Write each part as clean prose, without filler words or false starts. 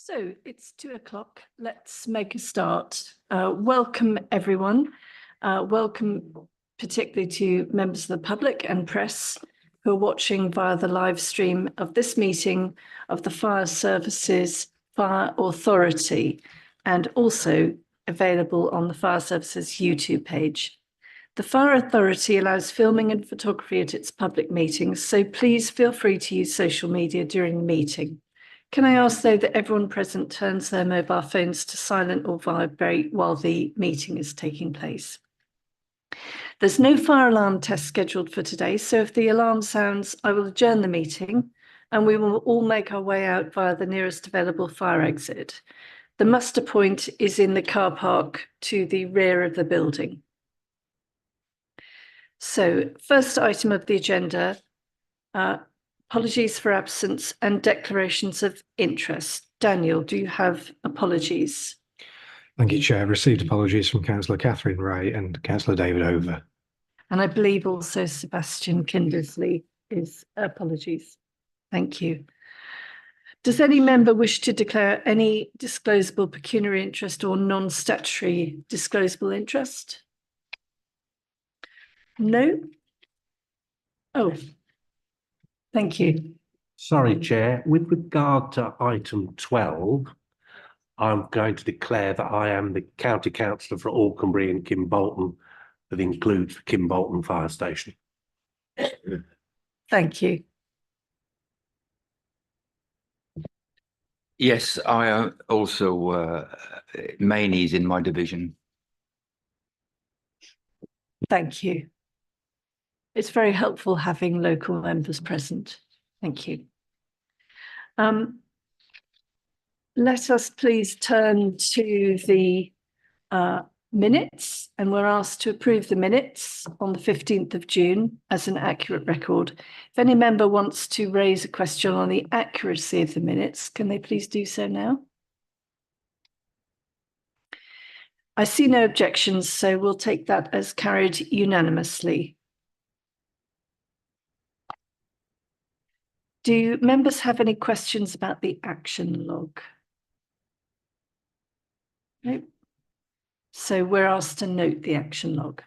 So it's 2:00. Let's make a start. Welcome, everyone. Welcome particularly to members of the public and press who are watching via the live stream of this meeting of the Fire Services Fire Authority, and also available on the Fire Services YouTube page. The Fire Authority allows filming and photography at its public meetings, so please feel free to use social media during the meeting. Can I ask, though, that everyone present turns their mobile phones to silent or vibrate while the meeting is taking place? There's no fire alarm test scheduled for today, so if the alarm sounds, I will adjourn the meeting and we will all make our way out via the nearest available fire exit. The muster point is in the car park to the rear of the building. So, first item of the agenda, apologies for absence and declarations of interest. Daniel, do you have apologies? Thank you, Chair. I've received apologies from Councillor Catherine Ray and Councillor David Over. And I believe also Sebastian Kindersley is apologies. Thank you. Does any member wish to declare any disclosable pecuniary interest or non-statutory disclosable interest? No? Oh, thank you. Sorry, Chair. With regard to item 12, I'm going to declare that I am the County Councillor for Alconbury and Kimbolton, that includes the Kimbolton Fire Station. Thank you. Yes, I also, Mainie's in my division. Thank you. It's very helpful having local members present. Thank you. Let us please turn to the minutes, and we're asked to approve the minutes on the 15th of June as an accurate record. If any member wants to raise a question on the accuracy of the minutes, can they please do so now? I see no objections, so we'll take that as carried unanimously. Do members have any questions about the action log? No. So we're asked to note the action log.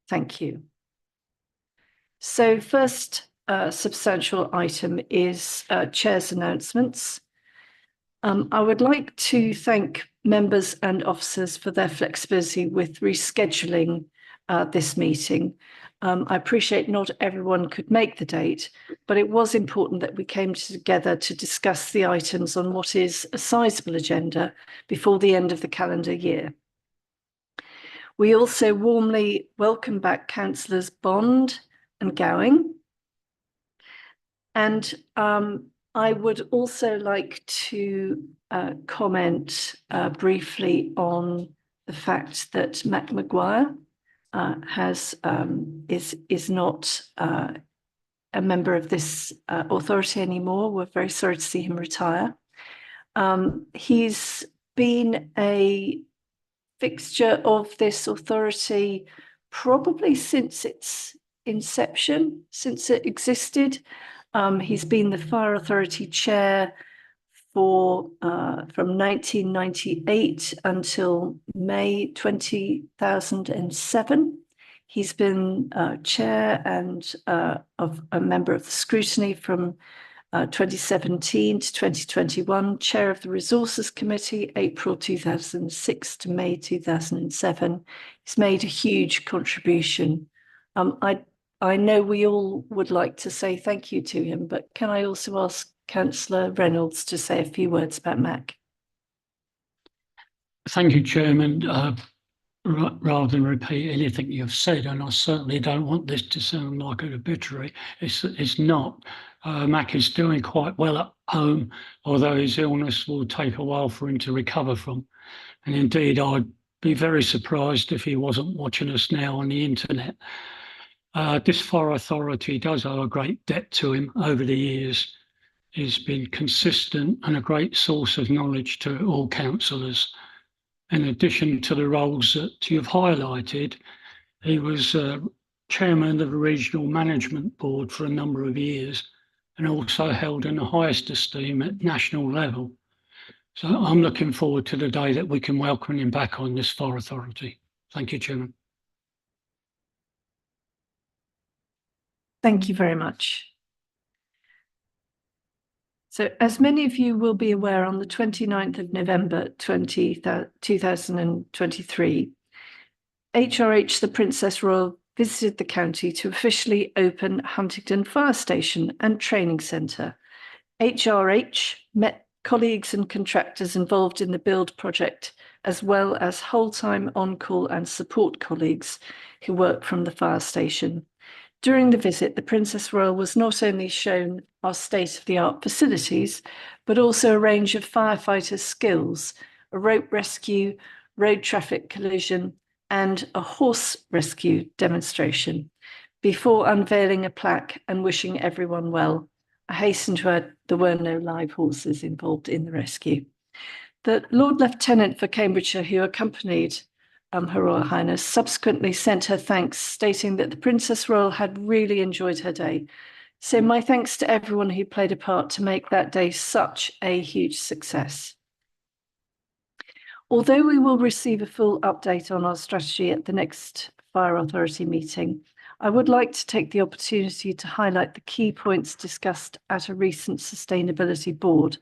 Thank you. So first substantial item is Chair's announcements. I would like to thank members and officers for their flexibility with rescheduling this meeting. I appreciate not everyone could make the date, but it was important that we came together to discuss the items on what is a sizable agenda before the end of the calendar year. We also warmly welcome back Councillors Bond and Gowing. And I would also like to comment briefly on the fact that Mac Maguire is not a member of this authority anymore. We're very sorry to see him retire. He's been a fixture of this authority probably since its inception, since it existed. He's been the Fire Authority Chair for from 1998 until May 2007. He's been chair and of a member of the scrutiny from 2017 to 2021, chair of the Resources Committee, April 2006 to May 2007. He's made a huge contribution. I know we all would like to say thank you to him, but can I also ask Councillor Reynolds to say a few words about Mac? Thank you, Chairman. Rather than repeat anything you've said, and I certainly don't want this to sound like an obituary, it's not. Mac is doing quite well at home, although his illness will take a while for him to recover from. And indeed, I'd be very surprised if he wasn't watching us now on the internet. This Fire Authority does owe a great debt to him over the years. He's been consistent and a great source of knowledge to all councillors. In addition to the roles that you've highlighted, he was chairman of the Regional Management Board for a number of years and also held in the highest esteem at national level. So I'm looking forward to the day that we can welcome him back on this fire authority. Thank you, Chairman. Thank you very much. So as many of you will be aware, on the 29th of November 2023, HRH the Princess Royal visited the county to officially open Huntingdon Fire Station and Training Centre. HRH met colleagues and contractors involved in the build project, as well as whole-time on-call and support colleagues who work from the fire station. During the visit, the Princess Royal was not only shown our state-of-the-art facilities, but also a range of firefighters' skills, a rope rescue, road traffic collision, and a horse rescue demonstration, before unveiling a plaque and wishing everyone well. I hasten to add there were no live horses involved in the rescue. The Lord Lieutenant for Cambridgeshire, who accompanied Her Royal Highness, subsequently sent her thanks, stating that the Princess Royal had really enjoyed her day. So my thanks to everyone who played a part to make that day such a huge success. Although we will receive a full update on our strategy at the next Fire Authority meeting, I would like to take the opportunity to highlight the key points discussed at a recent sustainability board.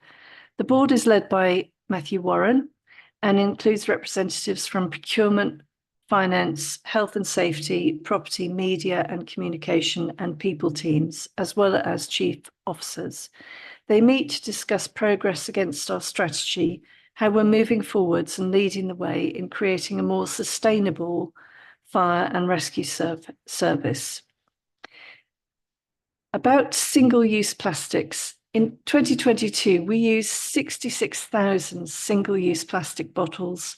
The board is led by Matthew Warren and includes representatives from procurement, finance, health and safety, property, media and communication and people teams, as well as chief officers. They meet to discuss progress against our strategy, how we're moving forwards and leading the way in creating a more sustainable fire and rescue service. About single-use plastics. In 2022, we used 66,000 single-use plastic bottles.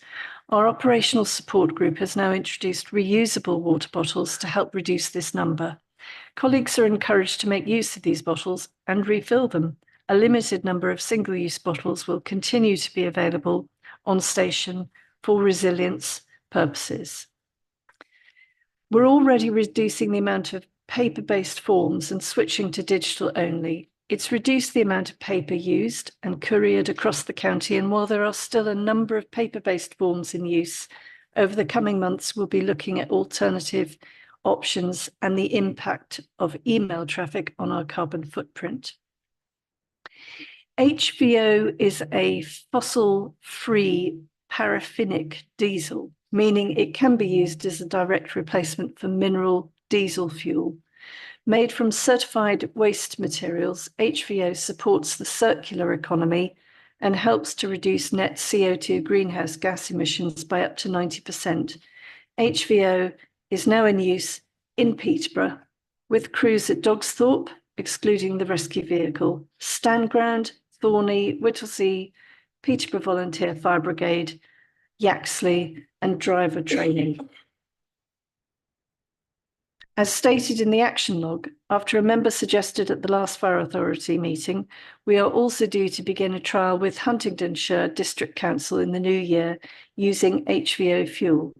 Our operational support group has now introduced reusable water bottles to help reduce this number. Colleagues are encouraged to make use of these bottles and refill them. A limited number of single-use bottles will continue to be available on station for resilience purposes. We're already reducing the amount of paper-based forms and switching to digital only. It's reduced the amount of paper used and couriered across the county, and while there are still a number of paper-based forms in use, over the coming months we'll be looking at alternative options and the impact of email traffic on our carbon footprint. HVO is a fossil-free paraffinic diesel, meaning it can be used as a direct replacement for mineral diesel fuel. Made from certified waste materials, HVO supports the circular economy and helps to reduce net CO2 greenhouse gas emissions by up to 90%. HVO is now in use in Peterborough, with crews at Dogsthorpe, excluding the rescue vehicle, Stanground, Thorney, Whittlesea, Peterborough Volunteer Fire Brigade, Yaxley, and driver training. As stated in the action log, after a member suggested at the last Fire Authority meeting, we are also due to begin a trial with Huntingdonshire District Council in the new year using HVO fuel.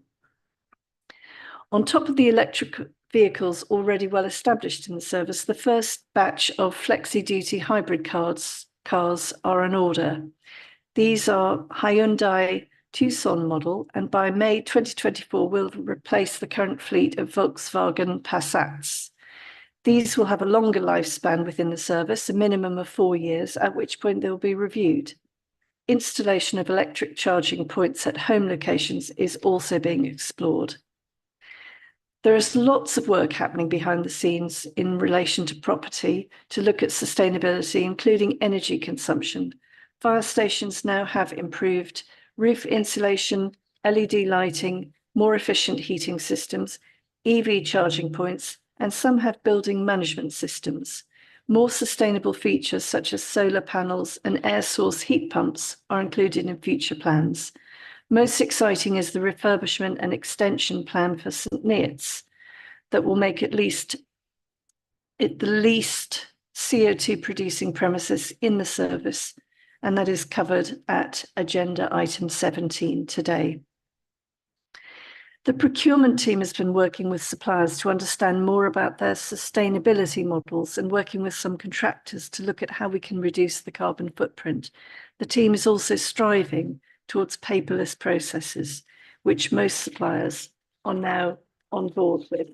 On top of the electric vehicles already well established in the service, the first batch of flexi-duty hybrid cars are on order. These are Hyundai Tucson model, and by May 2024 will replace the current fleet of Volkswagen Passats. These will have a longer lifespan within the service, a minimum of 4 years, at which point they will be reviewed. Installation of electric charging points at home locations is also being explored. There is lots of work happening behind the scenes in relation to property to look at sustainability, including energy consumption. Fire stations now have improved roof insulation, LED lighting, more efficient heating systems, EV charging points, and some have building management systems. More sustainable features such as solar panels and air source heat pumps are included in future plans. Most exciting is the refurbishment and extension plan for St Neots that will make it the least CO2 producing premises in the service, and that is covered at agenda item 17 today. The procurement team has been working with suppliers to understand more about their sustainability models and working with some contractors to look at how we can reduce the carbon footprint. The team is also striving towards paperless processes, which most suppliers are now on board with.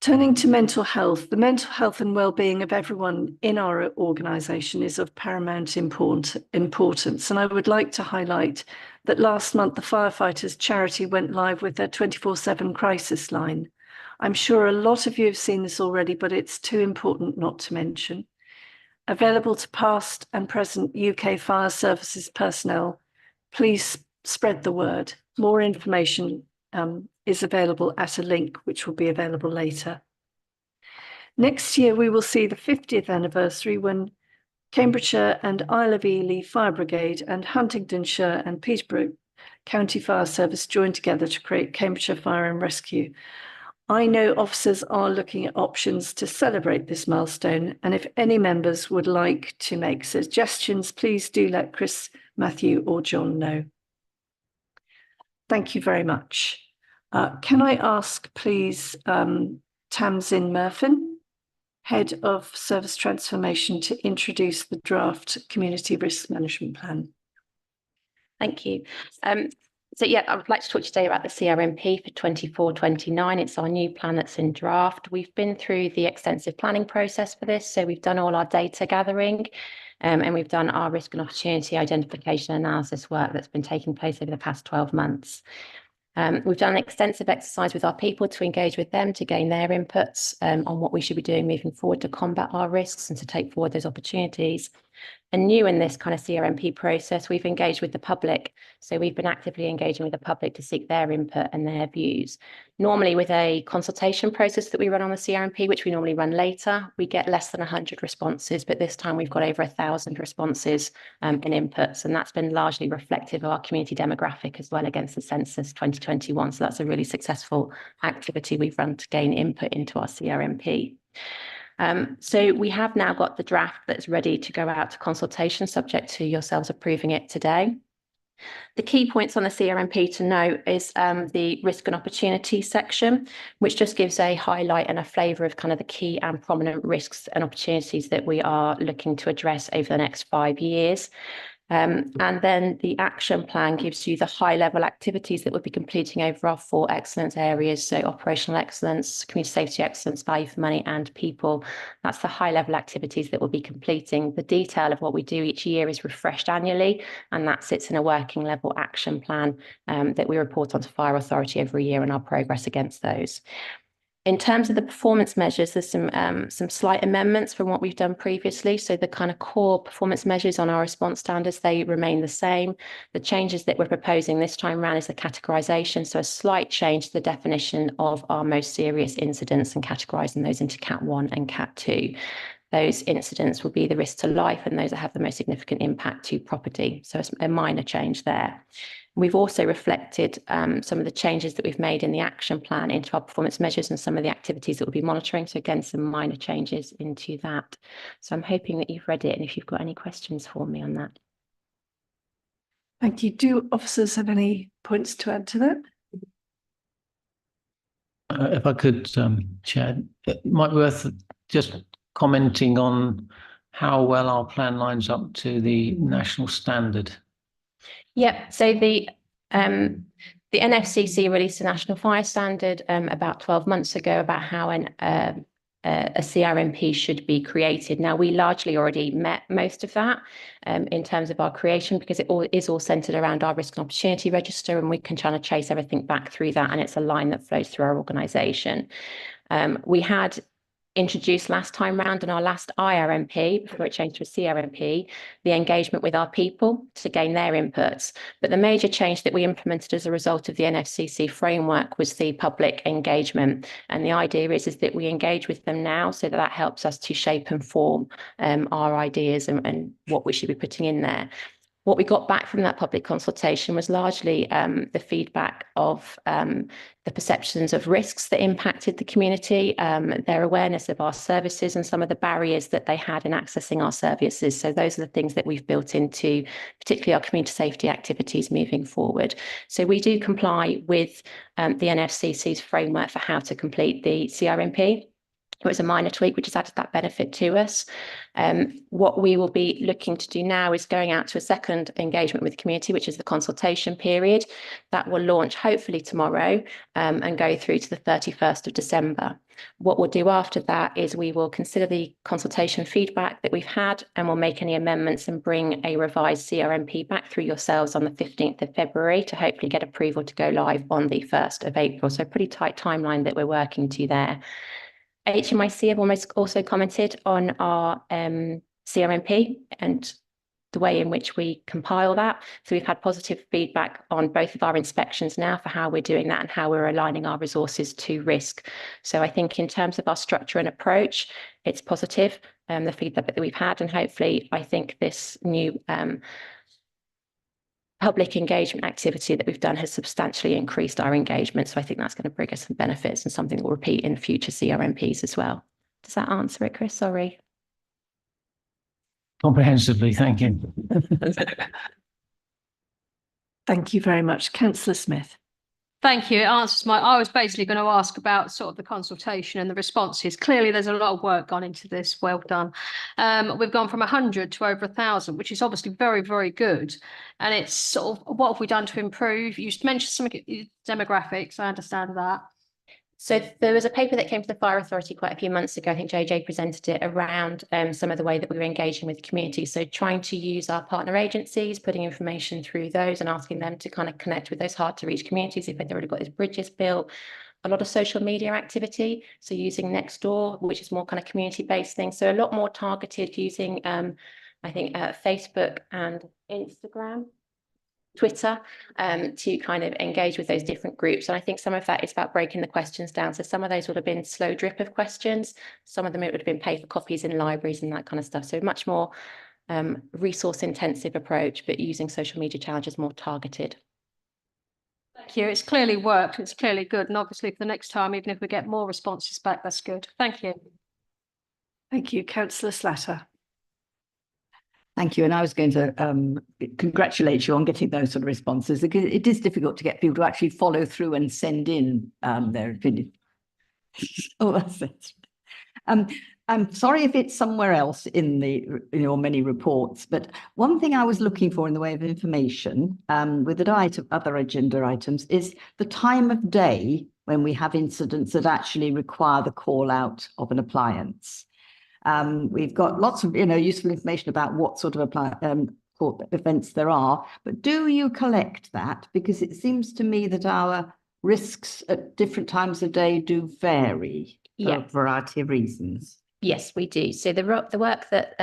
Turning to mental health, the mental health and well-being of everyone in our organisation is of paramount importance. And I would like to highlight that last month, the firefighters charity went live with their 24/7 crisis line. I'm sure a lot of you have seen this already, but it's too important not to mention. Available to past and present UK fire services personnel, please spread the word. More information is available at a link which will be available later. Next year, we will see the 50th anniversary when Cambridgeshire and Isle of Ely Fire Brigade and Huntingdonshire and Peterborough County Fire Service joined together to create Cambridgeshire Fire and Rescue. I know officers are looking at options to celebrate this milestone, and if any members would like to make suggestions, please do let Chris, Matthew or John know. Thank you very much. Can I ask, please, Tamsin Murphin, Head of Service Transformation, to introduce the draft Community Risk Management Plan? Thank you. So yeah, I would like to talk today about the CRMP for 24-29. It's our new plan that's in draft. We've been through the extensive planning process for this. So we've done all our data gathering and we've done our risk and opportunity identification analysis work that's been taking place over the past 12 months. We've done an extensive exercise with our people to engage with them to gain their inputs on what we should be doing moving forward to combat our risks and to take forward those opportunities. And new in this kind of CRMP process, we've engaged with the public. So we've been actively engaging with the public to seek their input and their views. Normally with a consultation process that we run on the CRMP, which we normally run later, we get less than 100 responses, but this time we've got over 1,000 responses and inputs. And that's been largely reflective of our community demographic as well against the census 2021. So that's a really successful activity we've run to gain input into our CRMP. So we have now got the draft that's ready to go out to consultation, subject to yourselves approving it today. The key points on the CRMP to note is the risk and opportunity section, which just gives a highlight and a flavour of kind of the key and prominent risks and opportunities that we are looking to address over the next 5 years. And then the action plan gives you the high level activities that we'll be completing over our 4 excellence areas. So operational excellence, community safety excellence, value for money and people. That's the high level activities that we'll be completing. The detail of what we do each year is refreshed annually, and that sits in a working level action plan that we report onto Fire Authority every year and our progress against those. In terms of the performance measures, there's some slight amendments from what we've done previously. So the kind of core performance measures on our response standards, they remain the same. The changes that we're proposing this time around is the categorisation. So a slight change to the definition of our most serious incidents and categorising those into Cat 1 and Cat 2. Those incidents will be the risk to life and those that have the most significant impact to property. So it's a minor change there. We've also reflected some of the changes that we've made in the action plan into our performance measures and some of the activities that we'll be monitoring. So again, some minor changes into that. So I'm hoping that you've read it and if you've got any questions for me on that. Thank you. Do officers have any points to add to that? If I could, Chair, it might be worth just commenting on how well our plan lines up to the national standard. Yep. So the NFCC released a national fire standard about 12 months ago about how a CRMP should be created. Now, we largely already met most of that in terms of our creation because it is all centred around our risk and opportunity register, and we can try to chase everything back through that, and it's a line that flows through our organisation. We had introduced last time round in our last IRMP, before it changed to a CRMP, the engagement with our people to gain their inputs. But the major change that we implemented as a result of the NFCC framework was the public engagement. And the idea is that we engage with them now so that helps us to shape and form our ideas and what we should be putting in there. What we got back from that public consultation was largely the feedback of the perceptions of risks that impacted the community, their awareness of our services and some of the barriers that they had in accessing our services. So those are the things that we've built into particularly our community safety activities moving forward. So we do comply with the NFCC's framework for how to complete the CRMP. It was a minor tweak, which has added that benefit to us. What we will be looking to do now is going out to a second engagement with the community, which is the consultation period. That will launch hopefully tomorrow and go through to the 31st of December. What we'll do after that is we will consider the consultation feedback that we've had and we'll make any amendments and bring a revised CRMP back through yourselves on the 15th of February to hopefully get approval to go live on the 1st of April. So pretty tight timeline that we're working to there. HMIC have almost also commented on our CRMP and the way in which we compile that. So we've had positive feedback on both of our inspections now for how we're doing that and how we're aligning our resources to risk. So I think in terms of our structure and approach, it's positive, the feedback that we've had, and hopefully I think this new public engagement activity that we've done has substantially increased our engagement. So I think that's going to bring us some benefits and something that we'll repeat in future CRMPs as well. Does that answer it, Chris? Sorry. Comprehensively, thank you. Thank you very much. Councillor Smith. Thank you. It answers I was basically going to ask about sort of the consultation and the responses. Clearly, there's a lot of work gone into this. Well done. We've gone from 100 to over 1,000, which is obviously very, very good. And it's sort of, what have we done to improve? You mentioned some demographics. I understand that. So there was a paper that came to the Fire Authority quite a few months ago. I think JJ presented it around some of the way that we were engaging with the community. So trying to use our partner agencies, putting information through those and asking them to kind of connect with those hard to reach communities if they've already got these bridges built. A lot of social media activity. So using Nextdoor, which is more kind of community based things. So a lot more targeted using, I think, Facebook and Instagram. Twitter to kind of engage with those different groups. And I think some of that is about breaking the questions down. So some of those would have been slow drip of questions. Some of them it would have been paper copies in libraries and that kind of stuff. So much more resource intensive approach, but using social media challenges more targeted. Thank you. It's clearly worked. It's clearly good. And obviously for the next time, even if we get more responses back, that's good. Thank you. Thank you. Councillor Slatter. Thank you. And I was going to congratulate you on getting those sort of responses, because it is difficult to get people to actually follow through and send in their opinion. Oh, that's it. I'm sorry if it's somewhere else in your many reports, but one thing I was looking for in the way of information with the other agenda items is the time of day when we have incidents that actually require the call out of an appliance. We've got lots of, useful information about what sort of events there are, but do you collect that? Because it seems to me that our risks at different times of day do vary for a variety of reasons. Yes, we do. So the work that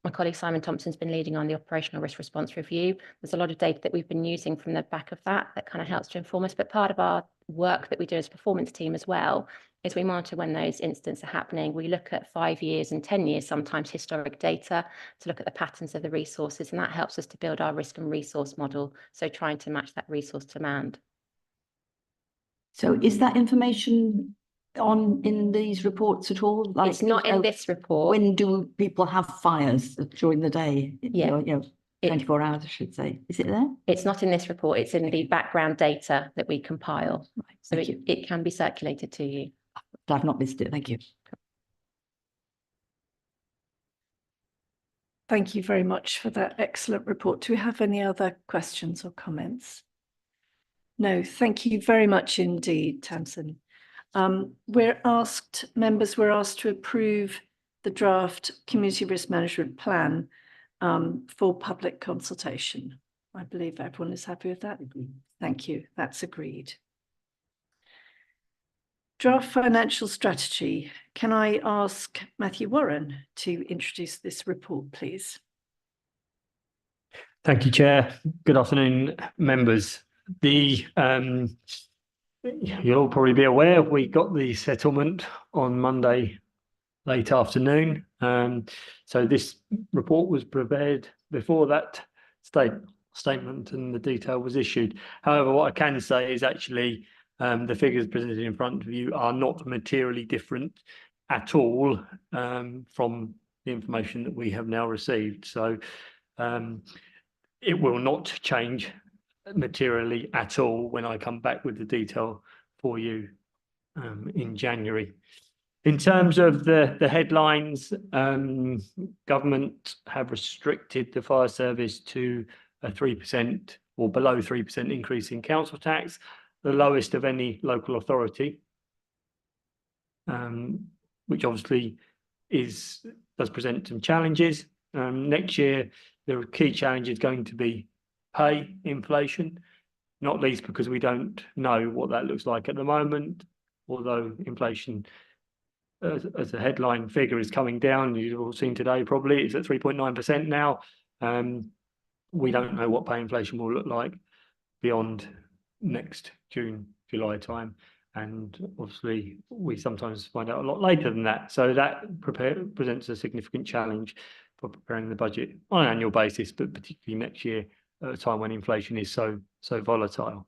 my colleague Simon Thompson's been leading on, the operational risk response review, there's a lot of data that we've been using from the back of that kind of helps to inform us. But part of our work that we do as a performance team as well is we monitor when those incidents are happening. We look at 5 years and 10 years, sometimes historic data, to look at the patterns of the resources, and that helps us to build our risk and resource model. So trying to match that resource demand. So is that information in these reports at all? Like, it's not in this report. When do people have fires during the day? Yeah. 24 hours, I should say. Is it there? It's not in this report. It's in the background data that we compile. Right, so it can be circulated to you. I've not missed it. Thank you. Thank you very much for that excellent report. Do we have any other questions or comments? No, thank you very much indeed, Tamsin. Members were asked to approve the draft community risk management plan for public consultation. I believe everyone is happy with that. Thank you. That's agreed. Draft financial strategy. Can I ask Matthew Warren to introduce this report, please? Thank you, Chair. Good afternoon, members. You'll all probably be aware we got the settlement on Monday late afternoon. So this report was prepared before that statement and the detail was issued. However, what I can say is actually the figures presented in front of you are not materially different at all from the information that we have now received. So it will not change materially at all when I come back with the detail for you in January. In terms of the headlines, government have restricted the fire service to a 3% or below 3% increase in council tax, the lowest of any local authority, which obviously does present some challenges. Next year, the key challenge is going to be pay inflation, not least because we don't know what that looks like at the moment, although inflation as a headline figure is coming down. You've all seen today probably it's at 3.9% now. We don't know what pay inflation will look like beyond next June, July time. And obviously we sometimes find out a lot later than that. So that presents a significant challenge for preparing the budget on an annual basis, but particularly next year at a time when inflation is so volatile.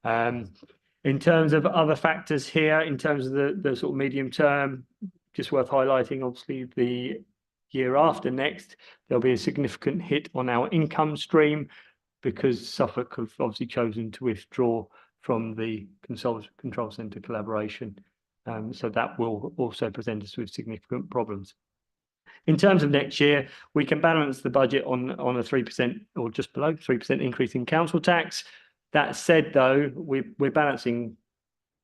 In terms of other factors here, in terms of the sort of medium term, just worth highlighting, obviously the year after next, there'll be a significant hit on our income stream because Suffolk have obviously chosen to withdraw from the control centre collaboration. So that will also present us with significant problems. In terms of next year, we can balance the budget on a 3% or just below 3% increase in council tax. That said, though, we're balancing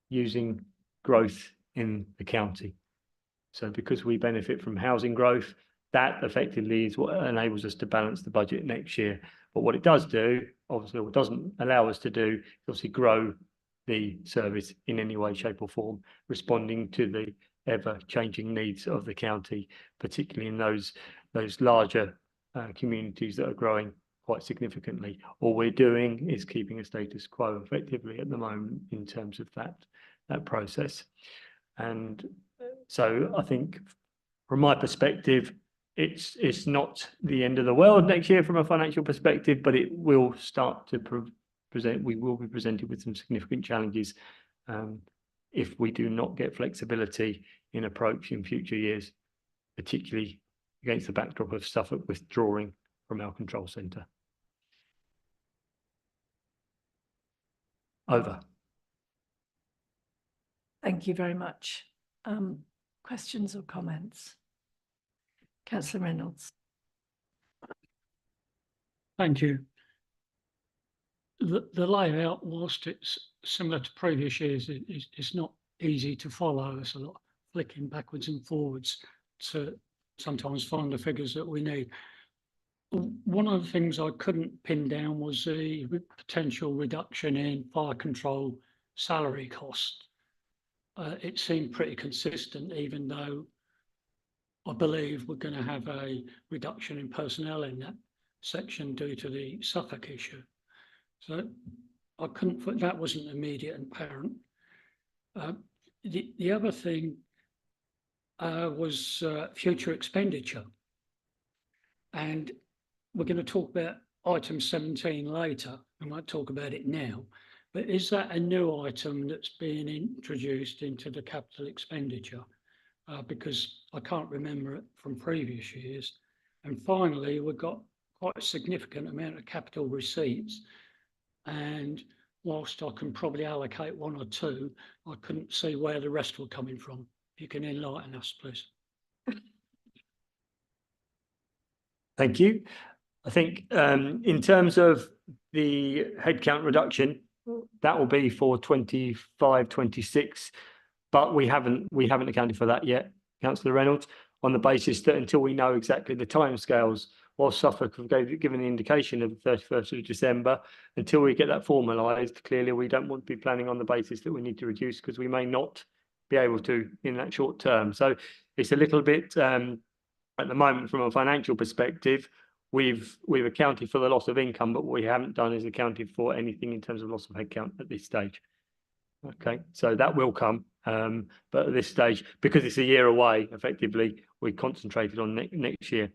using growth in the county. So because we benefit from housing growth, that effectively is what enables us to balance the budget next year. But what it does do, obviously, what doesn't allow us to do, is obviously grow the service in any way, shape or form, responding to the ever-changing needs of the county, particularly in those larger communities that are growing quite significantly. All we're doing is keeping a status quo effectively at the moment in terms of that process. And so I think from my perspective, it's not the end of the world next year from a financial perspective, but it will start to we will be presented with some significant challenges if we do not get flexibility in approach in future years, particularly against the backdrop of Suffolk withdrawing from our control centre. Over. Thank you very much. Questions or comments? Councillor Reynolds. Thank you. The layout, whilst it's similar to previous years, it's not easy to follow. There's a lot of flicking backwards and forwards to sometimes find the figures that we need. One of the things I couldn't pin down was the potential reduction in fire control salary cost. It seemed pretty consistent, even though I believe we're going to have a reduction in personnel in that section due to the Suffolk issue. So I couldn't put that wasn't immediate and apparent. The other thing was future expenditure. And we're going to talk about item 17 later. I might talk about it now. But is that a new item that's being introduced into the capital expenditure? Because I can't remember it from previous years. And finally, we've got quite a significant amount of capital receipts. And whilst I can probably allocate one or two, I couldn't see where the rest were coming from. If you can enlighten us, please. Thank you. I think in terms of the headcount reduction, that will be for 25-26, but we haven't accounted for that yet, Councillor Reynolds, on the basis that until we know exactly the timescales, while Suffolk have given the indication of the 31st of December, until we get that formalised, clearly we don't want to be planning on the basis that we need to reduce because we may not be able to in that short term. So it's a little bit at the moment from a financial perspective, we've accounted for the loss of income, but what we haven't done is accounted for anything in terms of loss of headcount at this stage. Okay, so that will come, but at this stage, because it's a year away, effectively, we concentrated on next year.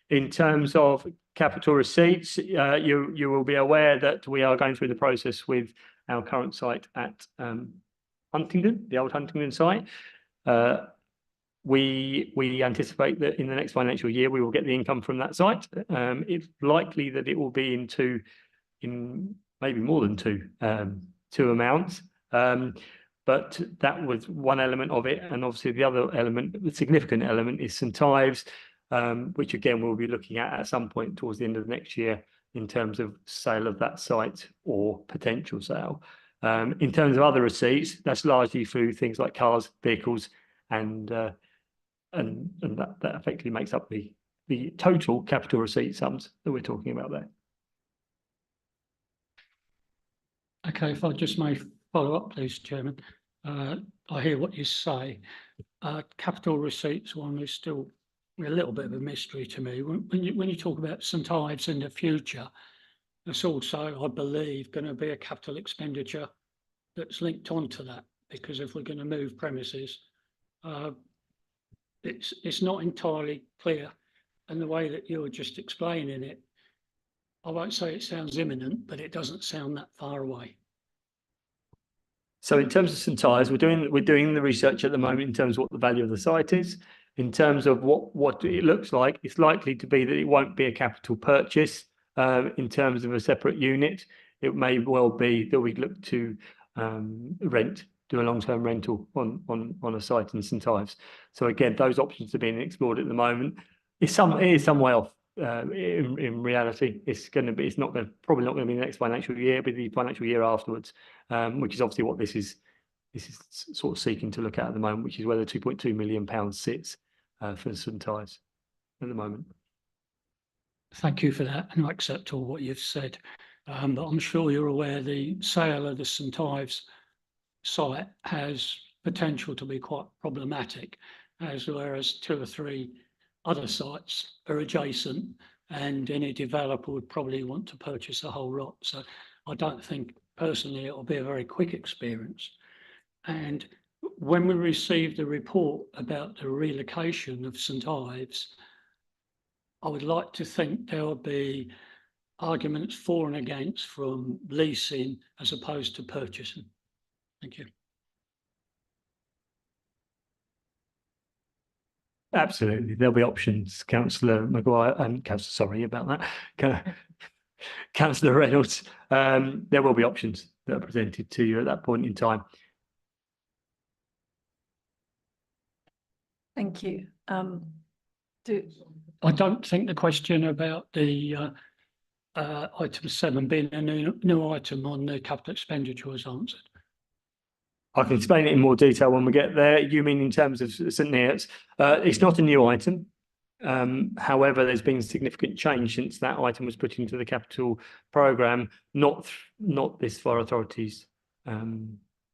In terms of capital receipts, you will be aware that we are going through the process with our current site at Huntingdon, the old Huntingdon site. We anticipate that in the next financial year we will get the income from that site. It's likely that it will be in maybe more than two amounts. But that was one element of it, and obviously the other element, the significant element, is St Ives, which again we'll be looking at some point towards the end of next year in terms of sale of that site or potential sale. In terms of other receipts, that's largely through things like cars, vehicles, and that effectively makes up the total capital receipt sums that we're talking about there. Okay, if I just may follow up, please, Chairman. I hear what you say. Capital receipts one is still a little bit of a mystery to me. When you talk about St Ives in the future, there's also, I believe, going to be a capital expenditure that's linked onto that, because if we're going to move premises, it's not entirely clear. And the way that you're just explaining it, I won't say it sounds imminent, but it doesn't sound that far away. So in terms of St Ives, we're doing the research at the moment in terms of what the value of the site is. In terms of what it looks like, it's likely to be that it won't be a capital purchase. In terms of a separate unit, it may well be that we look to do a long-term rental on a site in St Ives. So again, those options are being explored at the moment. It is some way off. In reality, probably not going to be the next financial year, but the financial year afterwards, which is obviously what this is sort of seeking to look at the moment, which is where the £2.2 million sits for St Ives at the moment. Thank you for that, and I accept all what you've said. But I'm sure you're aware the sale of the St Ives site has potential to be quite problematic, whereas 2 or 3 other sites are adjacent, and any developer would probably want to purchase a whole lot. So I don't think personally it will be a very quick experience. And when we received the report about the relocation of St Ives, I would like to think there would be arguments for and against from leasing as opposed to purchasing. Thank you. Absolutely, there'll be options, Councillor Maguire, and sorry about that, Councillor Reynolds. There will be options that are presented to you at that point in time. Thank you. I don't think the question about the item 7 being a new item on the capital expenditure was answered. I can explain it in more detail when we get there. You mean in terms of St Neots? It's not a new item. However, there's been significant change since that item was put into the capital programme, not this fire authorities,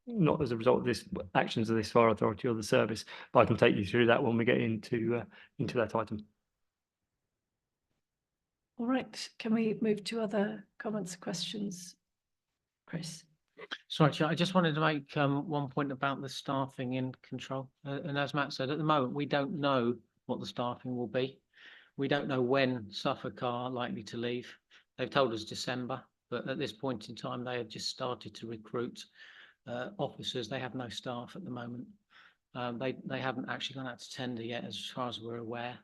not as a result of this actions of this fire authority or the service. But I can take you through that when we get into that item. All right, can we move to other comments, questions? Chris. Sorry, Chair, I just wanted to make one point about the staffing in control. And as Matt said, at the moment, we don't know what the staffing will be. We don't know when Suffolk are likely to leave. They've told us December, but at this point in time, they have just started to recruit officers. They have no staff at the moment. They haven't actually gone out to tender yet, as far as we're aware,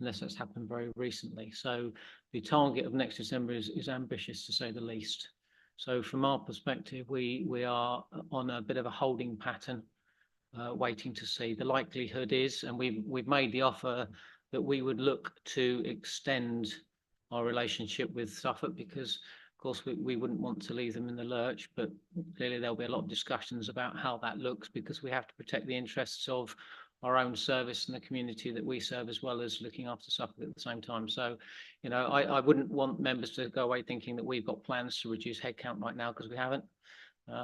unless that's happened very recently. So the target of next December is ambitious, to say the least. So from our perspective, we are on a bit of a holding pattern, waiting to see. The likelihood is, and we've made the offer, that we would look to extend our relationship with Suffolk, because of course we wouldn't want to leave them in the lurch, but clearly there'll be a lot of discussions about how that looks, because we have to protect the interests of our own service and the community that we serve, as well as looking after Suffolk at the same time. So, you know, I wouldn't want members to go away thinking that we've got plans to reduce headcount right now, because we haven't.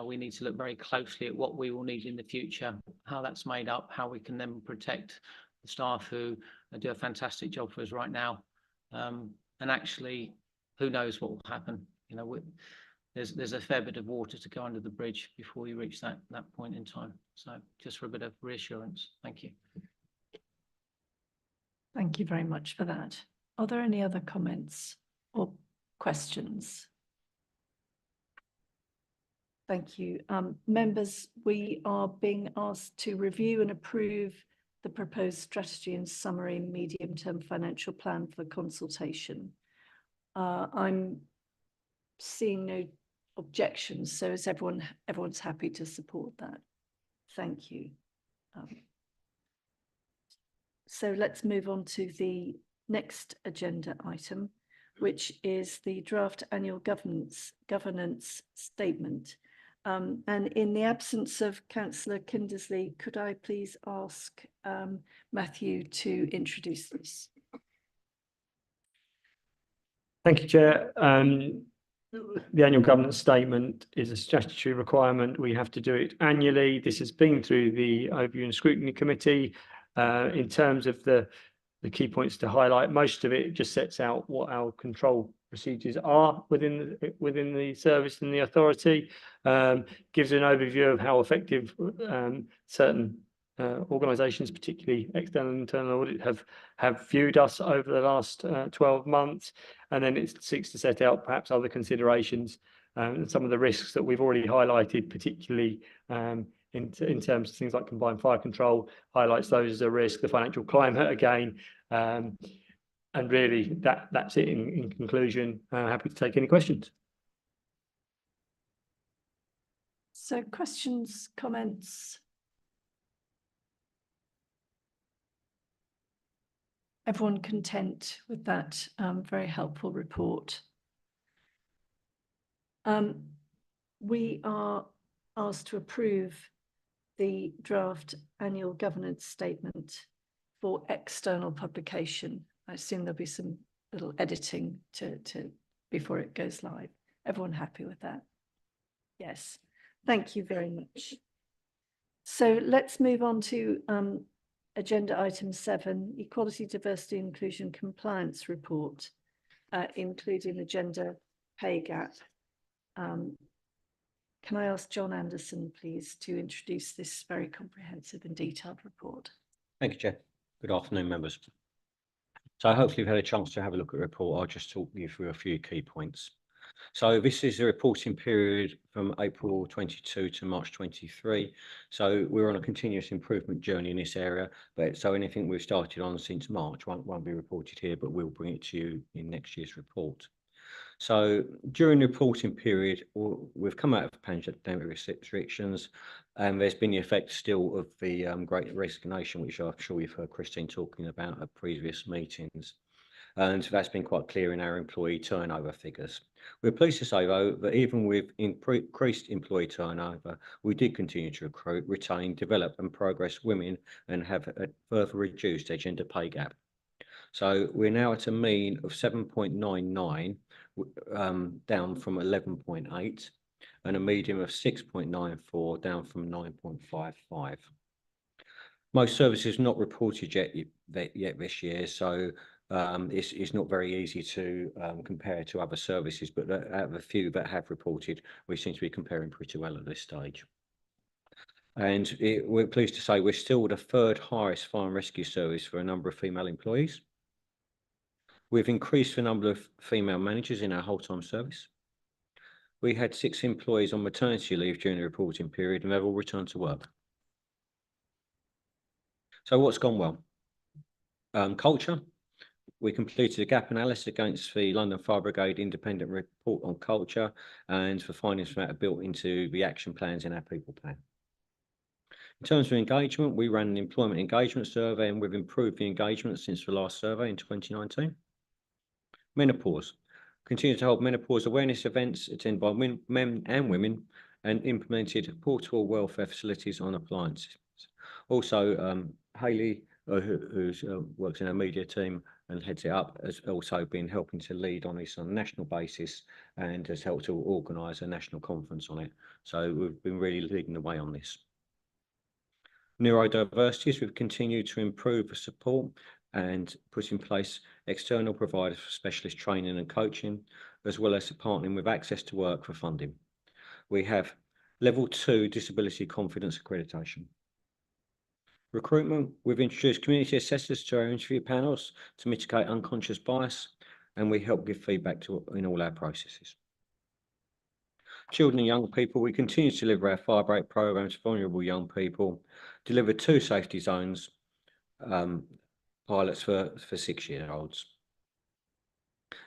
We need to look very closely at what we will need in the future, how that's made up, how we can then protect the staff who do a fantastic job for us right now. And actually, who knows what will happen? You know, there's a fair bit of water to go under the bridge before you reach that point in time. So just for a bit of reassurance. Thank you. Thank you very much for that. Are there any other comments or questions? Thank you. Members, we are being asked to review and approve the proposed strategy and summary medium-term financial plan for consultation. I'm seeing no objections, so is everyone's happy to support that? Thank you. So let's move on to the next agenda item, which is the draft annual governance statement. And in the absence of Councillor Kindersley, could I please ask Matthew to introduce this? Thank you, Chair. The annual governance statement is a statutory requirement. We have to do it annually. This has been through the Overview and Scrutiny Committee. In terms of the key points to highlight, most of it just sets out what our control procedures are within the service and the authority, gives an overview of how effective certain organisations, particularly external and internal audit, have viewed us over the last 12 months, and then it seeks to set out perhaps other considerations and some of the risks that we've already highlighted, particularly in terms of things like combined fire control, highlights those as a risk, the financial climate again, and really that's it in conclusion. Happy to take any questions. So questions, comments? Everyone content with that very helpful report? We are asked to approve the draft annual governance statement for external publication. I assume there'll be some little editing to before it goes live. Everyone happy with that? Yes, thank you very much. So let's move on to agenda item 7, Equality, Diversity, Inclusion Compliance Report, including the gender pay gap. Can I ask John Anderson, please, to introduce this very comprehensive and detailed report? Thank you, Chair. Good afternoon, members. So hopefully you've had a chance to have a look at the report. I'll just talk you through a few key points. So this is a reporting period from April 22 to March 23. So we're on a continuous improvement journey in this area. But so anything we've started on since March won't be reported here, but we'll bring it to you in next year's report. So during the reporting period, we've come out of pandemic restrictions, and there's been the effect still of the Great Resignation, which I'm sure you've heard Christine talking about at previous meetings. And that's been quite clear in our employee turnover figures. We're pleased to say, though, that even with increased employee turnover, we did continue to recruit, retain, develop and progress women and have further reduced their gender pay gap. So we're now at a mean of 7.99, down from 11.8, and a median of 6.94, down from 9.55. Most services not reported yet this year, so it's not very easy to compare to other services, but out of a few that have reported, we seem to be comparing pretty well at this stage. And we're pleased to say we're still the 3rd highest fire and rescue service for a number of female employees. We've increased the number of female managers in our whole-time service. We had 6 employees on maternity leave during the reporting period, and they've all returned to work. So what's gone well? Culture. We completed a gap analysis against the London Fire Brigade independent report on culture, and the findings from that are built into the action plans in our people plan. In terms of engagement, we ran an employment engagement survey, and we've improved the engagement since the last survey in 2019. Menopause. Continue to hold menopause awareness events attended by men and women, and implemented portable welfare facilities on appliances. Also, Hayley, who works in our media team and heads it up, has also been helping to lead on this on a national basis and has helped to organise a national conference on it. So we've been really leading the way on this. Neurodiversities, we've continued to improve the support and put in place external providers for specialist training and coaching, as well as partnering with Access to Work for funding. We have level 2 disability confidence accreditation. Recruitment, we've introduced community assessors to our interview panels to mitigate unconscious bias, and we help give feedback in all our processes. Children and young people, we continue to deliver our fire break programs for vulnerable young people, deliver 2 safety zones pilots for 6-year-olds.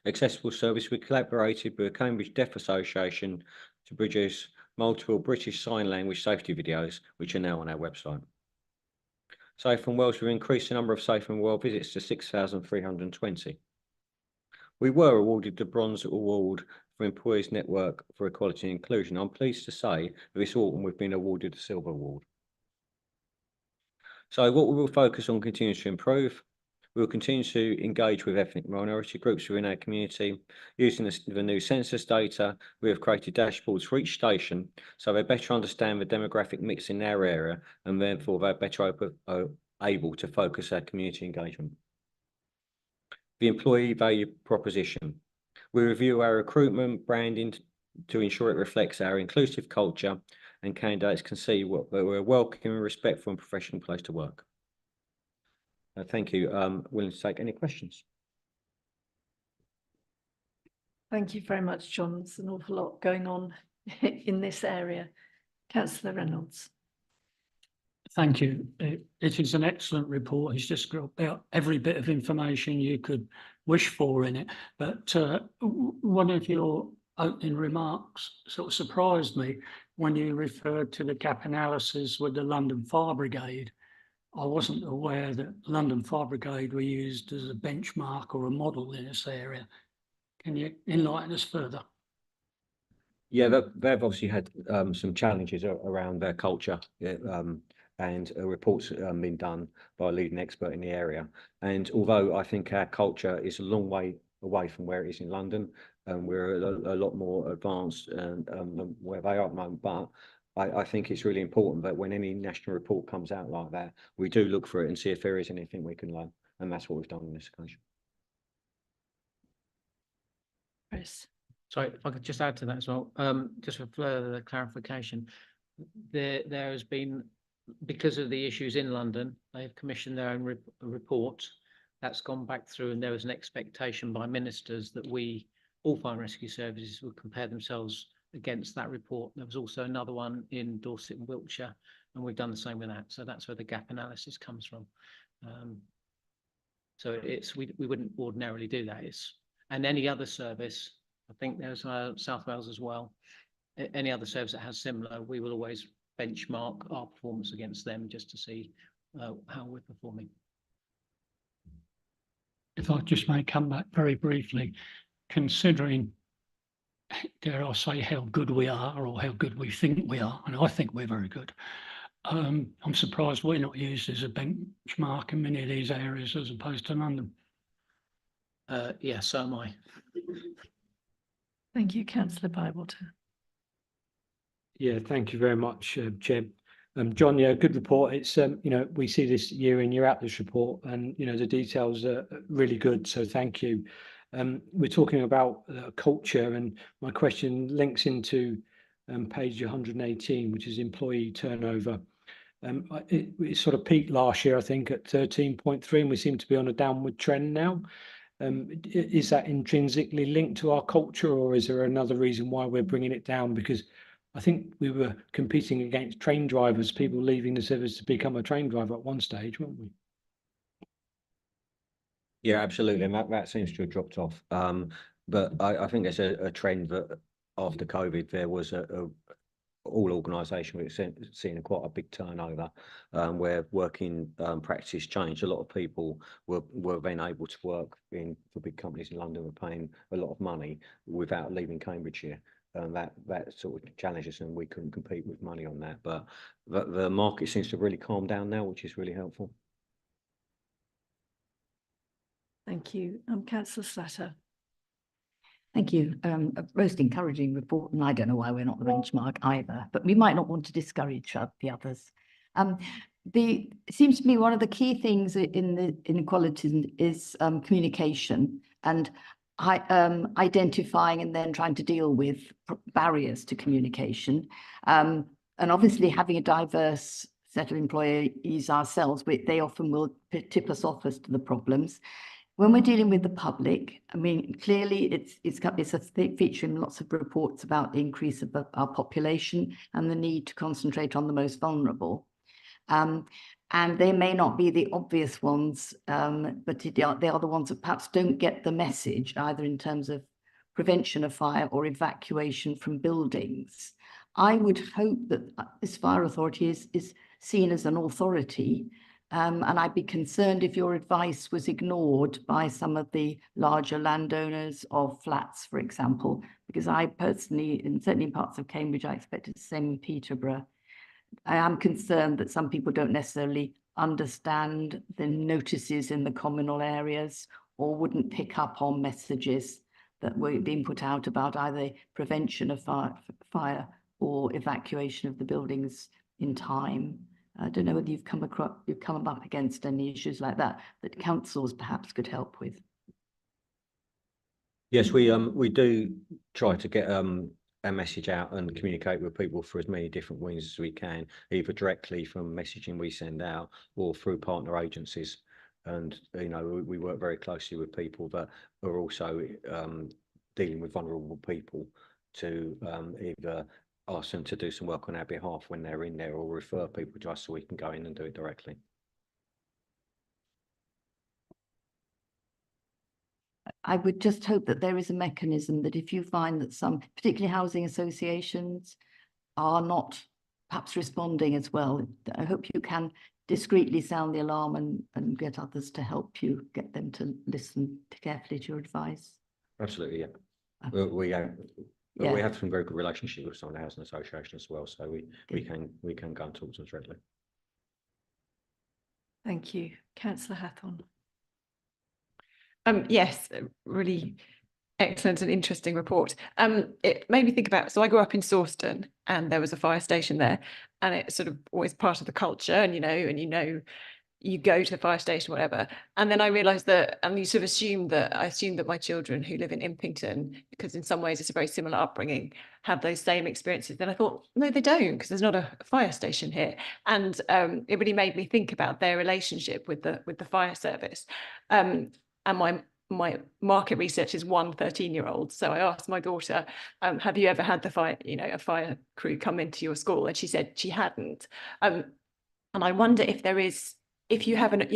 Accessible service, we collaborated with the Cambridge Deaf Association to produce multiple British Sign Language safety videos, which are now on our website. Safe and Wells, we've increased the number of Safe and Well visits to 6,320. We were awarded the Bronze Award for Employees Network for Equality and Inclusion. I'm pleased to say that this autumn we've been awarded the Silver Award. So what we will focus on continues to improve. We will continue to engage with ethnic minority groups within our community. Using the new census data, we have created dashboards for each station so they better understand the demographic mix in their area, and therefore they're better able to focus our community engagement. The employee value proposition. We review our recruitment branding to ensure it reflects our inclusive culture and candidates can see that we're a welcoming, respectful and professional place to work. Thank you. Willing to take any questions? Thank you very much, John. There's an awful lot going on in this area. Councillor Reynolds. Thank you. It is an excellent report. It's just got about every bit of information you could wish for in it. But one of your opening remarks sort of surprised me when you referred to the gap analysis with the London Fire Brigade. I wasn't aware that London Fire Brigade were used as a benchmark or a model in this area. Can you enlighten us further? Yeah, they've obviously had some challenges around their culture, and a report's been done by a leading expert in the area. And although I think our culture is a long way away from where it is in London, and we're a lot more advanced than where they are at the moment, but I think it's really important that when any national report comes out like that, we do look for it and see if there is anything we can learn. And that's what we've done in this occasion. Chris. Sorry, if I could just add to that as well, just for further clarification, there has been, because of the issues in London, they've commissioned their own report that's gone back through, and there was an expectation by ministers that all fire and rescue services would compare themselves against that report. There was also another one in Dorset and Wiltshire, and we've done the same with that. So that's where the gap analysis comes from. So we wouldn't ordinarily do that. And any other service, I think there's South Wales as well. Any other service that has similar, we will always benchmark our performance against them just to see how we're performing. If I just may come back very briefly, considering, dare I say, how good we are or how good we think we are, and I think we're very good, I'm surprised we're not used as a benchmark in many of these areas as opposed to London. Yeah, so am I. Thank you, Councillor Bywater. Yeah, thank you very much, Chair. John, yeah, good report. It's we see this year in, year out, this report, and the details are really good. So thank you. We're talking about culture, and my question links into page 118, which is employee turnover. It sort of peaked last year, I think, at 13.3, and we seem to be on a downward trend now. Is that intrinsically linked to our culture, or is there another reason why we're bringing it down? Because I think we were competing against train drivers, people leaving the service to become a train driver at one stage, weren't we? Yeah, absolutely, and that seems to have dropped off. But I think there's a trend that after COVID there was all organisations we've seen quite a big turnover, where working practices changed. A lot of people were then able to work for big companies in London, were paying a lot of money without leaving Cambridgeshire. And that sort of challenges, and we couldn't compete with money on that. But the market seems to really calm down now, which is really helpful. Thank you. Councillor Slatter. Thank you. A most encouraging report, and I don't know why we're not the benchmark either, but we might not want to discourage the others. It seems to me one of the key things in the inequalities is communication and identifying and then trying to deal with barriers to communication. And obviously having a diverse set of employees ourselves, but they often will tip us off as to the problems. When we're dealing with the public, I mean, clearly it's a feature in lots of reports about the increase of our population and the need to concentrate on the most vulnerable. And they may not be the obvious ones, but they are the ones that perhaps don't get the message, either in terms of prevention of fire or evacuation from buildings. I would hope that this fire authority is seen as an authority, and I'd be concerned if your advice was ignored by some of the larger landowners of flats, for example, because I personally, and certainly in parts of Cambridge, I expected the same in Peterborough. I am concerned that some people don't necessarily understand the notices in the communal areas or wouldn't pick up on messages that were being put out about either prevention of fire or evacuation of the buildings in time. I don't know whether you've come up against any issues like that councils perhaps could help with. Yes, we do try to get a message out and communicate with people through as many different means as we can, either directly from messaging we send out or through partner agencies. And you know, we work very closely with people that are also dealing with vulnerable people to either ask them to do some work on our behalf when they're in there, or refer people to us so we can go in and do it directly. I would just hope that there is a mechanism that if you find that some, particularly housing associations, are not perhaps responding as well, I hope you can discreetly sound the alarm and get others to help you, get them to listen carefully to your advice. Absolutely, yeah. We have some very good relationship with some of the housing associations as well, so we can go and talk to them directly. Thank you. Councillor Hathorn. Yes, really excellent and interesting report. It made me think about, so I grew up in Sawston and there was a fire station there, and it's sort of always part of the culture, and you go to the fire station, whatever. And then I realized that, and you sort of I assumed that my children who live in Impington, because in some ways it's a very similar upbringing, have those same experiences. Then I thought, no, they don't, because there's not a fire station here. And it really made me think about their relationship with the fire service. And my market research is 1 13-year-old. So I asked my daughter, have you ever had a fire crew come into your school? And she said she hadn't. And I wonder if there is, if you haven't,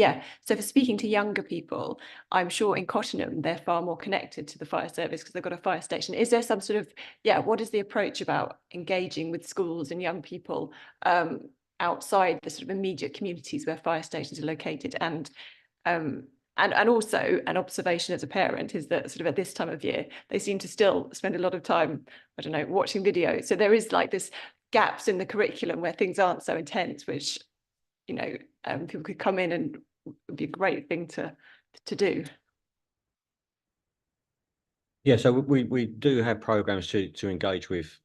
so for speaking to younger people, I'm sure in Cottenham, they're far more connected to the fire service because they've got a fire station. Is there some sort of, what is the approach about engaging with schools and young people outside the sort of immediate communities where fire stations are located? And also an observation as a parent is that sort of at this time of year, they seem to still spend a lot of time, I don't know, watching videos. So there is like this gaps in the curriculum where things aren't so intense, which, people could come in and it would be a great thing to do. Yeah, so we do have programs to engage with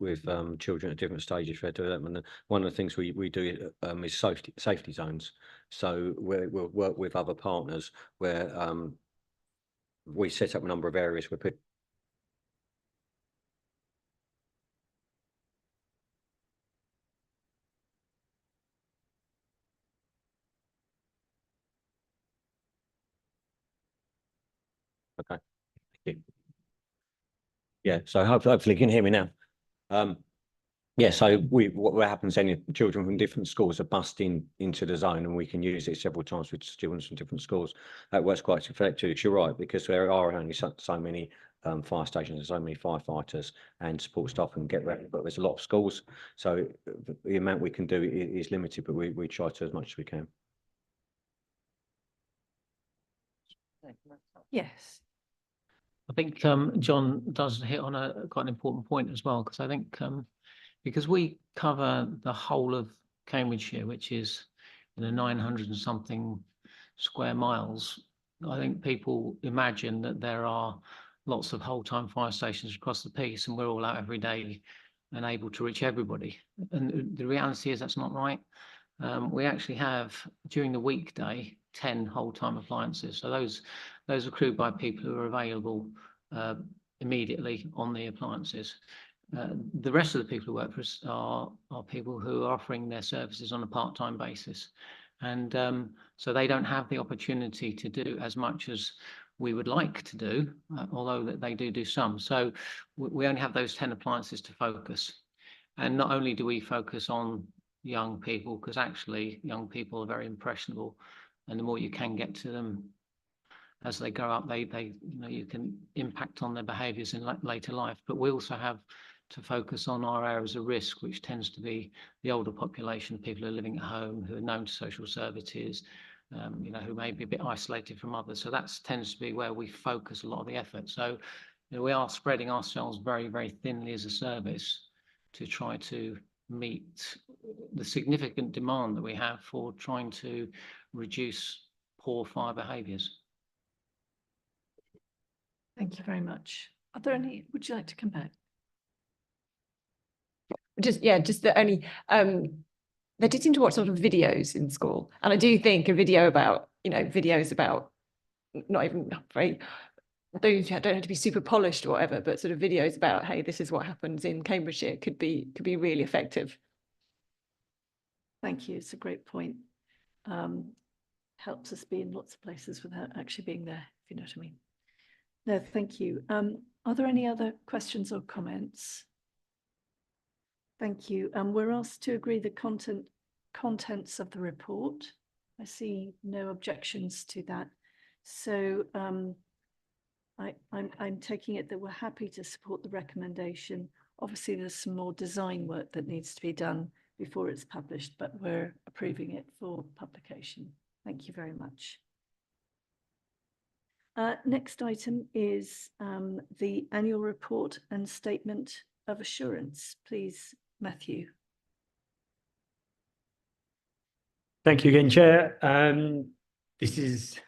children at different stages of their development. And one of the things we do is safety zones. So we'll work with other partners where we set up a number of areas where people. Okay, thank you. Yeah, so hopefully you can hear me now. Yeah, so what happens then, children from different schools are bussed into the zone, and we can use it several times with students from different schools. That works quite effectively. You're right, because there are only so many fire stations and so many firefighters and support staff can get ready, but there's a lot of schools, so the amount we can do is limited, but we try to as much as we can. Yes. I think John does hit on a quite an important point as well, because I think because we cover the whole of Cambridgeshire, which is 900 and something square miles, I think people imagine that there are lots of whole-time fire stations across the piece and we're all out every day and able to reach everybody. And the reality is that's not right. We actually have, during the weekday, 10 whole-time appliances. So those are crewed by people who are available immediately on the appliances. The rest of the people who work for us are people who are offering their services on a part-time basis. And so they don't have the opportunity to do as much as we would like to do, although that they do some. So we only have those 10 appliances to focus. And not only do we focus on young people, because actually young people are very impressionable, and the more you can get to them as they grow up, you can impact on their behaviours in later life. But we also have to focus on our areas of risk, which tends to be the older population, people who are living at home, who are known to social services, who may be a bit isolated from others. So that tends to be where we focus a lot of the effort. So we are spreading ourselves very, very thinly as a service to try to meet the significant demand that we have for trying to reduce poor fire behaviours. Thank you very much. Are there any, would you like to come back? Just that only they did seem to watch sort of videos in school, and I do think a video about videos about not even very don't have to be super polished or whatever, but sort of videos about, hey, this is what happens in Cambridgeshire could be really effective. Thank you. It's a great point. Helps us be in lots of places without actually being there, if you know what I mean. No, thank you. Are there any other questions or comments? Thank you. We're asked to agree the contents of the report. I see no objections to that. So I'm taking it that we're happy to support the recommendation. Obviously, there's some more design work that needs to be done before it's published, but we're approving it for publication. Thank you very much. Next item is the annual report and statement of assurance. Please, Matthew. Thank you again, Chair. This is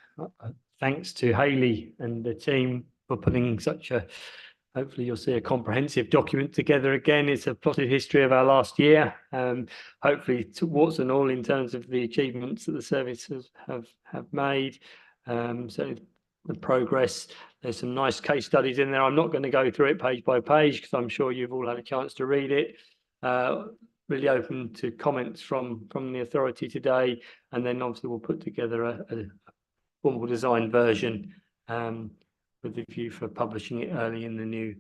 thanks to Hayley and the team for putting such a, hopefully you'll see a comprehensive document together again. It's a plotted history of our last year, hopefully to warts and all in terms of the achievements that the services have made. So the progress, there's some nice case studies in there. I'm not going to go through it page by page because I'm sure you've all had a chance to read it. Really open to comments from the authority today, and then obviously we'll put together a formal design version with the view for publishing it early in the new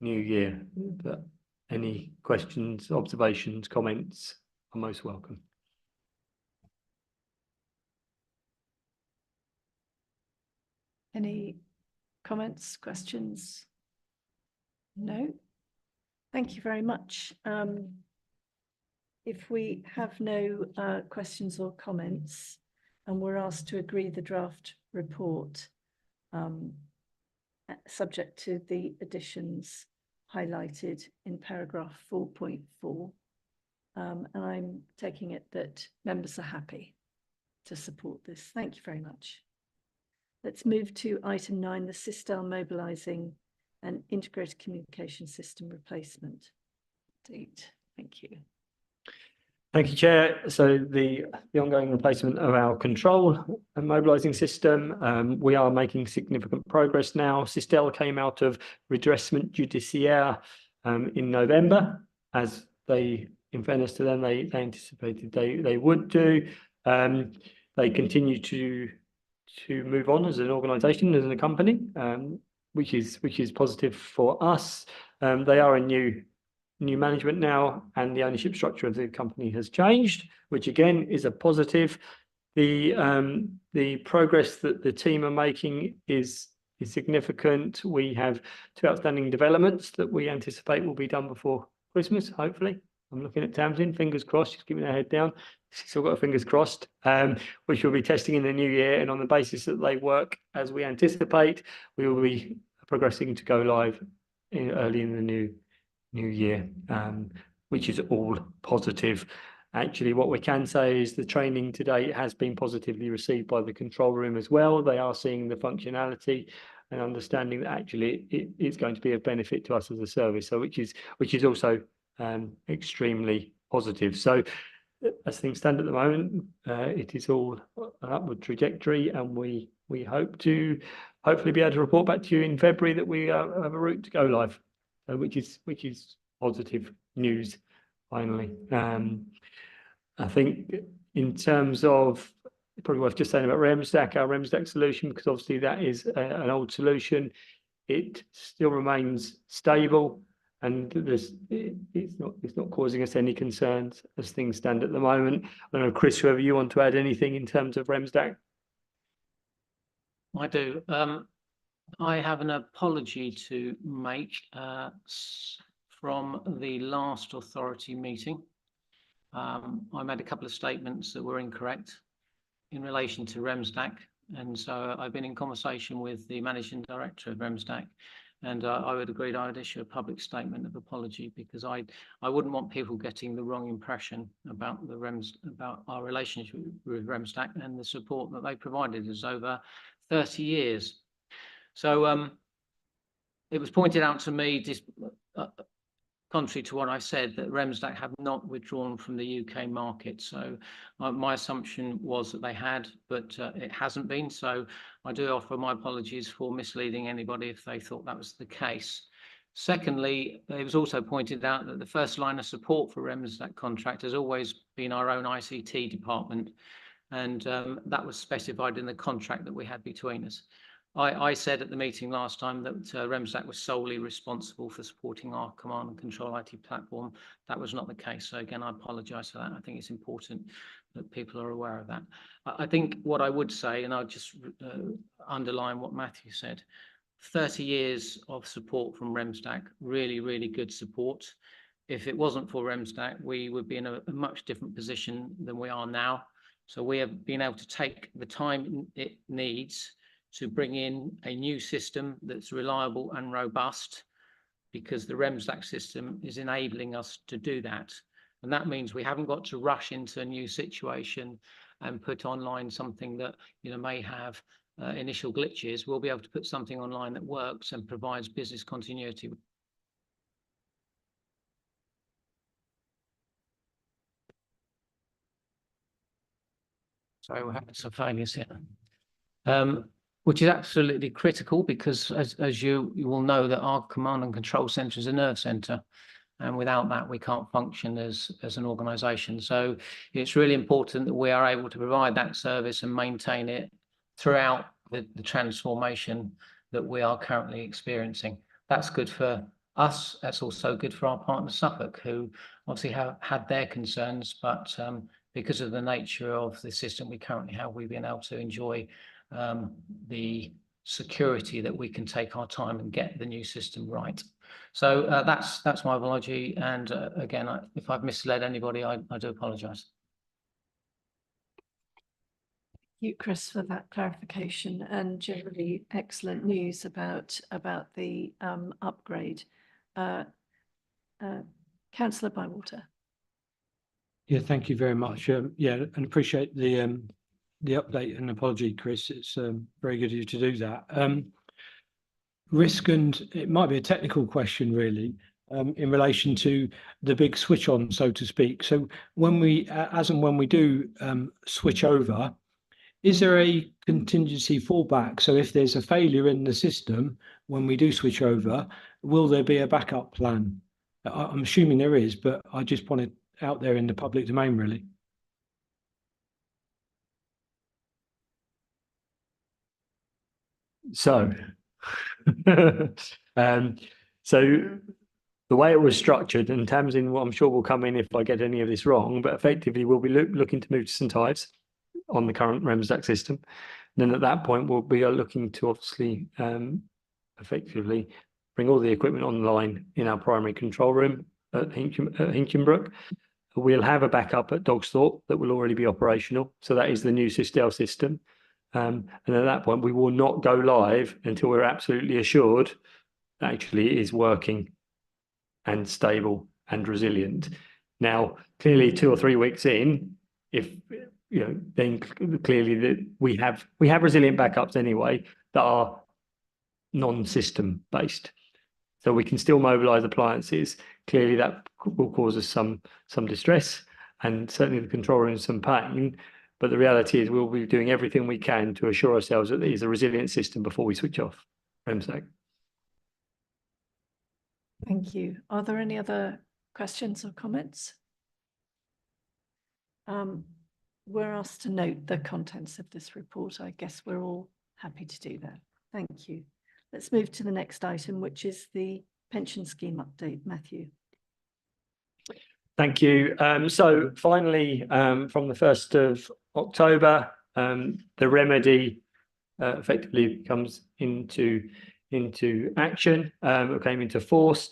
year. But any questions, observations, comments are most welcome. Any comments, questions? No? Thank you very much. If we have no questions or comments, and we're asked to agree the draft report, subject to the additions highlighted in paragraph 4.4, and I'm taking it that members are happy to support this. Thank you very much. Let's move to item 9, the Sistel mobilising and integrated communication system replacement date. Thank you. Thank you, Chair. So the ongoing replacement of our control and mobilising system, we are making significant progress now. Sistel came out of redressement judiciaire in November, as they, in fairness to them, they anticipated they would do. They continue to move on as an organisation, as a company, which is positive for us. They are a new management now, and the ownership structure of the company has changed, which again is a positive. The progress that the team are making is significant. We have 2 outstanding developments that we anticipate will be done before Christmas, hopefully. I'm looking at Tamsin, fingers crossed, she's keeping her head down. She's still got her fingers crossed, which we'll be testing in the new year. And on the basis that they work as we anticipate, we will be progressing to go live early in the new year, which is all positive. Actually, what we can say is the training today has been positively received by the control room as well. They are seeing the functionality and understanding that actually it's going to be of benefit to us as a service. So which is also extremely positive. So as things stand at the moment, it is all an upward trajectory, and we hope to hopefully be able to report back to you in February that we have a route to go live, which is positive news finally. I think in terms of, probably worth just saying about RemStack, our RemStack solution, because obviously that is an old solution. It still remains stable, and it's not causing us any concerns as things stand at the moment. I don't know, Chris, whether you want to add anything in terms of RemStack. I do. I have an apology to make from the last authority meeting. I made a couple of statements that were incorrect in relation to RemStack, and so I've been in conversation with the managing director of RemStack, and I would agree I would issue a public statement of apology, because I wouldn't want people getting the wrong impression about about our relationship with RemStack and the support that they provided us over 30 years. So it was pointed out to me, contrary to what I said, that RemStack have not withdrawn from the UK market. So my assumption was that they had, but it hasn't been. So I do offer my apologies for misleading anybody if they thought that was the case. Secondly, it was also pointed out that the first line of support for RemStack contract has always been our own ICT department. And that was specified in the contract that we had between us. I said at the meeting last time that RemStack was solely responsible for supporting our command and control IT platform. That was not the case. So again, I apologise for that. I think it's important that people are aware of that. I think what I would say, and I'll just underline what Matthew said, 30 years of support from RemStack, really, really good support. If it wasn't for RemStack, we would be in a much different position than we are now. So we have been able to take the time it needs to bring in a new system that's reliable and robust, because the RemStack system is enabling us to do that. And that means we haven't got to rush into a new situation and put online something that may have initial glitches. We'll be able to put something online that works and provides business continuity. So we're having some failures here. Which is absolutely critical, because as you will know, that our command and control centre is a nerve centre, and without that we can't function as an organisation. So it's really important that we are able to provide that service and maintain it throughout the transformation that we are currently experiencing. That's good for us. That's also good for our partner Suffolk, who obviously have had their concerns, but because of the nature of the system we currently have, we've been able to enjoy the security that we can take our time and get the new system right. So that's my apology. And again, if I've misled anybody, I do apologise. Thank you, Chris, for that clarification, and generally excellent news about the upgrade. Councillor Bywater. Yeah, thank you very much. Yeah, and appreciate the update and apology, Chris. It's very good of you to do that. Risk, and it might be a technical question really, in relation to the big switch on, so to speak. So when we, as and when we do switch over, is there a contingency fallback? So if there's a failure in the system when we do switch over, will there be a backup plan? I'm assuming there is, but I just want it out there in the public domain really. So, so the way it was structured, and Tamsin, I'm sure will come in if I get any of this wrong, but effectively we'll be looking to move to St Ives on the current RemStack system. And then at that point, we'll be looking to obviously effectively bring all the equipment online in our primary control room at Hinkenbrook. We'll have a backup at Dogsthorpe that will already be operational. So that is the new Sistel system. And at that point, we will not go live until we're absolutely assured that actually it is working and stable and resilient. Now, clearly 2 or 3 weeks in, if then clearly that we have resilient backups anyway that are non-system based. So we can still mobilize appliances. Clearly that will cause us some distress, and certainly the control room some pain. But the reality is we'll be doing everything we can to assure ourselves that it is a resilient system before we switch off RemStack. Thank you. Are there any other questions or comments? We're asked to note the contents of this report. I guess we're all happy to do that. Thank you. Let's move to the next item, which is the pension scheme update. Matthew. Thank you. So finally, from the 1st of October, the remedy effectively comes into action, came into force.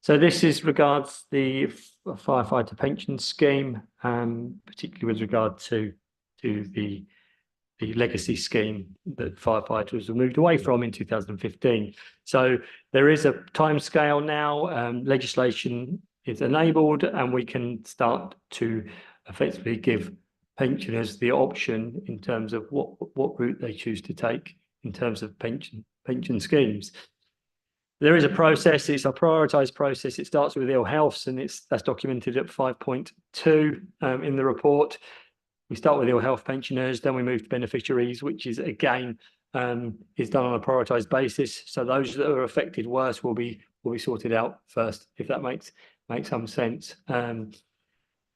So this is regards the firefighter pension scheme, particularly with regard to the legacy scheme that firefighters were moved away from in 2015. So there is a timescale now. Legislation is enabled, and we can start to effectively give pensioners the option in terms of what route they choose to take in terms of pension schemes. There is a process. It's a prioritised process. It starts with ill healths, and that's documented at 5.2 in the report. We start with ill health pensioners, then we move to beneficiaries, which is again is done on a prioritised basis. So those that are affected worst will be sorted out first, if that makes some sense.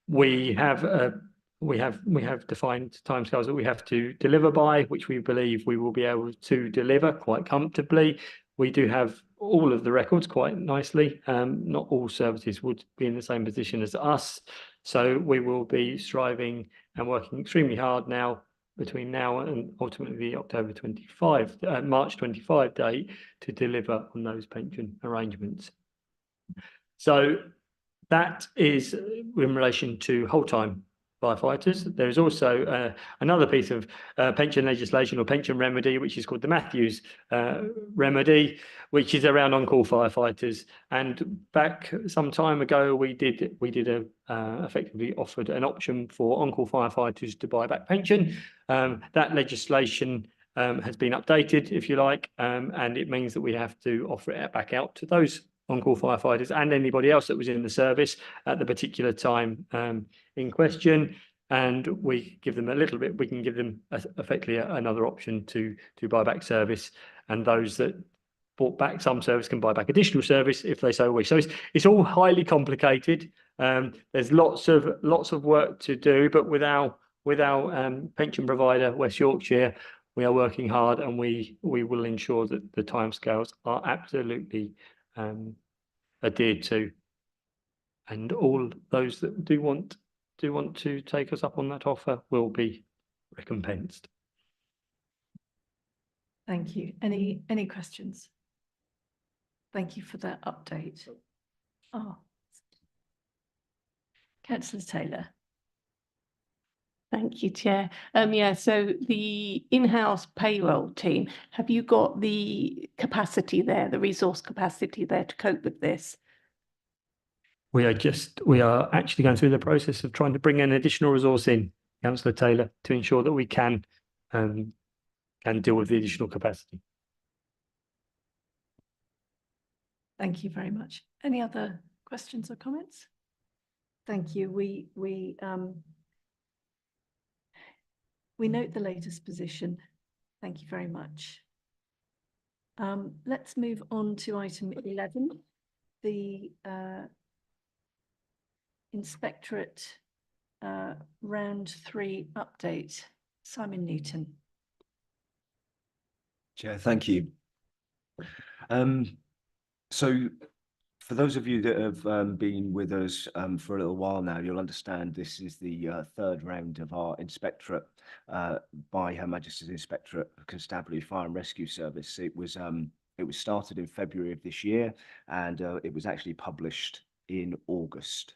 We have defined timescales that we have to deliver by, which we believe we will be able to deliver quite comfortably. We do have all of the records quite nicely. Not all services would be in the same position as us. So we will be striving and working extremely hard now between now and ultimately the March 25 date to deliver on those pension arrangements. So that is in relation to whole-time firefighters. There is also another piece of pension legislation or pension remedy, which is called the Matthews remedy, which is around on-call firefighters. And back some time ago, we did effectively offered an option for on-call firefighters to buy back pension. That legislation has been updated, if you like, and it means that we have to offer it back out to those on-call firefighters and anybody else that was in the service at the particular time in question, and we give them a little bit. We can give them effectively another option to buy back service, and those that bought back some service can buy back additional service if they so wish. So it's all highly complicated. There's lots of work to do, but with our pension provider, West Yorkshire, we are working hard, and we will ensure that the timescales are absolutely adhered to, and all those that do want to take us up on that offer will be recompensed. Thank you. Any questions? Thank you for that update. Councillor Taylor. Thank you, Chair. So the in-house payroll team, have you got the capacity there, the resource capacity there to cope with this? We are actually going through the process of trying to bring an additional resource in, Councillor Taylor, to ensure that we can deal with the additional capacity. Thank you very much. Any other questions or comments? Thank you. We note the latest position. Thank you very much. Let's move on to item 11, the Inspectorate round 3 update. Simon Newton. Chair, thank you. So for those of you that have been with us for a little while now, you'll understand this is the third round of our inspectorate by Her Majesty's Inspectorate of Constabulary Fire and Rescue Service. It was started in February of this year, and it was actually published in August.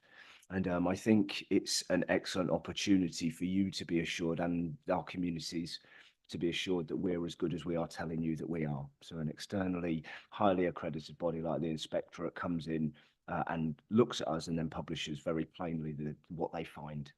And I think it's an excellent opportunity for you to be assured, and our communities to be assured, that we're as good as we are telling you that we are. So an externally highly accredited body like the Inspectorate comes in and looks at us and then publishes very plainly what they find.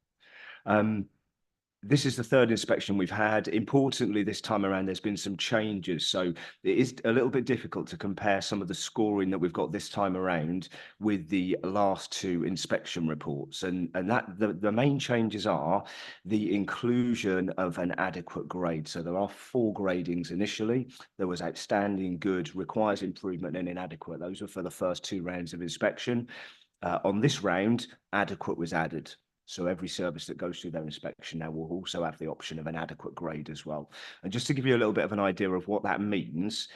This is the third inspection we've had. Importantly, this time around, there's been some changes. So it is a little bit difficult to compare some of the scoring that we've got this time around with the last two inspection reports. And that the main changes are the inclusion of an adequate grade. So there are 4 gradings initially. There was outstanding, good, requires improvement, and inadequate. Those were for the first 2 rounds of inspection. On this round, adequate was added. So every service that goes through their inspection now will also have the option of an adequate grade as well. And just to give you a little bit of an idea of what that means,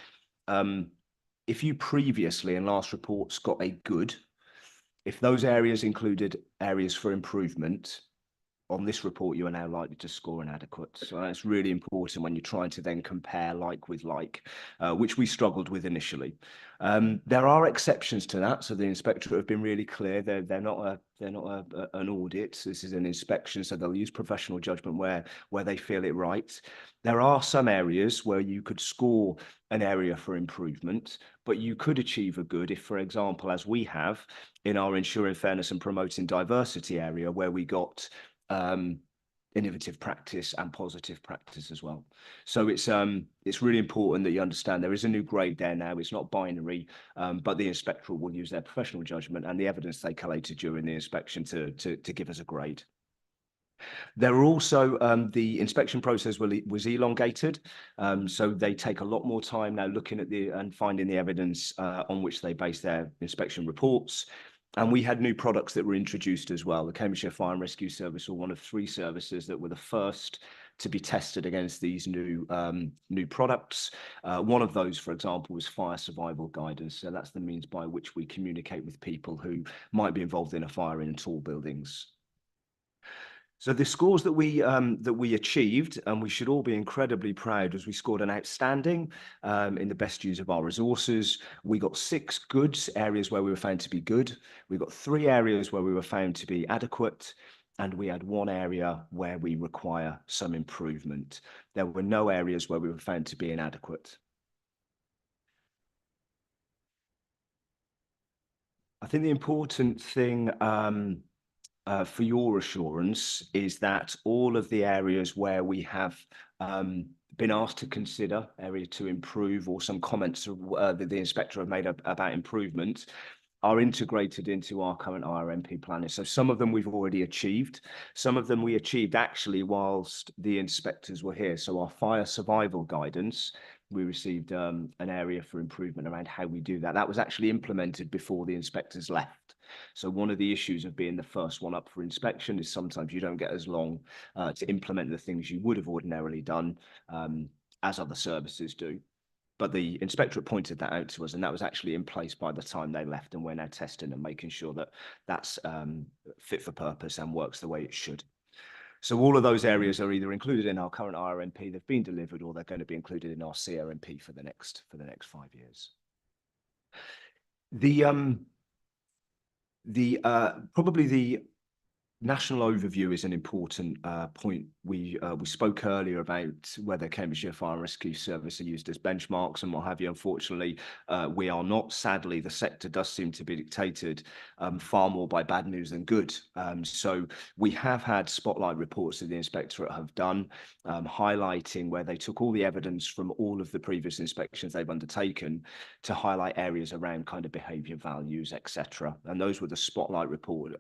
if you previously in last reports got a good, if those areas included areas for improvement, on this report, you are now likely to score inadequate. So that's really important when you're trying to then compare like with like, which we struggled with initially. There are exceptions to that. So the inspectorate have been really clear. They're not an audit. This is an inspection. So they'll use professional judgment where they feel it right. There are some areas where you could score an area for improvement, but you could achieve a good if, for example, as we have in our ensuring fairness and promoting diversity area, where we got innovative practice and positive practice as well. So it's really important that you understand there is a new grade there now. It's not binary, but the inspectorate will use their professional judgment and the evidence they collated during the inspection to give us a grade. There are also the inspection process was elongated, so they take a lot more time now looking at and finding the evidence on which they base their inspection reports. And we had new products that were introduced as well. The Cambridgeshire Fire and Rescue Service were one of 3 services that were the first to be tested against these new products. One of those, for example, was fire survival guidance. So that's the means by which we communicate with people who might be involved in a fire in tall buildings. So the scores that we achieved, and we should all be incredibly proud, as we scored an outstanding in the best use of our resources. We got 6 goods, areas where we were found to be good. We got 3 areas where we were found to be adequate, and we had 1 area where we require some improvement. There were no areas where we were found to be inadequate. I think the important thing for your assurance is that all of the areas where we have been asked to consider area to improve, or some comments that the inspector have made about improvement, are integrated into our current IRMP planning. So some of them we've already achieved. Some of them we achieved actually whilst the inspectors were here. So our fire survival guidance, we received an area for improvement around how we do that. That was actually implemented before the inspectors left. So one of the issues of being the first one up for inspection is sometimes you don't get as long to implement the things you would have ordinarily done as other services do. But the inspectorate pointed that out to us, and that was actually in place by the time they left, and we're now testing and making sure that that's fit for purpose and works the way it should. So all of those areas are either included in our current IRMP, they've been delivered, or they're going to be included in our CRMP for the next 5 years. Probably the national overview is an important point. We spoke earlier about whether Cambridgeshire Fire and Rescue Service are used as benchmarks and what have you. Unfortunately, we are not. Sadly, the sector does seem to be dictated far more by bad news than good. So we have had spotlight reports that the inspectorate have done, highlighting where they took all the evidence from all of the previous inspections they've undertaken to highlight areas around kind of behaviour values, etc. And those were the spotlight report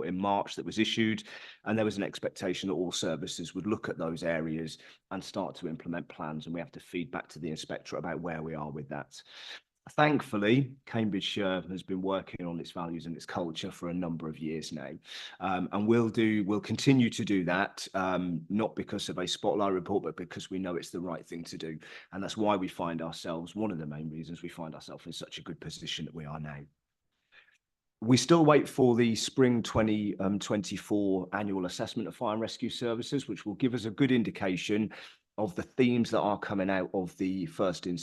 in March that was issued, and there was an expectation that all services would look at those areas and start to implement plans, and we have to feed back to the inspectorate about where we are with that. Thankfully, Cambridgeshire has been working on its values and its culture for a number of years now, and we'll continue to do that, not because of a spotlight report, but because we know it's the right thing to do, and that's why we find ourselves, one of the main reasons we find ourselves in such a good position that we are now. We still wait for the spring 2024 annual assessment of fire and rescue services, which will give us a good indication of the themes that are coming out of the first round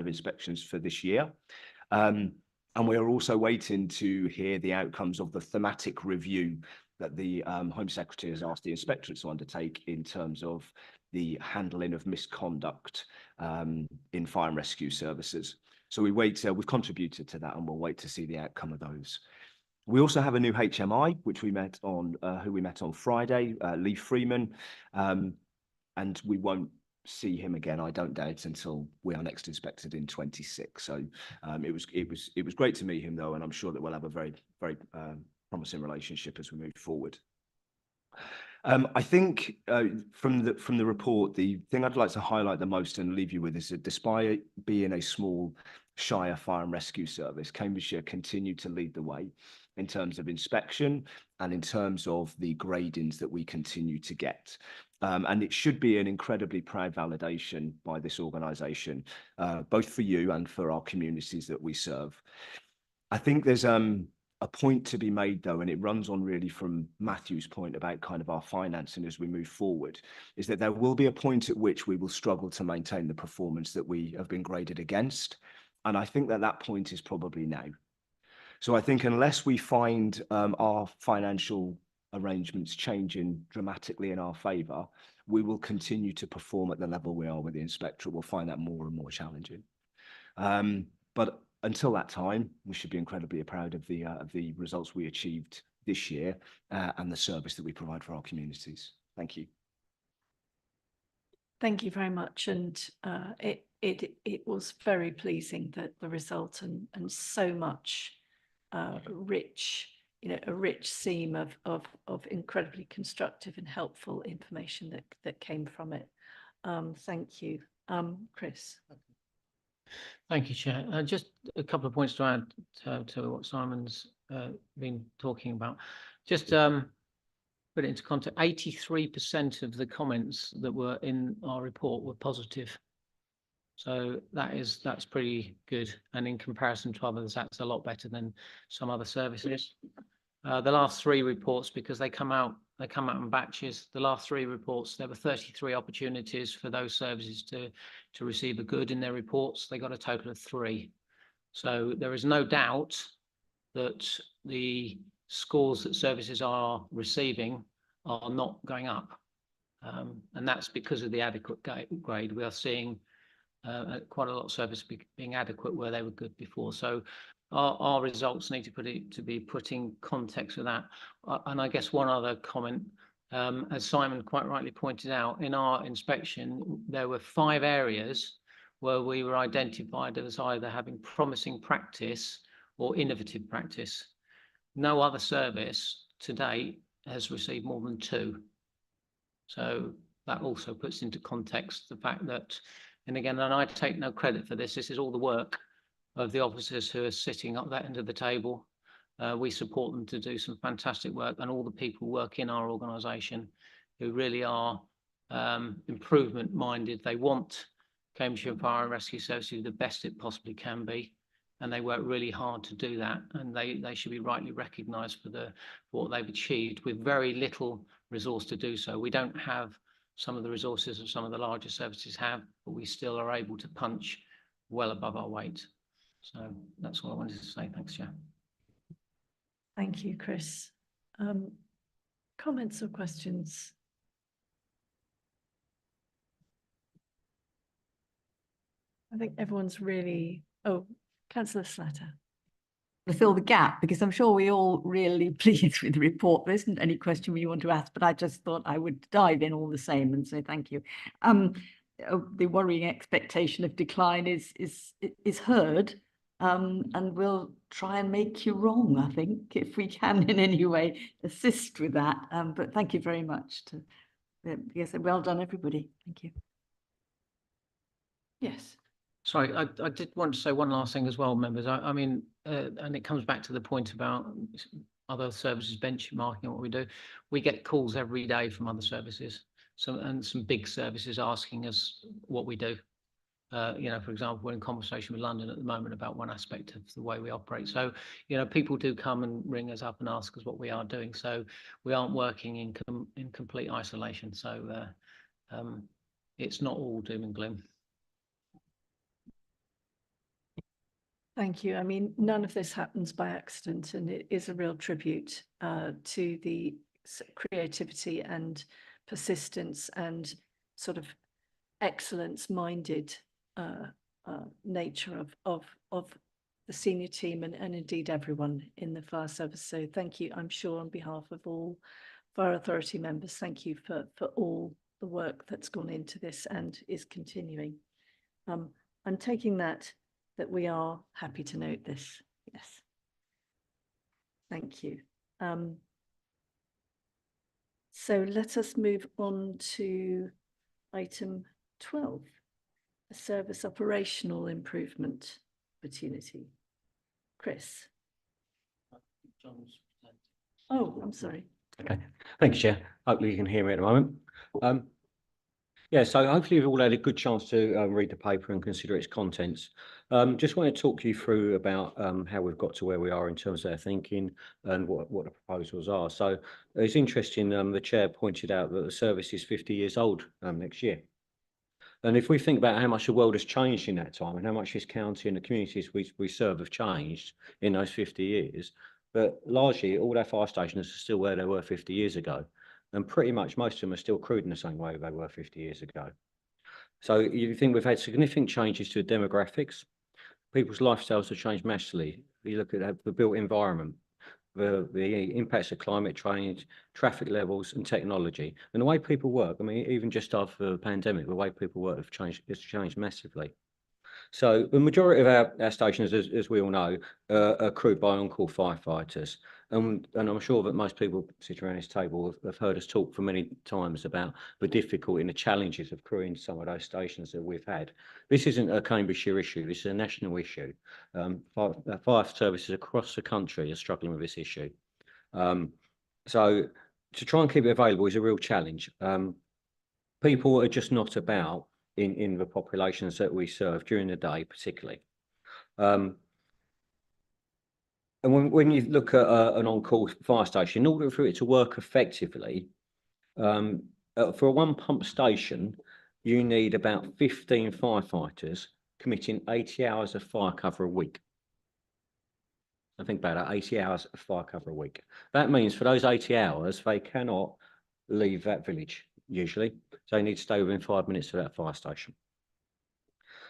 of inspections for this year. And we are also waiting to hear the outcomes of the thematic review that the Home Secretary has asked the inspectorate to undertake in terms of the handling of misconduct in fire and rescue services. So we've contributed to that, and we'll wait to see the outcome of those. We also have a new HMI, which we met on, who we met on Friday, Lee Freeman, and we won't see him again, I don't doubt, until we are next inspected in 26. So it was great to meet him though, and I'm sure that we'll have a very promising relationship as we move forward. I think from the report, the thing I'd like to highlight the most and leave you with is that despite being a small Shire fire and rescue service, Cambridgeshire continued to lead the way in terms of inspection and in terms of the gradings that we continue to get. And it should be an incredibly proud validation by this organisation, both for you and for our communities that we serve. I think there's a point to be made though, and it runs on really from Matthew's point about kind of our financing as we move forward, is that there will be a point at which we will struggle to maintain the performance that we have been graded against. And I think that that point is probably now. So I think unless we find our financial arrangements changing dramatically in our favour, we will continue to perform at the level we are with the inspectorate. We'll find that more and more challenging. But until that time, we should be incredibly proud of the results we achieved this year and the service that we provide for our communities. Thank you. Thank you very much. And it was very pleasing that the result and so much rich, a rich seam of incredibly constructive and helpful information that came from it. Thank you. Chris. Thank you, Chair. Just a couple of points to add to what Simon's been talking about. Just put it into context, 83% of the comments that were in our report were positive. So that's pretty good. And in comparison to others, that's a lot better than some other services. The last three reports, because they come out in batches, the last three reports, there were 33 opportunities for those services to receive a good in their reports. They got a total of 3. So there is no doubt that the scores that services are receiving are not going up. And that's because of the adequate grade. We are seeing quite a lot of services being adequate where they were good before. So our results need to be put in context with that. And I guess one other comment, as Simon quite rightly pointed out, in our inspection, there were 5 areas where we were identified as either having promising practice or innovative practice. No other service to date has received more than 2. So that also puts into context the fact that, and again, and I take no credit for this, this is all the work of the officers who are sitting up that end of the table. We support them to do some fantastic work, and all the people who work in our organisation who really are improvement minded. They want Cambridgeshire Fire and Rescue Services the best it possibly can be, and they work really hard to do that, and they should be rightly recognised for what they've achieved with very little resource to do so. We don't have some of the resources that some of the larger services have, but we still are able to punch well above our weight. So that's all I wanted to say. Thanks, Chair. Thank you, Chris. Comments or questions? I think everyone's really, Councillor Slatter. To fill the gap, because I'm sure we're all really pleased with the report. There isn't any question we want to ask, but I just thought I would dive in all the same and say thank you. The worrying expectation of decline is heard, and we'll try and make you wrong, I think, if we can in any way assist with that. But thank you very much. Yes, well done, everybody. Thank you. Yes. Sorry, I did want to say one last thing as well, members. I mean, and it comes back to the point about other services benchmarking what we do. We get calls every day from other services, and some big services asking us what we do. For example, we're in conversation with London at the moment about one aspect of the way we operate. So, people do come and ring us up and ask us what we are doing. So we aren't working in complete isolation. So it's not all doom and gloom. Thank you. I mean, none of this happens by accident, and it is a real tribute to the creativity and persistence and sort of excellence-minded nature of the senior team and indeed everyone in the fire service. So thank you, I'm sure, on behalf of all fire authority members, thank you for all the work that's gone into this and is continuing. I'm taking that we are happy to note this. Yes. Thank you. So let us move on to item 12, a service operational improvement opportunity. Chris. Oh, I'm sorry. Okay, thank you, Chair. Hopefully you can hear me at the moment. Yeah, so hopefully you've all had a good chance to read the paper and consider its contents. Just want to talk you through about how we've got to where we are in terms of our thinking and what the proposals are. So it's interesting, the Chair pointed out that the service is 50 years old next year. And if we think about how much the world has changed in that time and how much this county and the communities we serve have changed in those 50 years, but largely all our fire stations are still where they were 50 years ago. And pretty much most of them are still crewed in the same way they were 50 years ago. So you think we've had significant changes to the demographics. People's lifestyles have changed massively. You look at the built environment, the impacts of climate change, traffic levels and technology. And the way people work, I mean, even just after the pandemic, the way people work has changed massively. So the majority of our stations, as we all know, are crewed by on-call firefighters. And I'm sure that most people sitting around this table have heard us talk for many times about the difficulty and the challenges of crewing some of those stations that we've had. This isn't a Cambridgeshire issue, this is a national issue. Fire services across the country are struggling with this issue. So to try and keep it available is a real challenge. People are just not about in the populations that we serve during the day, particularly. And when you look at an on-call fire station, in order for it to work effectively, for a one pump station, you need about 15 firefighters committing 80 hours of fire cover a week. I think about that, 80 hours of fire cover a week. That means for those 80 hours, they cannot leave that village, usually. So they need to stay within 5 minutes of that fire station.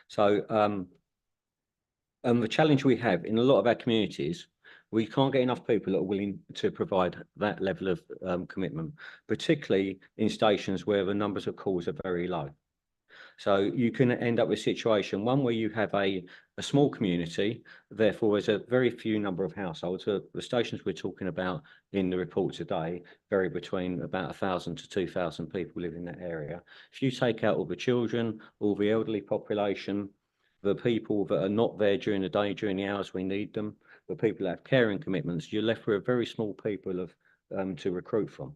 So the challenge we have in a lot of our communities, we can't get enough people that are willing to provide that level of commitment, particularly in stations where the numbers of calls are very low. So you can end up with a situation, one where you have a small community, therefore there's a very few number of households. The stations we're talking about in the report today vary between about 1,000 to 2,000 people live in that area. If you take out all the children, all the elderly population, the people that are not there during the day, during the hours we need them, the people that have caring commitments, you're left with a very small people to recruit from.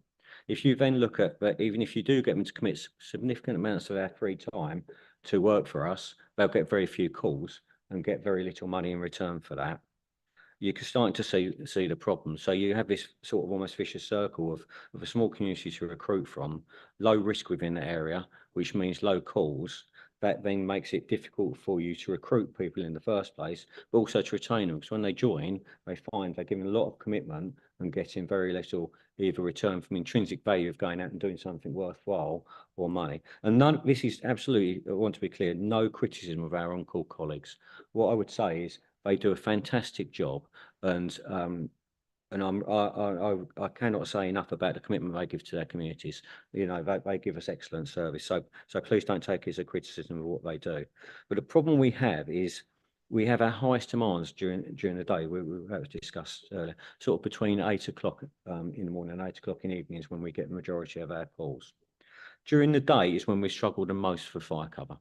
If you then look at that, even if you do get them to commit significant amounts of their free time to work for us, they'll get very few calls and get very little money in return for that. You're starting to see the problem. So you have this sort of almost vicious circle of a small community to recruit from, low risk within the area, which means low calls. That then makes it difficult for you to recruit people in the first place, but also to retain them. Because when they join, they find they're given a lot of commitment and getting very little either return from intrinsic value of going out and doing something worthwhile or money. And this is absolutely, I want to be clear, no criticism of our on-call colleagues. What I would say is they do a fantastic job, and I cannot say enough about the commitment they give to their communities. You know, they give us excellent service. So please don't take it as a criticism of what they do. But the problem we have is we have our highest demands during the day. We have discussed earlier, sort of between 8 o'clock in the morning and 8 o'clock in the evening is when we get the majority of our calls. During the day is when we struggle the most for fire cover.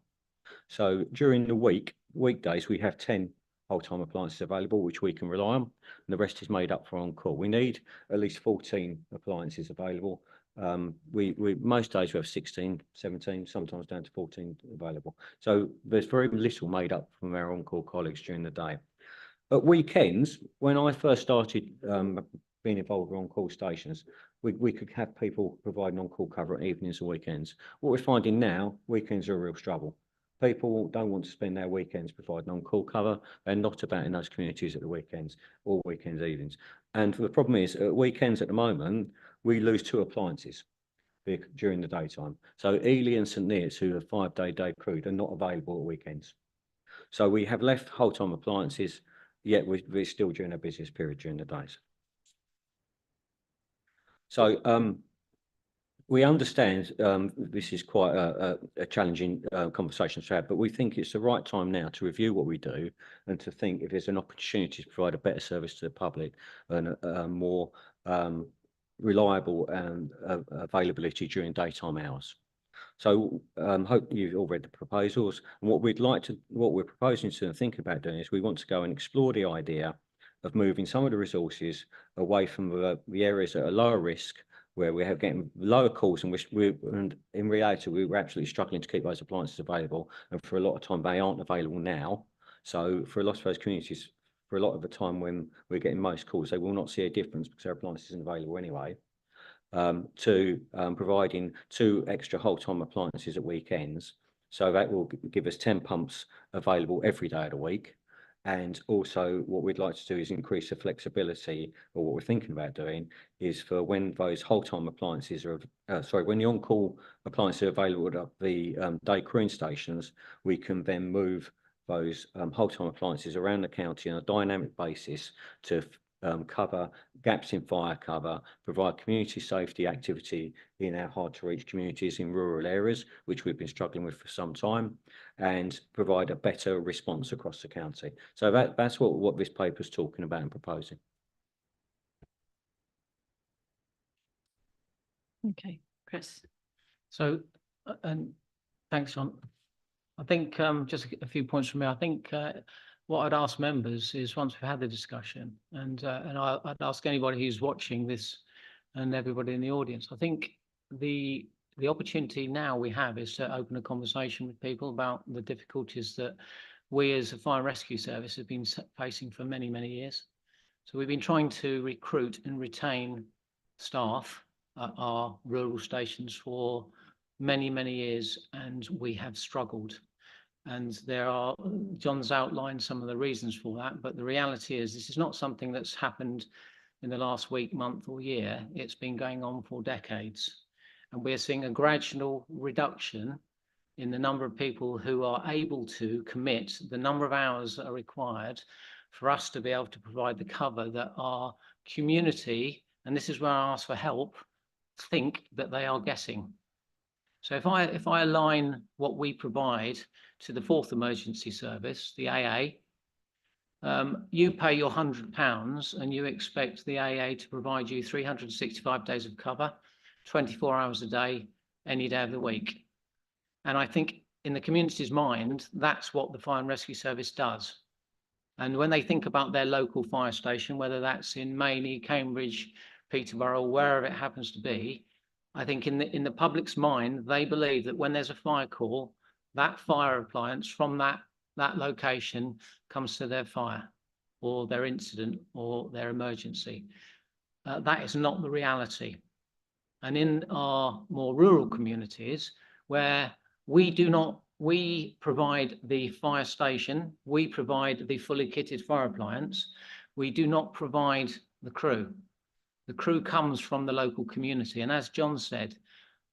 So during the weekdays, we have 10 whole-time appliances available, which we can rely on, and the rest is made up for on-call. We need at least 14 appliances available. Most days we have 16, 17, sometimes down to 14 available. So there's very little made up from our on-call colleagues during the day. At weekends, when I first started being involved with on-call stations, we could have people providing on-call cover at evenings and weekends. What we're finding now, weekends are a real struggle. People don't want to spend their weekends providing on-call cover. They're not about in those communities at the weekends or weekends evenings. And the problem is, at weekends at the moment, we lose 2 appliances during the daytime. So Ely and St Neots, who are 5-day crewed, are not available at weekends. So we have left whole-time appliances yet we're still during a busiest period during the days. So we understand this is quite a challenging conversation to have, but we think it's the right time now to review what we do and to think if there's an opportunity to provide a better service to the public and a more reliable and availability during daytime hours. So hope you've all read the proposals, and what we're proposing to think about doing is we want to go and explore the idea of moving some of the resources away from the areas that are lower risk, where we have getting lower calls, and and in reality we were absolutely struggling to keep those appliances available, and for a lot of time they aren't available now. So for a lot of those communities, for a lot of the time when we're getting most calls, they will not see a difference because their appliance isn't available anyway. To providing 2 extra whole time appliances at weekends, so that will give us 10 pumps available every day of the week. And also what we'd like to do is increase the flexibility, or what we're thinking about doing is for when those whole time appliances are, when the on-call appliances are available at the day crewing stations, we can then move those whole time appliances around the county on a dynamic basis to cover gaps in fire cover, provide community safety activity in our hard to reach communities in rural areas, which we've been struggling with for some time, and provide a better response across the county. So that's what this paper is talking about and proposing. Okay, Chris. So, and thanks, John. I think just a few points from me. I think what I'd ask members is, once we've had the discussion, and I'd ask anybody who's watching this and everybody in the audience, I think the opportunity now we have is to open a conversation with people about the difficulties that we as a fire and rescue service have been facing for many, many years. So we've been trying to recruit and retain staff at our rural stations for many, many years, and we have struggled. And John's outlined some of the reasons for that, but the reality is this is not something that's happened in the last week, month or year. It's been going on for decades. And we're seeing a gradual reduction in the number of people who are able to commit the number of hours that are required for us to be able to provide the cover that our community, and this is where I ask for help, think that they are getting. So if I align what we provide to the 4th emergency service, the AA, you pay your £100 and you expect the AA to provide you 365 days of cover, 24 hours a day, any day of the week. And I think in the community's mind, that's what the fire and rescue service does. And when they think about their local fire station, whether that's in Mainey, Cambridge, Peterborough, wherever it happens to be, I think in the public's mind, they believe that when there's a fire call, that fire appliance from that location comes to their fire or their incident or their emergency. That is not the reality. And in our more rural communities, where we provide the fire station, we provide the fully kitted fire appliance, we do not provide the crew. The crew comes from the local community. And as John said,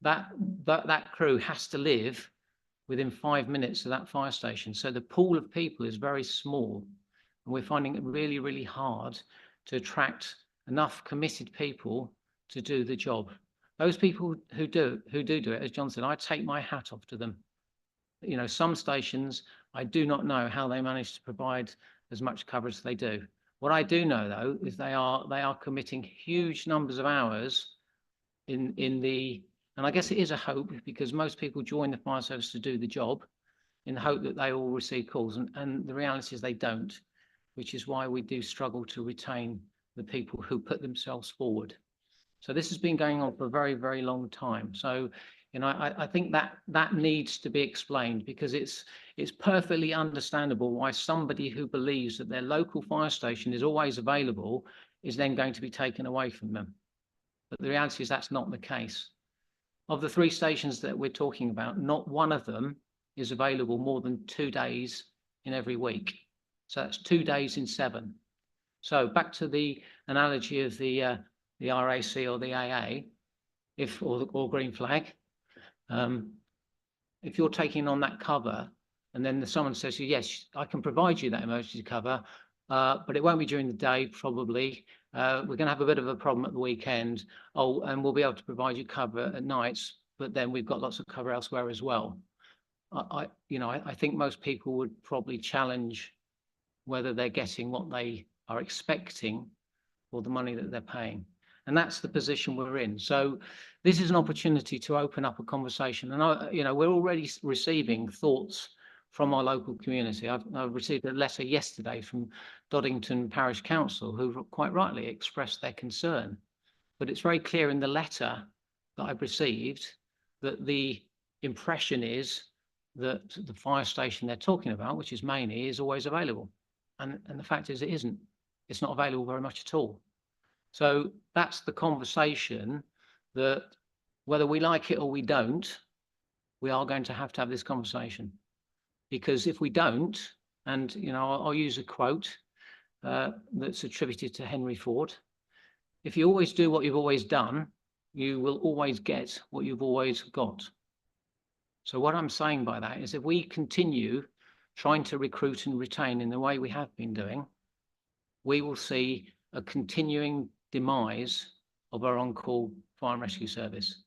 that crew has to live within 5 minutes of that fire station. So the pool of people is very small. And we're finding it really, really hard to attract enough committed people to do the job. Those people who do it, as John said, I take my hat off to them. You know, some stations, I do not know how they manage to provide as much coverage as they do. What I do know, though, is they are committing huge numbers of hours and I guess it is a hope, because most people join the fire service to do the job in the hope that they will receive calls. And the reality is they don't, which is why we do struggle to retain the people who put themselves forward. So this has been going on for a very, very long time. So, you know, I think that needs to be explained, because it's perfectly understandable why somebody who believes that their local fire station is always available is then going to be taken away from them. But the reality is that's not the case. Of the 3 stations that we're talking about, not one of them is available more than 2 days in every week. So that's 2 days in 7. So back to the analogy of the RAC or the AA, or Green Flag. If you're taking on that cover and then someone says to you, yes, I can provide you that emergency cover, but it won't be during the day, probably. We're going to have a bit of a problem at the weekend. Oh, and we'll be able to provide you cover at nights, but then we've got lots of cover elsewhere as well. I think most people would probably challenge whether they're getting what they are expecting for the money that they're paying. And that's the position we're in. So this is an opportunity to open up a conversation. And we're already receiving thoughts from our local community. I've received a letter yesterday from Doddington Parish Council, who quite rightly expressed their concern. But it's very clear in the letter that I've received that the impression is that the fire station they're talking about, which is Mainey, is always available. And the fact is it isn't. It's not available very much at all. So that's the conversation that, whether we like it or we don't, we are going to have this conversation. Because if we don't, and I'll use a quote that's attributed to Henry Ford: if you always do what you've always done, you will always get what you've always got. So what I'm saying by that is, if we continue trying to recruit and retain in the way we have been doing, we will see a continuing demise of our on-call fire and rescue service.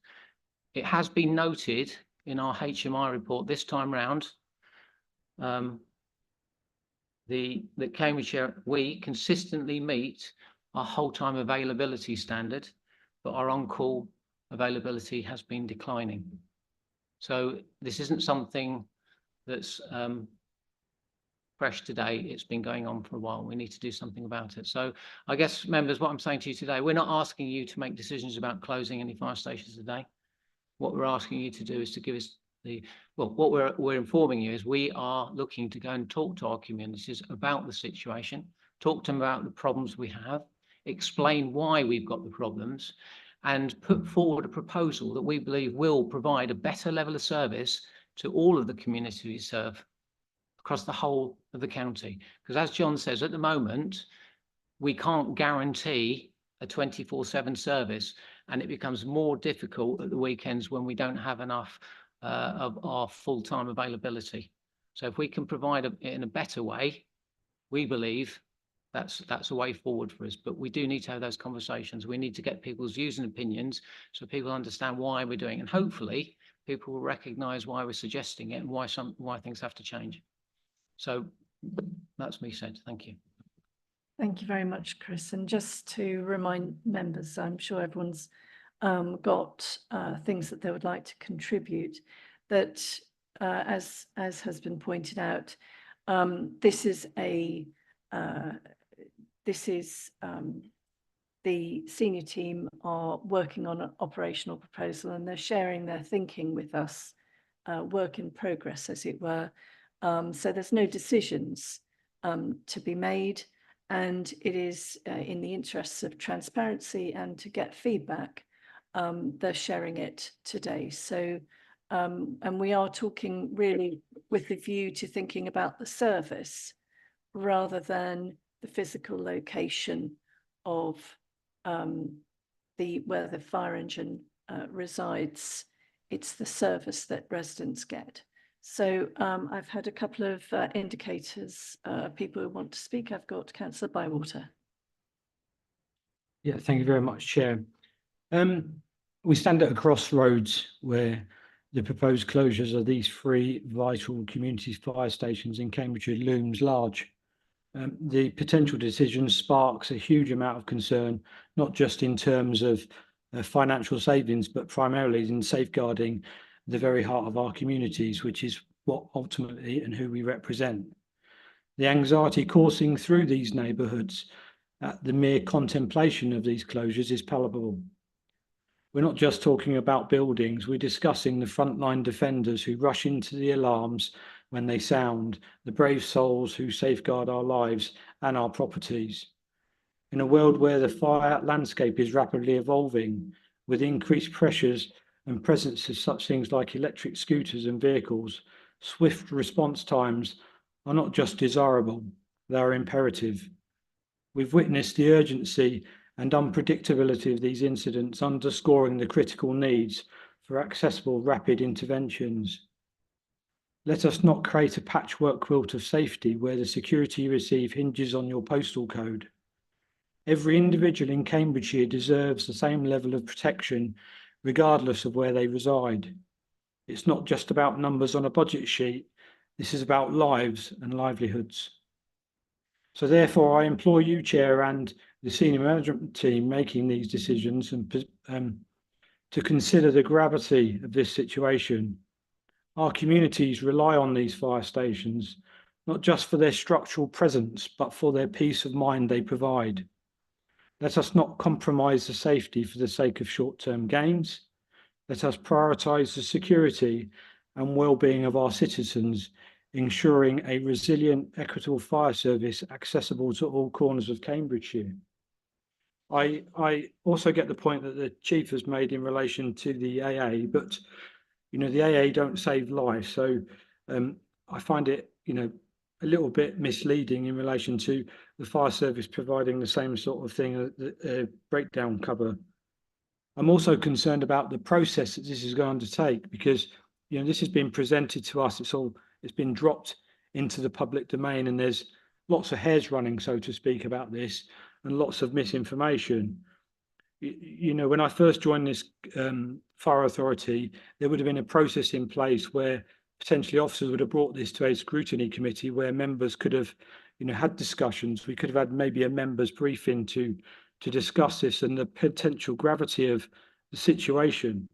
It has been noted in our HMI report this time round that Cambridgeshire, we consistently meet our whole-time availability standard, but our on-call availability has been declining. So this isn't something that's fresh today. It's been going on for a while. We need to do something about it. So I guess, members, what I'm saying to you today, we're not asking you to make decisions about closing any fire stations today. What we're asking you to do is to give us what we're informing you is we are looking to go and talk to our communities about the situation, talk to them about the problems we have, explain why we've got the problems, and put forward a proposal that we believe will provide a better level of service to all of the communities we serve across the whole of the county. Because as John says, at the moment, we can't guarantee a 24/7 service, and it becomes more difficult at the weekends when we don't have enough of our full-time availability. So if we can provide it in a better way, we believe that's a way forward for us. But we do need to have those conversations. We need to get people's views and opinions so people understand why we're doing it. And hopefully people will recognise why we're suggesting it and why things have to change. So that's me said. Thank you. Thank you very much, Chris. And just to remind members, I'm sure everyone's got things that they would like to contribute, that as has been pointed out, the senior team are working on an operational proposal, and they're sharing their thinking with us, work in progress, as it were. So there's no decisions to be made, and it is in the interests of transparency and to get feedback, they're sharing it today. So, and we are talking really with the view to thinking about the service rather than the physical location of where the fire engine resides. It's the service that residents get. So I've had a couple of indicators, people who want to speak. I've got Councillor Bywater. Yeah, thank you very much, Chair. We stand at a crossroads where the proposed closures of these 3 vital community fire stations in Cambridgeshire looms large. The potential decision sparks a huge amount of concern, not just in terms of financial savings, but primarily in safeguarding the very heart of our communities, which is what ultimately and who we represent. The anxiety coursing through these neighbourhoods at the mere contemplation of these closures is palpable. We're not just talking about buildings, we're discussing the frontline defenders who rush into the alarms when they sound, the brave souls who safeguard our lives and our properties. In a world where the fire landscape is rapidly evolving, with increased pressures and presence of such things like electric scooters and vehicles, swift response times are not just desirable, they are imperative. We've witnessed the urgency and unpredictability of these incidents, underscoring the critical needs for accessible rapid interventions. Let us not create a patchwork quilt of safety where the security you receive hinges on your postal code. Every individual in Cambridgeshire deserves the same level of protection, regardless of where they reside. It's not just about numbers on a budget sheet. This is about lives and livelihoods. So therefore, I implore you, Chair, and the senior management team making these decisions and to consider the gravity of this situation. Our communities rely on these fire stations, not just for their structural presence, but for their peace of mind they provide. Let us not compromise the safety for the sake of short-term gains. Let us prioritise the security and well-being of our citizens, ensuring a resilient, equitable fire service accessible to all corners of Cambridgeshire. I also get the point that the Chief has made in relation to the AA, but the AA don't save lives. So I find it, a little bit misleading in relation to the fire service providing the same sort of thing, breakdown cover. I'm also concerned about the process that this is going to take, because this has been presented to us. It's been dropped into the public domain, and there's lots of hairs running, so to speak, about this, and lots of misinformation. When I first joined this fire authority, there would have been a process in place where potentially officers would have brought this to a scrutiny committee where members could have, had discussions. We could have had maybe a members briefing to discuss this and the potential gravity of the situation.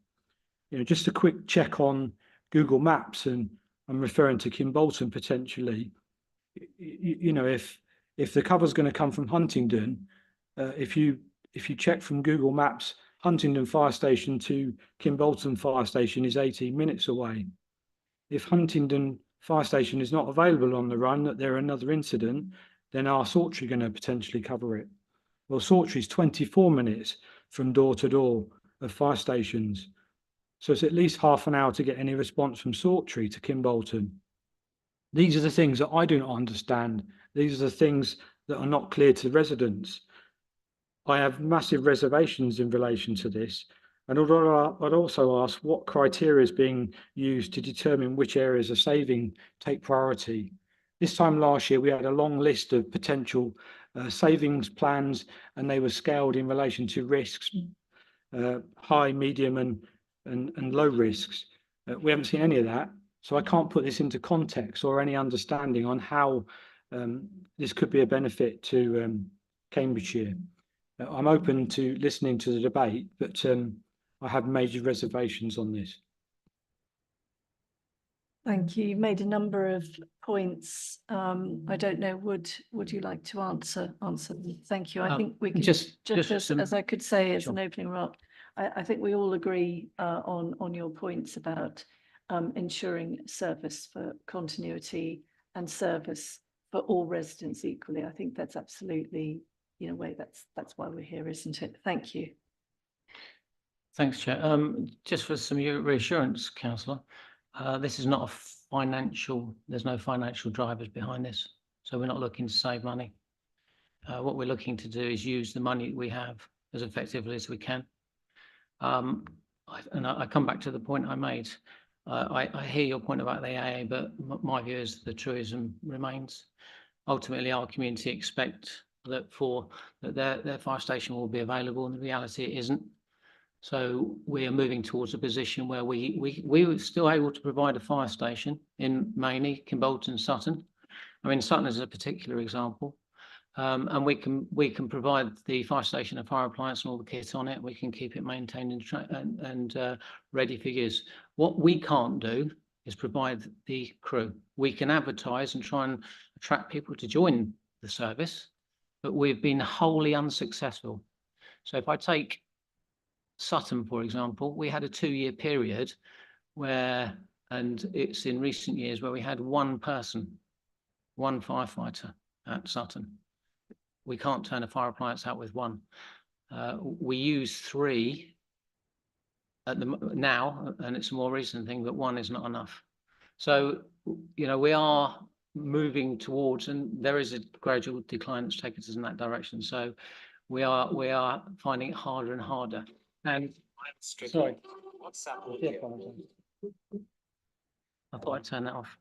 Just a quick check on Google Maps, and I'm referring to Kimbolton potentially. If the cover's going to come from Huntingdon, if you check from Google Maps, Huntingdon Fire Station to Kimbolton Fire Station is 18 minutes away. If Huntingdon Fire Station is not available on the run, that there another incident, then are Sawtry going to potentially cover it? Well, Sawtry is 24 minutes from door to door of fire stations. So it's at least half an hour to get any response from Sawtry to Kimbolton. These are the things that I do not understand. These are the things that are not clear to the residents. I have massive reservations in relation to this. And I'd also ask what criteria is being used to determine which areas of saving take priority. This time last year, we had a long list of potential savings plans, and they were scaled in relation to risks, high, medium, and low risks. We haven't seen any of that. So I can't put this into context or any understanding on how this could be a benefit to Cambridgeshire. I'm open to listening to the debate, but I have major reservations on this. Thank you. You made a number of points. I don't know, would you like to answer them? Thank you. I think we can just as I could say as an opening remark, I think we all agree on your points about ensuring service for continuity and service for all residents equally. I think that's absolutely, in a way, that's why we're here, isn't it? Thank you. Thanks, Chair. Just for some reassurance, Councillor, this is not a financial, there's no financial drivers behind this. So we're not looking to save money. What we're looking to do is use the money we have as effectively as we can. I come back to the point I made. I hear your point about the AA, but my view is the truism remains. Ultimately, our community expect that their fire station will be available, and the reality it isn't. So we are moving towards a position where we were still able to provide a fire station in Mainey, Kimbolton, Sutton. I mean, Sutton is a particular example. And we can provide the fire station a fire appliance and all the kit on it. We can keep it maintained and ready for use. What we can't do is provide the crew. We can advertise and try and attract people to join the service, but we've been wholly unsuccessful. So if I take Sutton, for example, we had a 2-year period where, and it's in recent years, where we had one firefighter at Sutton. We can't turn a fire appliance out with one. We use 3 at now, and it's a more recent thing, but 1 is not enough. So, we are moving towards, and there is a gradual decline that's taken us in that direction. So we are finding it harder and harder. And sorry, I thought I'd turn that off.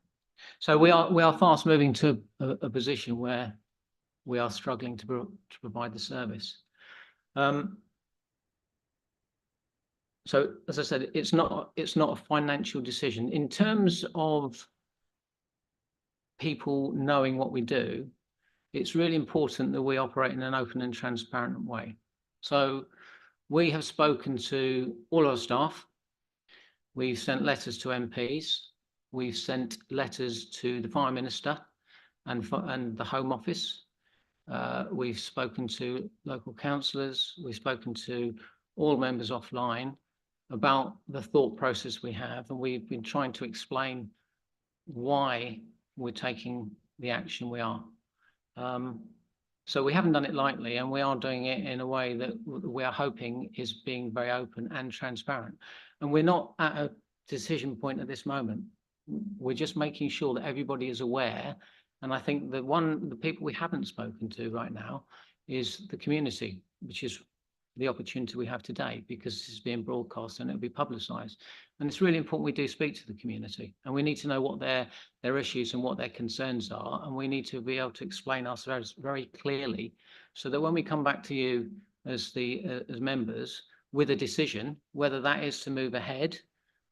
So we are fast moving to a position where we are struggling to provide the service. So as I said, it's not a financial decision. In terms of people knowing what we do, it's really important that we operate in an open and transparent way. So we have spoken to all our staff. We've sent letters to MPs. We've sent letters to the Prime Minister and the Home Office. We've spoken to local councillors. We've spoken to all members offline about the thought process we have, and we've been trying to explain why we're taking the action we are. So we haven't done it lightly, and we are doing it in a way that we are hoping is being very open and transparent. And we're not at a decision point at this moment. We're just making sure that everybody is aware. And I think the people we haven't spoken to right now is the community, which is the opportunity we have today, because this is being broadcast and it'll be publicised. And it's really important we do speak to the community, and we need to know what their issues and what their concerns are, and we need to be able to explain ourselves very clearly, so that when we come back to you as members with a decision, whether that is to move ahead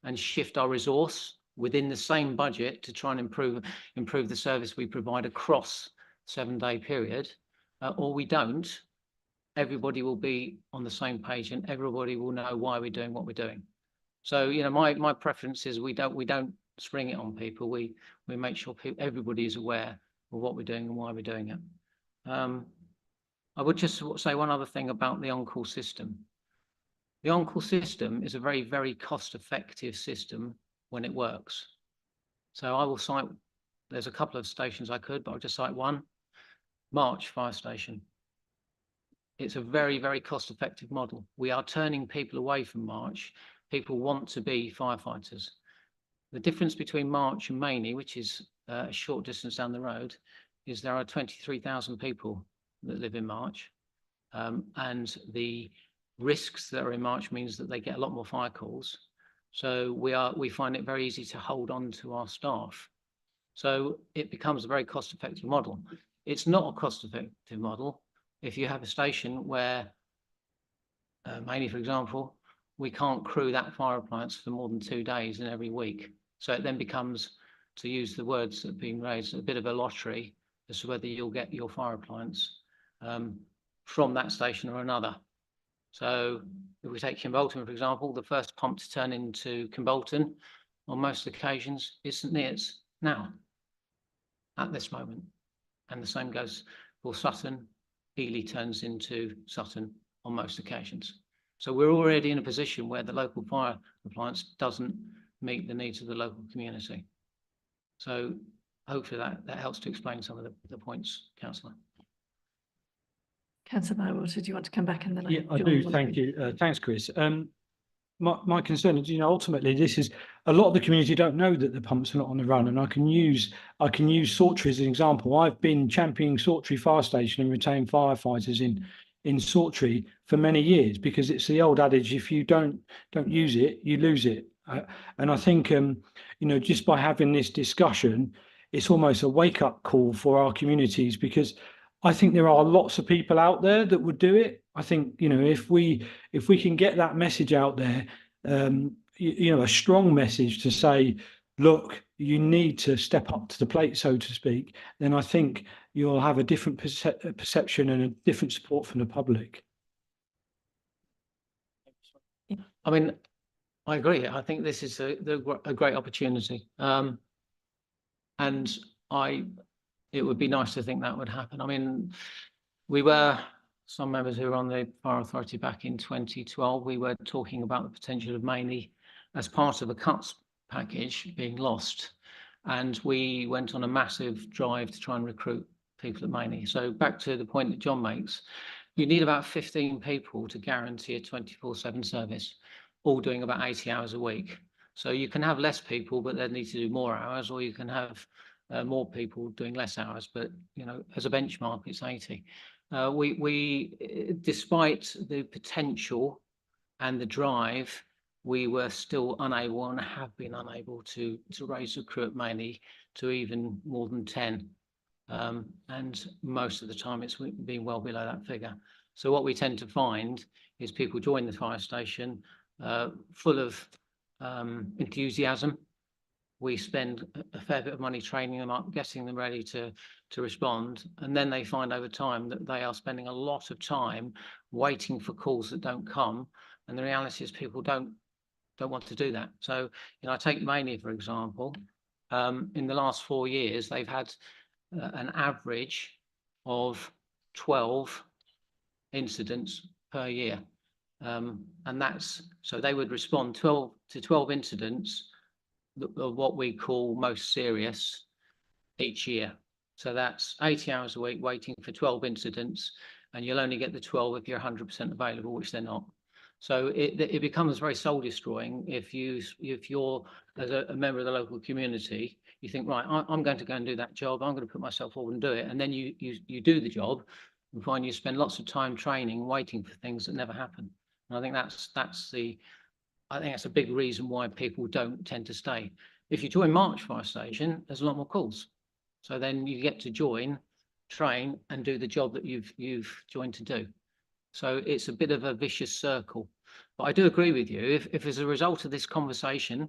and shift our resource within the same budget to try and improve the service we provide across a 7-day period, or we don't, everybody will be on the same page and everybody will know why we're doing what we're doing. So, you know, my preference is we don't spring it on people. We make sure everybody is aware of what we're doing and why we're doing it. I would just say one other thing about the on-call system. The on-call system is a very, very cost-effective system when it works. So I will cite, there's a couple of stations I could, but I'll just cite one. March Fire Station. It's a very, very cost-effective model. We are turning people away from March. People want to be firefighters. The difference between March and Mainey, which is a short distance down the road, is there are 23,000 people that live in March. And the risks that are in March means that they get a lot more fire calls. So we find it very easy to hold on to our staff. So it becomes a very cost-effective model. It's not a cost-effective model if you have a station where, Mainly, for example, we can't crew that fire appliance for more than 2 days in every week. So it then becomes, to use the words that have been raised, a bit of a lottery as to whether you'll get your fire appliance from that station or another. So if we take Kimbolton, for example, the first pump to turn into Kimbolton on most occasions is St Neots now, at this moment. And the same goes for Sutton. Ely turns into Sutton on most occasions. So we're already in a position where the local fire appliance doesn't meet the needs of the local community. So hopefully that helps to explain some of the points, Councillor. Councillor Bywater, do you want to come back and then? Yeah, I do. Thank you. Thanks, Chris. My concern is, ultimately this is a lot of the community don't know that the pumps are not on the run, and I can use Sawtry as an example. I've been championing Sawtry Fire Station and retained firefighters in Sawtry for many years, because it's the old adage: if you don't use it, you lose it. And I think just by having this discussion, it's almost a wake-up call for our communities, because I think there are lots of people out there that would do it. I think, if we can get that message out there, a strong message to say, look, you need to step up to the plate, so to speak, then I think you'll have a different perception and a different support from the public. I mean, I agree. I think this is a great opportunity. And it would be nice to think that would happen. I mean, some members who were on the Fire Authority back in 2012, we were talking about the potential of Mainey as part of the cuts package being lost. And we went on a massive drive to try and recruit people at Mainey. So back to the point that John makes, you need about 15 people to guarantee a 24/7 service, all doing about 80 hours a week. So you can have less people, but they need to do more hours, or you can have more people doing less hours, but as a benchmark, it's 80. We despite the potential and the drive, we were still unable and have been unable to raise the crew at Mainey to even more than 10. And most of the time it's been well below that figure. So what we tend to find is people join the fire station full of enthusiasm. We spend a fair bit of money training them up, getting them ready to respond. And then they find over time that they are spending a lot of time waiting for calls that don't come. And the reality is people don't want to do that. So, I take Maney, for example. In the last 4 years, they've had an average of 12 incidents per year. And that's, so they would respond 12 incidents of what we call most serious each year. So that's 80 hours a week waiting for 12 incidents, and you'll only get the 12 if you're 100% available, which they're not. So it becomes very soul destroying if you're as a member of the local community, you think, right, I'm going to go and do that job, I'm going to put myself forward and do it, and then you do the job and find you spend lots of time training, waiting for things that never happen. And I think that's a big reason why people don't tend to stay. If you join March Fire Station, there's a lot more calls. So then you get to join, train, and do the job that you've joined to do. So it's a bit of a vicious circle. But I do agree with you, if as a result of this conversation,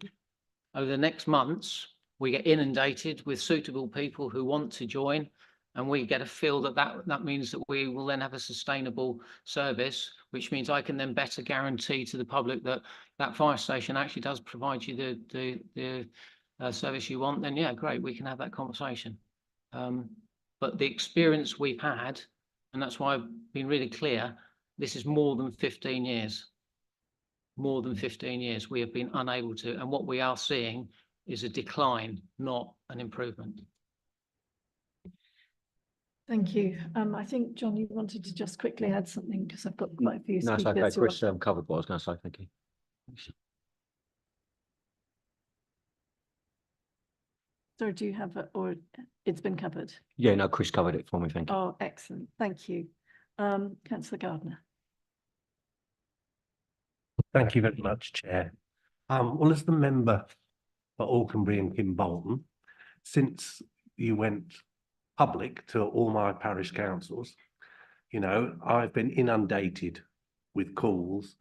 over the next months, we get inundated with suitable people who want to join, and we get a feel that means that we will then have a sustainable service, which means I can then better guarantee to the public that that fire station actually does provide you the service you want, then yeah, great, we can have that conversation. But the experience we've had, and that's why I've been really clear, this is more than 15 years. More than 15 years we have been unable to, and what we are seeing is a decline, not an improvement. Thank you. I think, John, you wanted to just quickly add something because I've got quite a few No, it's speakers. okay. Chris covered what I was going to say. Thank you. Sorry, do you have it, or it's been covered? Yeah, no, Chris covered it for me. Thank you. Oh, excellent. Thank you. Councillor Gardner. Thank you very much, Chair. Well, as the member for Alconbury and Kimbolton, since you went public to all my parish councils, I've been inundated with calls,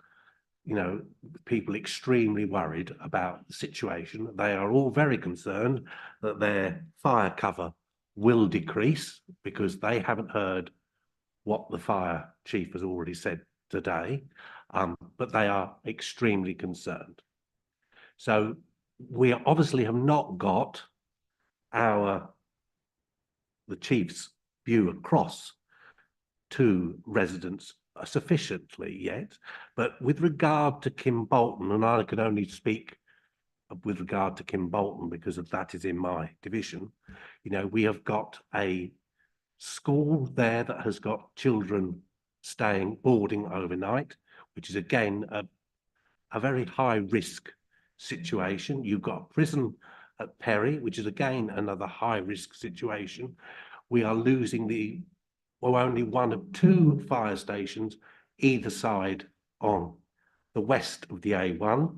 people extremely worried about the situation. They are all very concerned that their fire cover will decrease because they haven't heard what the fire chief has already said today, but they are extremely concerned. So we obviously have not got the chief's view across to residents sufficiently yet, but with regard to Kimbolton, and I can only speak with regard to Kimbolton because that is in my division, we have got a school there that has got children boarding overnight, which is again a very high risk situation. You've got prison at Perry, which is again another high risk situation. We are losing only one of 2 fire stations either side on the west of the A1.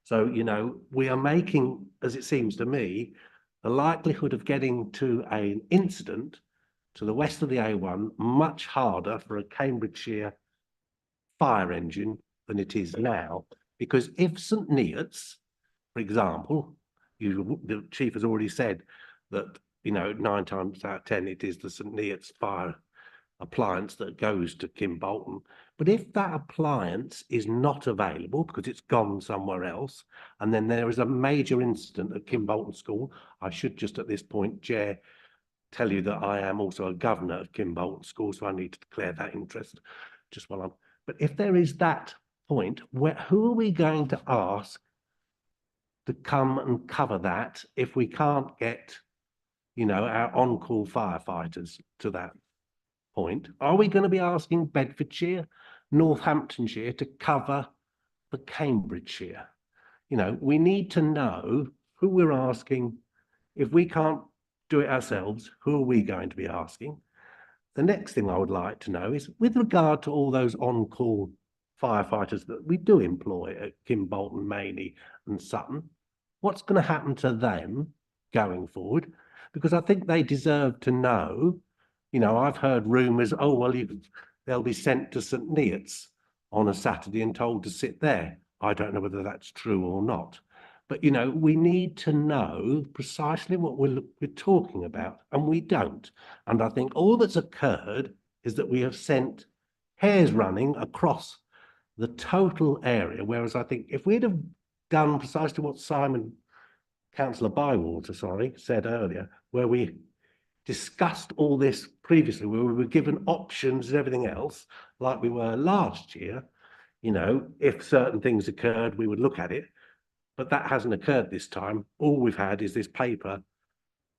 So, we are making, as it seems to me, the likelihood of getting to an incident to the west of the A1 much harder for a Cambridgeshire fire engine than it is now. Because if St Neots, for example, the chief has already said that, 9 times out of 10, it is the St Neots fire appliance that goes to Kimbolton. But if that appliance is not available because it's gone somewhere else, and then there is a major incident at Kimbolton School, I should just at this point, Chair, tell you that I am also a governor of Kimbolton School, so I need to declare that interest just while I'm. But if there is that point, who are we going to ask to come and cover that if we can't get, our on-call firefighters to that point? Are we going to be asking Bedfordshire, Northamptonshire to cover the Cambridgeshire? We need to know who we're asking. If we can't do it ourselves, who are we going to be asking? The next thing I would like to know is, with regard to all those on-call firefighters that we do employ at Kimbolton, Maney and Sutton, what's going to happen to them going forward? because I think they deserve to know. You know, I've heard rumours, oh, well, they'll be sent to St Neots on a Saturday and told to sit there. I don't know whether that's true or not. But, you know, we need to know precisely what we're talking about, and we don't. And I think all that's occurred is that we have sent hares running across the total area, whereas I think if we'd have done precisely what Councillor Bywater, said earlier, where we discussed all this previously, where we were given options and everything else, like we were last year, you know, if certain things occurred, we would look at it. But that hasn't occurred this time. All we've had is this paper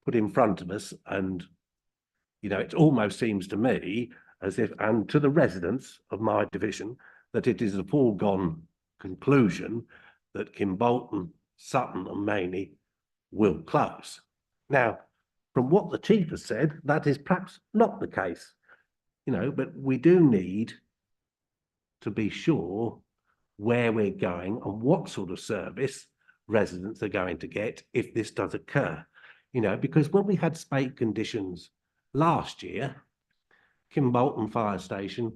put in front of us, and, you know, it almost seems to me as if, and to the residents of my division, that it is a foregone conclusion that Kimbolton, Sutton and Mainey will close. Now, from what the chief has said, that is perhaps not the case, you know, but we do need to be sure where we're going and what sort of service residents are going to get if this does occur. You know, because when we had spate conditions last year, Kimbolton Fire Station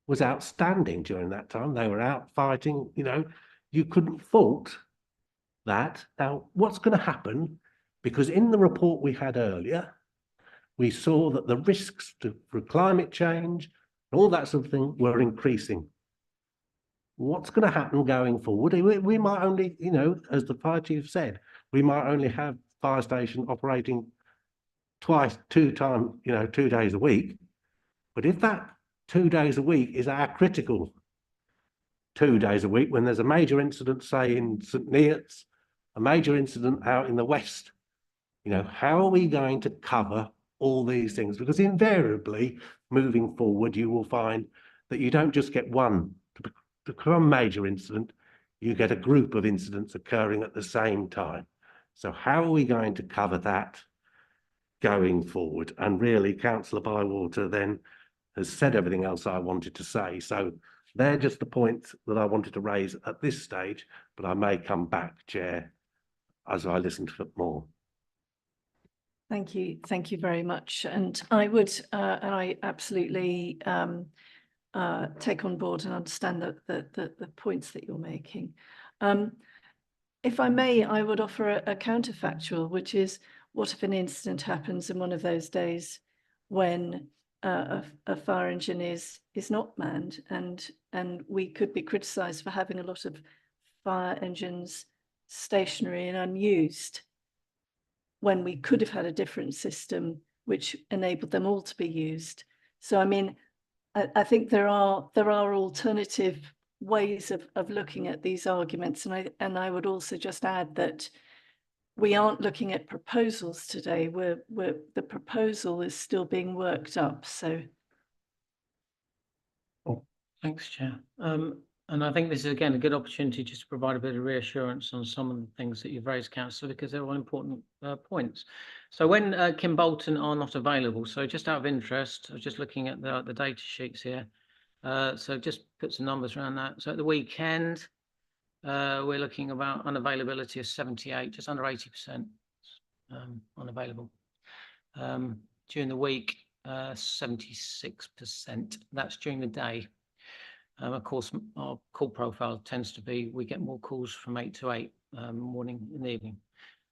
was outstanding during that time. They were out fighting, you know, you couldn't fault that. Now, what's going to happen? Because in the report we had earlier, we saw that the risks for climate change and all that sort of thing were increasing. What's going to happen going forward? We might only, you know, as the fire chief said, we might only have fire station operating two days a week. But if that 2 days a week is our critical 2 days a week, when there's a major incident, say in St Neots, a major incident out in the west, you know, how are we going to cover all these things? Because invariably, moving forward, you will find that you don't just get one to become a major incident, you get a group of incidents occurring at the same time. So how are we going to cover that going forward? And really, Councillor Bywater then has said everything else I wanted to say. So they're just the points that I wanted to raise at this stage, but I may come back, Chair, as I listen to it more. Thank you very much. And I would, and I absolutely take on board and understand the points that you're making. If I may, I would offer a counterfactual, which is, what if an incident happens in one of those days when a fire engine is not manned, and we could be criticised for having a lot of fire engines stationary and unused, when we could have had a different system which enabled them all to be used. So I mean, I think there are alternative ways of looking at these arguments, and I would also just add that we aren't looking at proposals today. The proposal is still being worked up. So, Thanks, Chair. And I think this is again a good opportunity just to provide a bit of reassurance on some of the things that you've raised, Councillor, because they're all important points. So when Kimbolton are not available, so just out of interest, I was just looking at the data sheets here. So just put some numbers around that. So at the weekend, we're looking about unavailability of 78, just under 80% unavailable. During the week, 76%. That's during the day. Of course, our call profile tends to be, we get more calls from 8 to 8 morning and evening.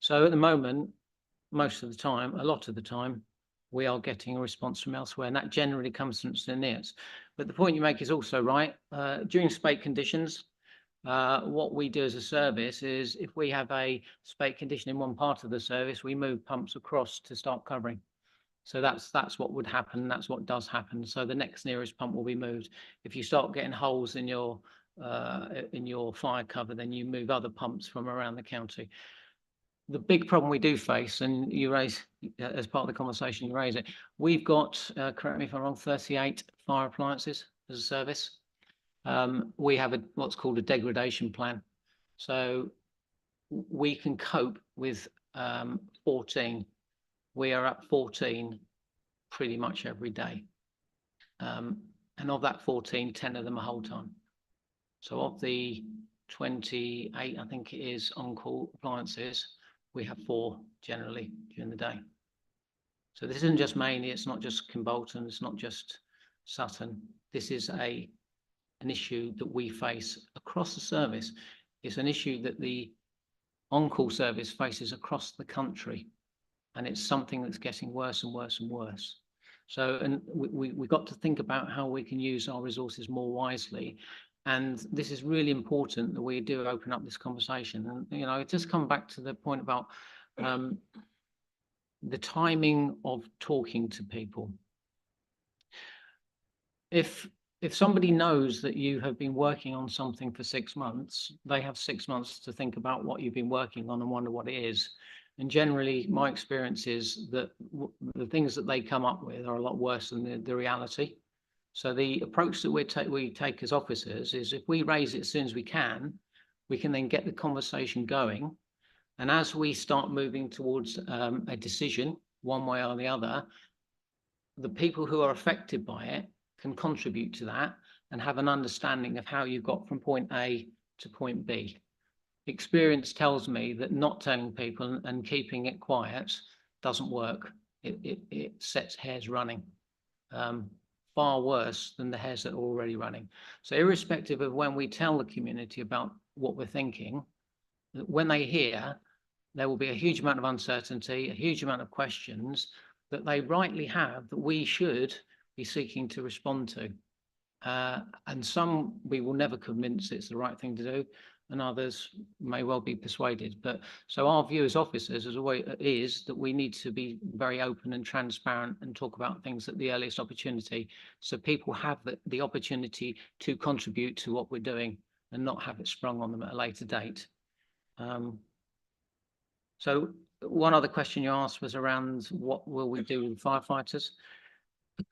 So at the moment, most of the time, a lot of the time, we are getting a response from elsewhere, and that generally comes from St Neots. But the point you make is also right. During spate conditions, what we do as a service is, if we have a spate condition in one part of the service, we move pumps across to start covering. So that's what would happen. That's what does happen. So the next nearest pump will be moved. If you start getting holes in your fire cover, then you move other pumps from around the county. The big problem we do face, and you raise as part of the conversation, you raise it. We've got, correct me if I'm wrong, 38 fire appliances as a service. We have what's called a degradation plan. So we can cope with 14. We are at 14 pretty much every day. And of that 14, 10 of them are whole time. So of the 28, I think it is, on-call appliances, we have 4 generally during the day. So this isn't just Mainly, it's not just Kimbolton, it's not just Sutton. This is an issue that we face across the service. It's an issue that the on-call service faces across the country, and it's something that's getting worse and worse and worse. So, and we got to think about how we can use our resources more wisely. And this is really important that we do open up this conversation. And, you know, it just come back to the point about the timing of talking to people. If somebody knows that you have been working on something for 6 months, they have 6 months to think about what you've been working on and wonder what it is. And generally, my experience is that the things that they come up with are a lot worse than the reality. So the approach that we take as officers is, if we raise it as soon as we can then get the conversation going. And as we start moving towards a decision, one way or the other, the people who are affected by it can contribute to that and have an understanding of how you got from point A to point B. Experience tells me that not telling people and keeping it quiet doesn't work. It sets hares running, far worse than the hares that are already running. So irrespective of when we tell the community about what we're thinking, when they hear, there will be a huge amount of uncertainty, a huge amount of questions that they rightly have that we should be seeking to respond to. And some we will never convince it's the right thing to do, and others may well be persuaded. But so our view as officers is that we need to be very open and transparent and talk about things at the earliest opportunity, so people have the opportunity to contribute to what we're doing and not have it sprung on them at a later date. So one other question you asked was around what will we do with firefighters.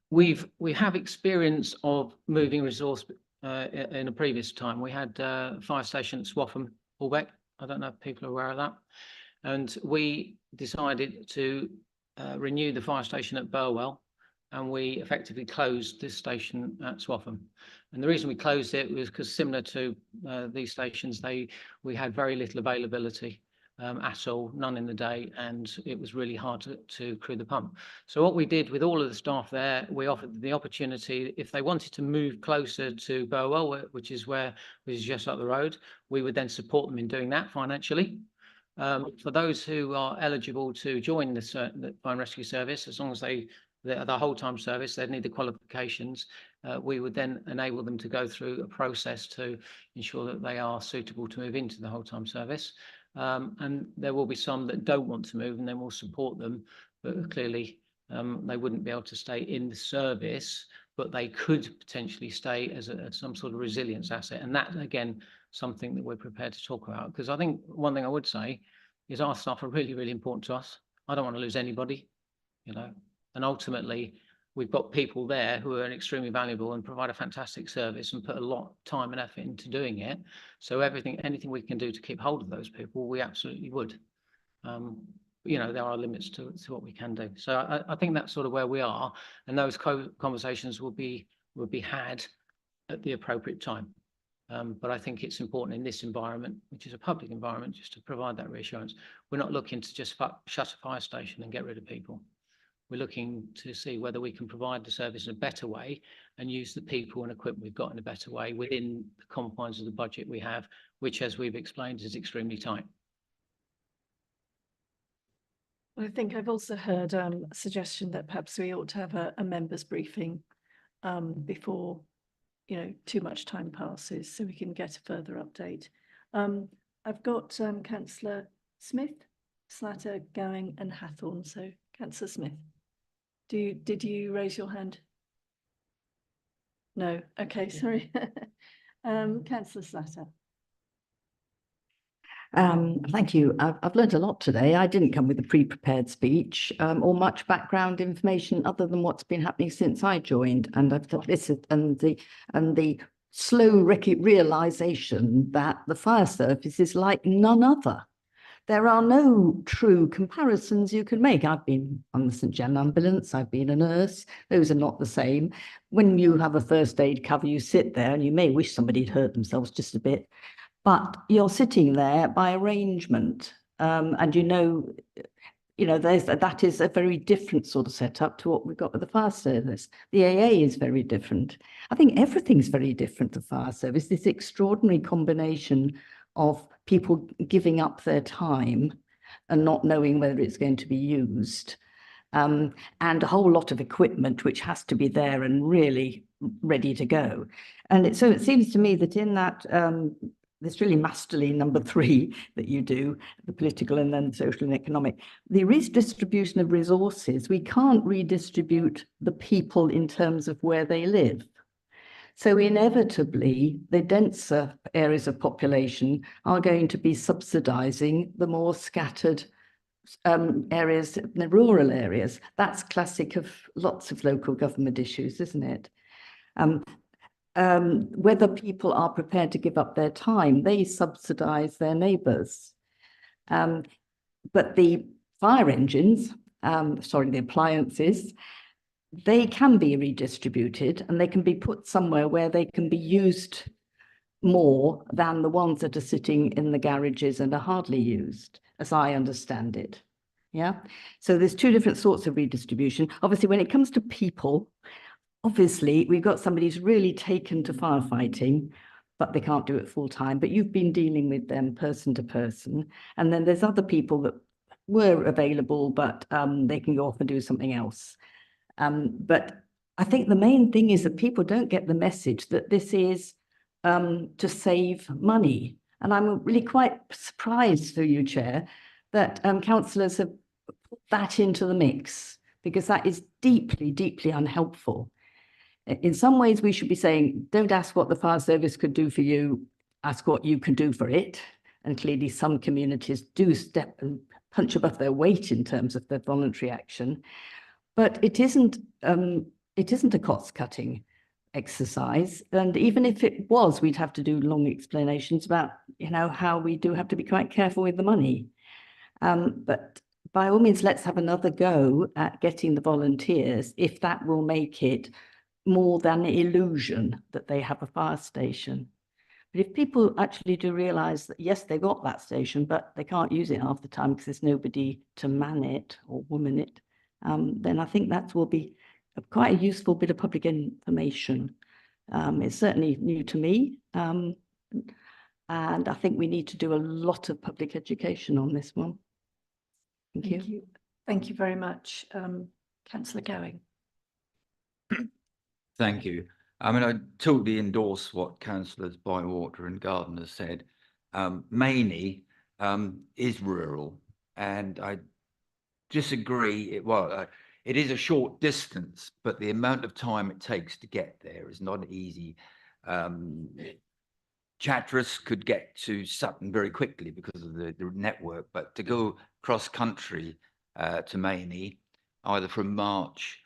We have experience of moving resource in a previous time. We had a fire station at Swaffham, Albeck. I don't know if people are aware of that. And we decided to renew the fire station at Burwell, and we effectively closed this station at Swaffham. And the reason we closed it was because, similar to these stations, we had very little availability at all, none in the day, and it was really hard to crew the pump. So what we did with all of the staff there, we offered the opportunity, if they wanted to move closer to Burwell, which is just up the road, we would then support them in doing that financially. For those who are eligible to join the fire and rescue service, as long as they're the whole time service, they'd need the qualifications. We would then enable them to go through a process to ensure that they are suitable to move into the whole time service. And there will be some that don't want to move, and then we'll support them. But clearly, they wouldn't be able to stay in the service, but they could potentially stay as some sort of resilience asset. And that, again, something that we're prepared to talk about. Because I think one thing I would say is our staff are really, really important to us. I don't want to lose anybody, you know. And ultimately, we've got people there who are extremely valuable and provide a fantastic service and put a lot of time and effort into doing it. So anything we can do to keep hold of those people, we absolutely would. You know, there are limits to what we can do. So I think that's sort of where we are, and those conversations will be had at the appropriate time. But I think it's important in this environment, which is a public environment, just to provide that reassurance. We're not looking to just shut a fire station and get rid of people. We're looking to see whether we can provide the service in a better way and use the people and equipment we've got in a better way within the confines of the budget we have, which, as we've explained, is extremely tight. I think I've also heard a suggestion that perhaps we ought to have a members briefing before, you know, too much time passes, so we can get a further update. I've got Councillor Smith, Slatter, Gowing and Hathorn. So Councillor Smith, did you raise your hand? No. Okay, sorry. Councillor Slatter. Thank you. I've learned a lot today. I didn't come with a pre-prepared speech or much background information other than what's been happening since I joined. And I've thought this is, and the slow realization that the fire service is like none other. There are no true comparisons you can make. I've been on the St. John ambulance, I've been a nurse. Those are not the same. When you have a first aid cover, you sit there and you may wish somebody had hurt themselves just a bit, but you're sitting there by arrangement. And you know, you know, that is a very different sort of setup to what we've got with the fire service. The AA is very different. I think everything's very different to fire service. This extraordinary combination of people giving up their time and not knowing whether it's going to be used, and a whole lot of equipment which has to be there and really ready to go. And so it seems to me that in that this really masterly number 3 that you do, the political and then social and economic, the redistribution of resources, we can't redistribute the people in terms of where they live. So inevitably, the denser areas of population are going to be subsidising the more scattered areas, the rural areas. That's classic of lots of local government issues, isn't it? Whether people are prepared to give up their time, they subsidise their neighbours. But the fire engines, the appliances, they can be redistributed and they can be put somewhere where they can be used more than the ones that are sitting in the garages and are hardly used, as I understand it. Yeah. So there's 2 different sorts of redistribution. Obviously, when it comes to people, obviously, we've got somebody who's really taken to firefighting, but they can't do it full time. But you've been dealing with them person to person. And then there's other people that were available, but they can go off and do something else. But I think the main thing is that people don't get the message that this is to save money. And I'm really quite surprised through you, Chair, that councillors have put that into the mix, because that is deeply, deeply unhelpful. In some ways, we should be saying, don't ask what the fire service could do for you, ask what you can do for it. And clearly some communities do step and punch above their weight in terms of their voluntary action. But it isn't a cost-cutting exercise. And even if it was, we'd have to do long explanations about, you know, how we do have to be quite careful with the money. But by all means, let's have another go at getting the volunteers, if that will make it more than an illusion that they have a fire station. But if people actually do realise that, yes, they've got that station, but they can't use it half the time because there's nobody to man it or woman it, then I think that will be quite a useful bit of public information. It's certainly new to me. And I think we need to do a lot of public education on this one. Thank you. Thank you very much. Councillor Gowing. Thank you. I mean, I totally endorse what councillors Bywater and Gardner said. Mainey is rural, and I disagree. It is a short distance, but the amount of time it takes to get there is not easy. Chatteris could get to Sutton very quickly because of the network, but to go cross country to Mainey, either from March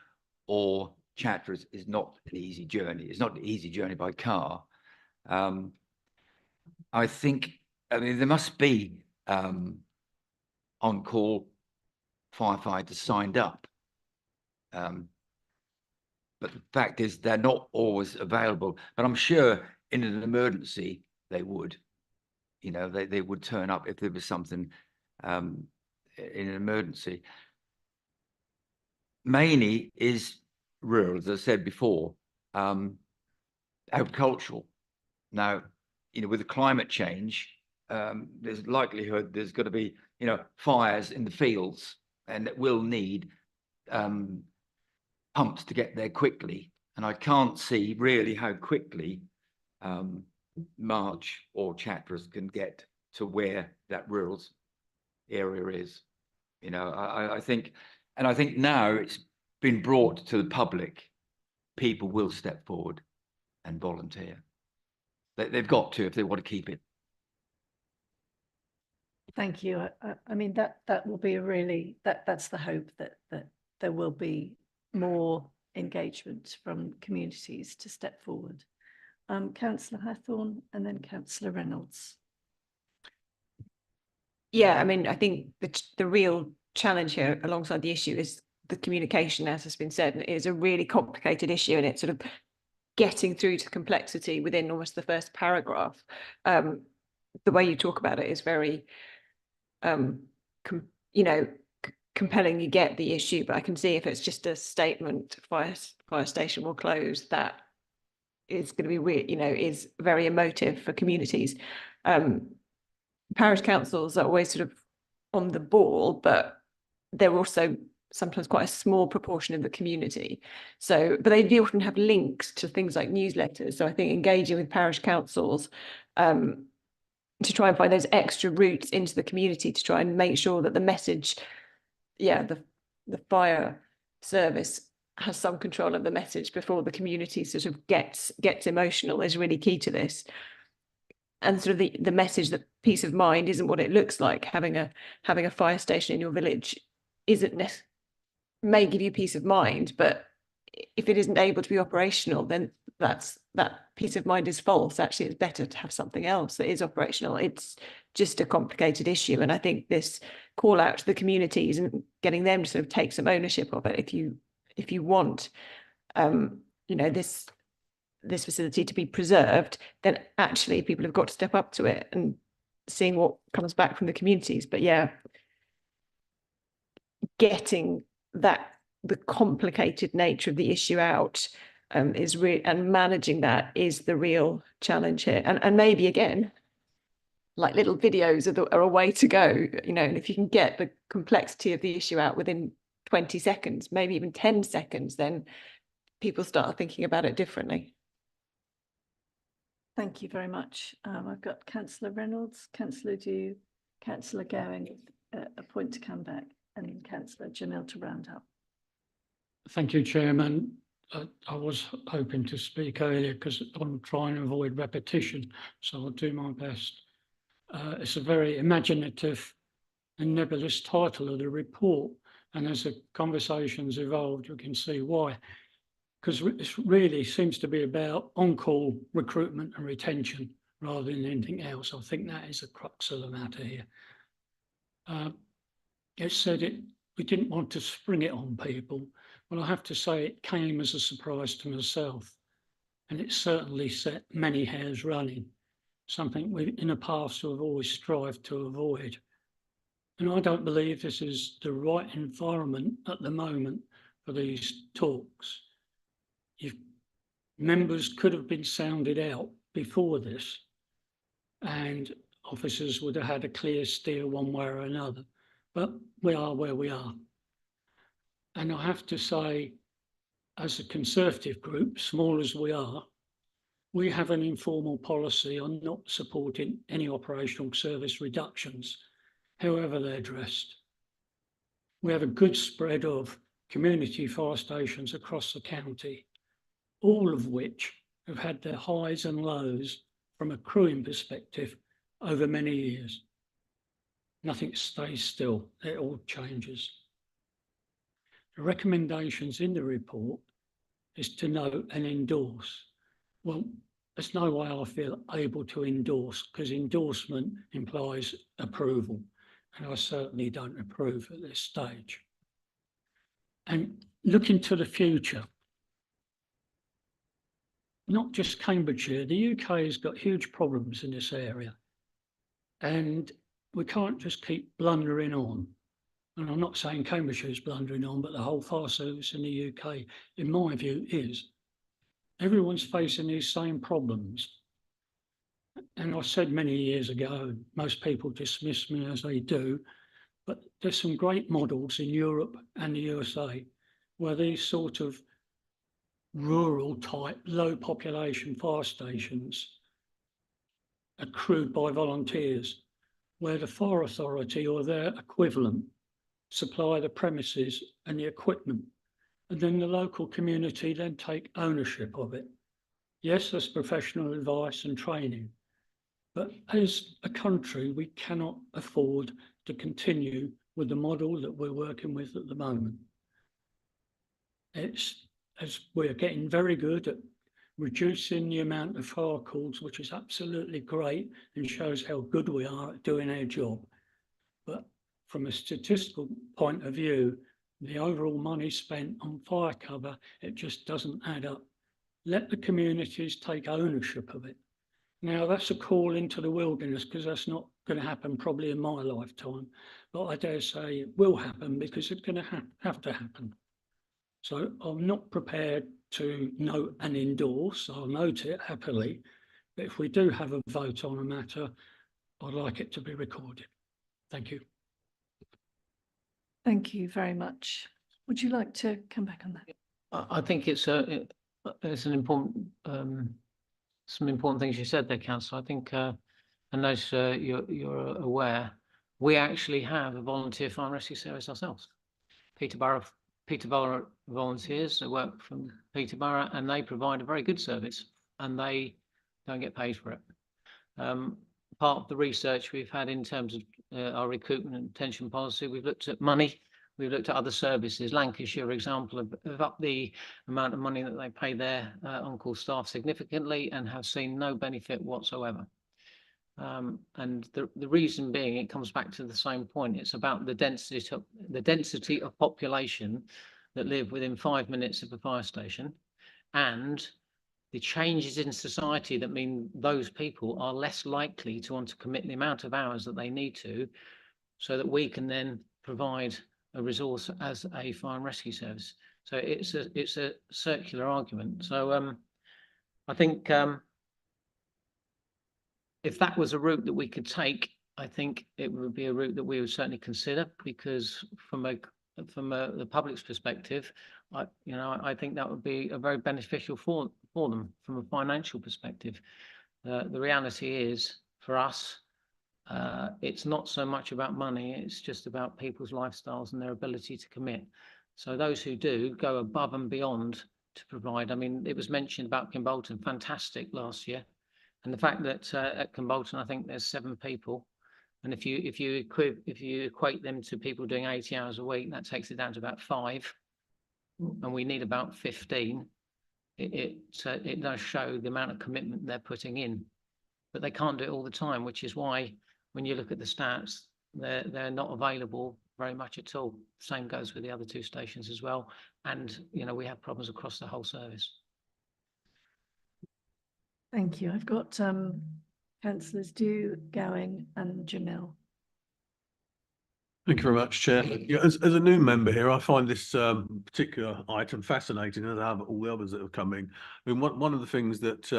or Chatteris, is not an easy journey. It's not an easy journey by car. I think, I mean, there must be on-call firefighters signed up. But the fact is they're not always available. But I'm sure in an emergency they would. You know, they would turn up if there was something in an emergency. Mainey is rural, as I said before, agricultural. Now, you know, with the climate change, there's likelihood there's going to be, you know, fires in the fields, and it will need pumps to get there quickly. And I can't see really how quickly March or Chatteris can get to where that rural area is. You know, I think, and I think now it's been brought to the public, people will step forward and volunteer. They've got to if they want to keep it. Thank you. I mean, that will be a really, that's the hope, that there will be more engagement from communities to step forward. Councillor Hathorn and then Councillor Reynolds. Yeah, I mean, I think the real challenge here alongside the issue is the communication, as has been said, and it is a really complicated issue, and it's sort of getting through to complexity within almost the first paragraph. The way you talk about it is very, compelling you get the issue, but I can see if it's just a statement, fire station will close, that is going to be weird, you know, is very emotive for communities. Parish councils are always sort of on the ball, but they're also sometimes quite a small proportion of the community. So, but they do often have links to things like newsletters. So I think engaging with parish councils to try and find those extra routes into the community to try and make sure that the message, the fire service has some control of the message before the community sort of gets emotional is really key to this. And sort of the message that peace of mind isn't what it looks like. Having a fire station in your village may give you peace of mind, but if it isn't able to be operational, then that peace of mind is false. Actually, it's better to have something else that is operational. It's just a complicated issue, and I think this call out to the communities and getting them to sort of take some ownership of it. If you want, you know, this facility to be preserved, then actually people have got to step up to it and seeing what comes back from the communities. But yeah, getting the complicated nature of the issue out is real, and managing that is the real challenge here. And maybe again, like little videos are a way to go, you know, and if you can get the complexity of the issue out within 20 seconds, maybe even 10 seconds, then people start thinking about it differently. Thank you very much. I've got Councillor Reynolds, Councillor Dew, Councillor Gowing, a point to come back, and Councillor Jamil to round up. Thank you, Chairman. I was hoping to speak earlier because I'm trying to avoid repetition, so I'll do my best. It's a very imaginative and nebulous title of the report, and as the conversation's evolved, you can see why. Because it really seems to be about on-call recruitment and retention rather than anything else. I think that is the crux of the matter here. It said we didn't want to spring it on people. Well, I have to say it came as a surprise to myself, and it certainly set many hairs running, something we in the past have always strived to avoid. And I don't believe this is the right environment at the moment for these talks. Members could have been sounded out before this, and officers would have had a clear steer one way or another, but we are where we are. And I have to say, as a Conservative group, small as we are, we have an informal policy on not supporting any operational service reductions, however they're dressed. We have a good spread of community fire stations across the county, all of which have had their highs and lows from a crewing perspective over many years. Nothing stays still, it all changes. The recommendations in the report is to note and endorse. Well, there's no way I feel able to endorse, because endorsement implies approval, and I certainly don't approve at this stage. And looking to the future, not just Cambridgeshire, the UK has got huge problems in this area, and we can't just keep blundering on. And I'm not saying Cambridgeshire is blundering on, but the whole fire service in the UK, in my view, is. Everyone's facing these same problems. And I said many years ago, most people dismiss me as they do, but there's some great models in Europe and the USA where these sort of rural type, low population fire stations are crewed by volunteers, where the fire authority or their equivalent supply the premises and the equipment, and then the local community then take ownership of it. Yes, there's professional advice and training, but as a country, we cannot afford to continue with the model that we're working with at the moment. It's, as we're getting very good at reducing the amount of fire calls, which is absolutely great and shows how good we are at doing our job. But from a statistical point of view, the overall money spent on fire cover, it just doesn't add up. Let the communities take ownership of it. Now, that's a call into the wilderness, because that's not going to happen probably in my lifetime, but I dare say it will happen because it's going to have to happen. So I'm not prepared to note and endorse. I'll note it happily, but if we do have a vote on a matter, I'd like it to be recorded. Thank you. Thank you very much. Would you like to come back on that? I think it's an important, some important things you said there, Councillor. I think, and as you're aware, we actually have a volunteer fire and rescue service ourselves. Peterborough volunteers that work from Peterborough, and they provide a very good service, and they don't get paid for it. Part of the research we've had in terms of our recruitment and retention policy, we've looked at money, we've looked at other services. Lancashire, for example, have upped the amount of money that they pay their on-call staff significantly and have seen no benefit whatsoever. And the reason being, it comes back to the same point. It's about the density of population that live within 5 minutes of a fire station, and the changes in society that mean those people are less likely to want to commit the amount of hours that they need to, so that we can then provide a resource as a fire and rescue service. So it's a circular argument. So I think if that was a route that we could take, I think it would be a route that we would certainly consider, because from the public's perspective, I think that would be a very beneficial for them from a financial perspective. The reality is, for us, it's not so much about money, it's just about people's lifestyles and their ability to commit. So those who do go above and beyond to provide. I mean, it was mentioned about Kimbolton, fantastic last year. And the fact that at Kimbolton, I think there's 7 people. And if you equate them to people doing 80 hours a week, that takes it down to about 5. And we need about 15. It does show the amount of commitment they're putting in. But they can't do it all the time, which is why when you look at the stats, they're not available very much at all. Same goes with the other 2 stations as well. And we have problems across the whole service. Thank you. I've got councillors Dew, Gowing and Jamil. Thank you very much, Chair. Yeah, as a new member here, I find this particular item fascinating, as I have all the others that have come in. I mean, one of the things that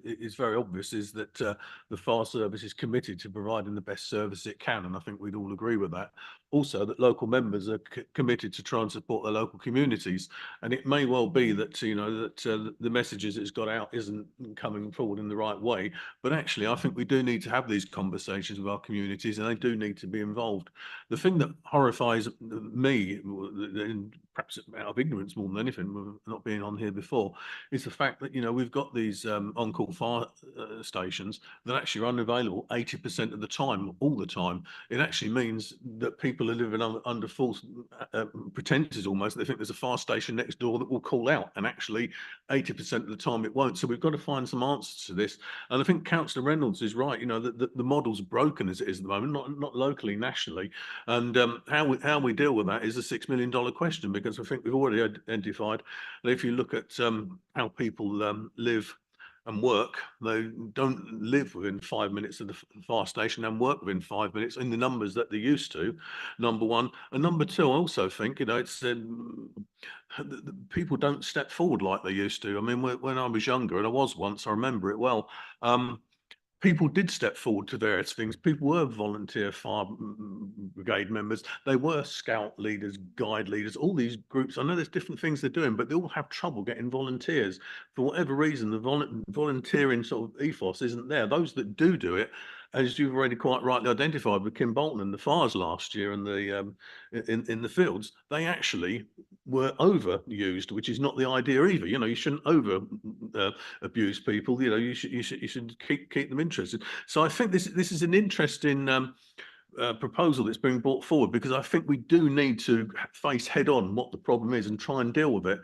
is very obvious is that the fire service is committed to providing the best service it can, and I think we'd all agree with that. Also, that local members are committed to try and support their local communities, and it may well be that the messages it's got out isn't coming forward in the right way. But actually, I think we do need to have these conversations with our communities, and they do need to be involved. The thing that horrifies me, perhaps out of ignorance more than anything, not being on here before, is the fact that we've got these on-call fire stations that actually are unavailable 80% of the time, all the time. It actually means that people are living under false pretenses almost. They think there's a fire station next door that will call out, and actually 80% of the time it won't. So we've got to find some answers to this. And I think Councillor Reynolds is right. The model's broken as it is at the moment, not locally, nationally. And how we deal with that is a $6 million question, because I think we've already identified that if you look at how people live and work, they don't live within 5 minutes of the fire station and work within 5 minutes in the numbers that they used to, number one. And number two, I also think, it's people don't step forward like they used to. I mean, when I was younger, and I was once, I remember it well, people did step forward to various things. People were volunteer fire brigade members. They were scout leaders, guide leaders, all these groups. I know there's different things they're doing, but they all have trouble getting volunteers. For whatever reason, the volunteering sort of ethos isn't there. Those that do it, as you've already quite rightly identified with Kimbolton and the fires last year and the in the fields, they actually were overused, which is not the idea either. You shouldn't abuse people. You should keep them interested. So I think this is an interesting proposal that's being brought forward, because I think we do need to face head on what the problem is and try and deal with it.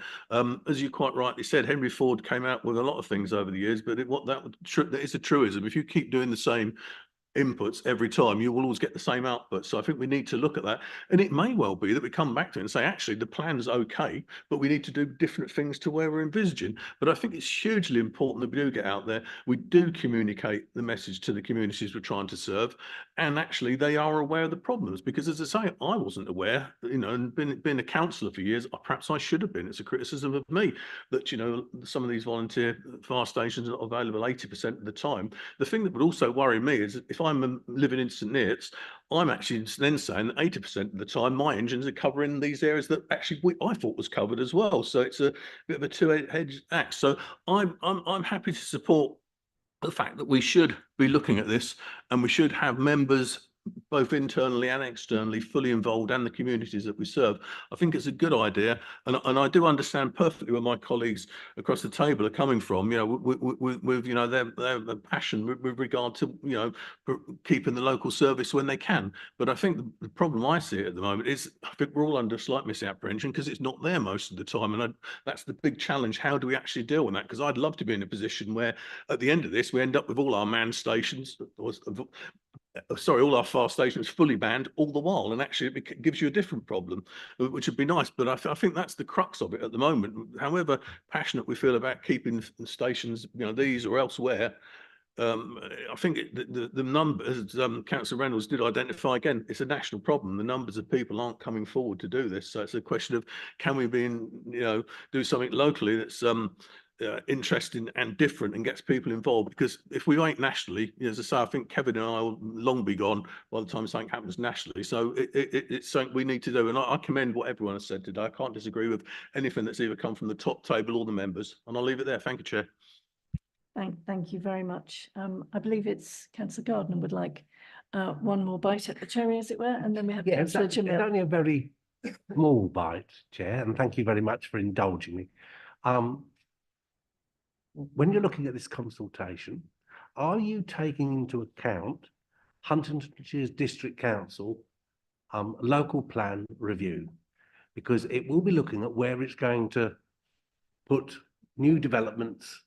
As you quite rightly said, Henry Ford came out with a lot of things over the years, but that is a truism. If you keep doing the same inputs every time, you will always get the same output. So I think we need to look at that. And it may well be that we come back to it and say, actually, the plan's okay, but we need to do different things to where we're envisaging. But I think it's hugely important that we do get out there. We do communicate the message to the communities we're trying to serve. And actually, they are aware of the problems. Because as I say, I wasn't aware, you know, and been a councillor for years, perhaps I should have been. It's a criticism of me that, you know, some of these volunteer fire stations are not available 80% of the time. The thing that would also worry me is if I'm living in St Neots, I'm actually then saying that 80% of the time my engines are covering these areas that actually I thought was covered as well. So it's a bit of a two-edged axe. So I'm happy to support the fact that we should be looking at this, and we should have members both internally and externally fully involved, and the communities that we serve. I think it's a good idea, and I do understand perfectly where my colleagues across the table are coming from, you know, with you know, their passion with regard to, you know, keeping the local service when they can. But I think the problem I see at the moment is I think we're all under slight misapprehension because it's not there most of the time, and that's the big challenge. How do we actually deal with that? Because I'd love to be in a position where at the end of this we end up with all our manned stations, sorry, all our fire stations fully banned all the while, and actually it gives you a different problem, which would be nice. But I think that's the crux of it at the moment. However passionate we feel about keeping stations, you know, these or elsewhere, I think the numbers, Councillor Reynolds did identify, again, it's a national problem. The numbers of people aren't coming forward to do this, so it's a question of can we be in, you know, do something locally that's interesting and different and gets people involved. Because if we ain't nationally, as I say, I think Kevin and I will long be gone by the time something happens nationally. So it's something we need to do, and I commend what everyone has said today. I can't disagree with anything that's either come from the top table or the members, and I'll leave it there. Thank you, Chair. Thank you very much. I believe it's Councillor Gardner would like one more bite at the cherry, as it were, and then we have Councillor Jamil. It's only a very small bite, Chair, and thank you very much for indulging me. When you're looking at this consultation, are you taking into account Huntingdonshire's District Council local plan review? Because it will be looking at where it's going to put new developments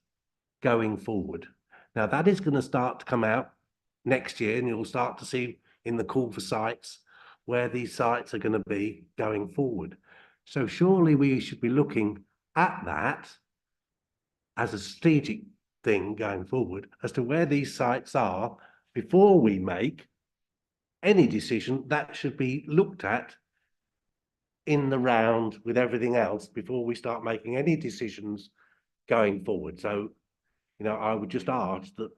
going forward. Now that is going to start to come out next year, and you'll start to see in the call for sites where these sites are going to be going forward. So surely we should be looking at that as a strategic thing going forward as to where these sites are before we make any decision. That should be looked at in the round with everything else before we start making any decisions going forward. So, you know, I would just ask that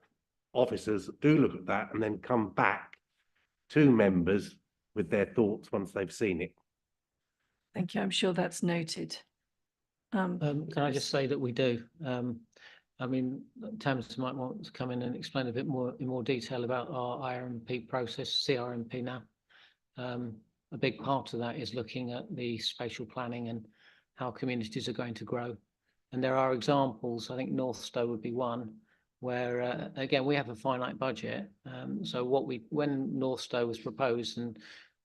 officers do look at that and then come back to members with their thoughts once they've seen it. Thank you. I'm sure that's noted. Can I just say that we do? I mean, Thames might want to come in and explain a bit more in more detail about our IRMP process, CRMP now. A big part of that is looking at the spatial planning and how communities are going to grow. And there are examples, I think Northstowe would be one, where again, we have a finite budget. So when Northstowe was proposed and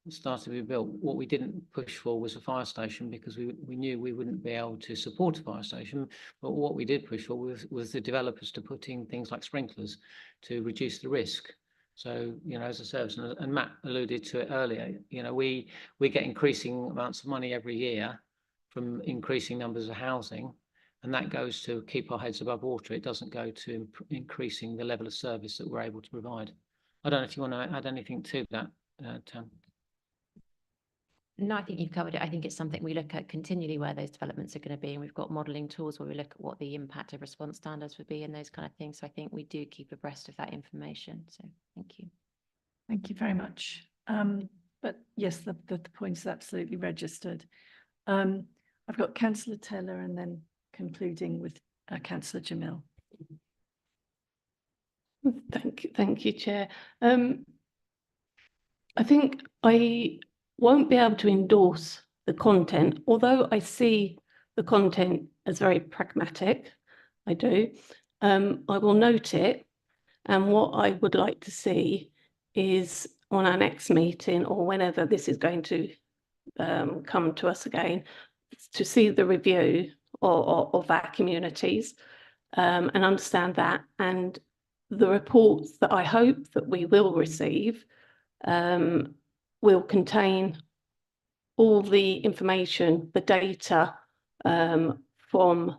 started to be built, what we didn't push for was a fire station, because we knew we wouldn't be able to support a fire station. But what we did push for was the developers to put in things like sprinklers to reduce the risk. So, you know, as a service, and Matt alluded to it earlier, you know, we get increasing amounts of money every year from increasing numbers of housing, and that goes to keep our heads above water. It doesn't go to increasing the level of service that we're able to provide. I don't know if you want to add anything to that, Tam. No, I think you've covered it. I think it's something we look at continually where those developments are going to be, and we've got modelling tools where we look at what the impact of response standards would be and those kind of things. So I think we do keep abreast of that information. So thank you. Thank you very much. But yes, the point is absolutely registered. I've got Councillor Taylor and then concluding with Councillor Jamil. Thank you, Chair. I think I won't be able to endorse the content, although I see the content as very pragmatic. I do. I will note it, and what I would like to see is on our next meeting, or whenever this is going to come to us again, to see the review of our communities and understand that, and the reports that I hope that we will receive will contain all the information, the data from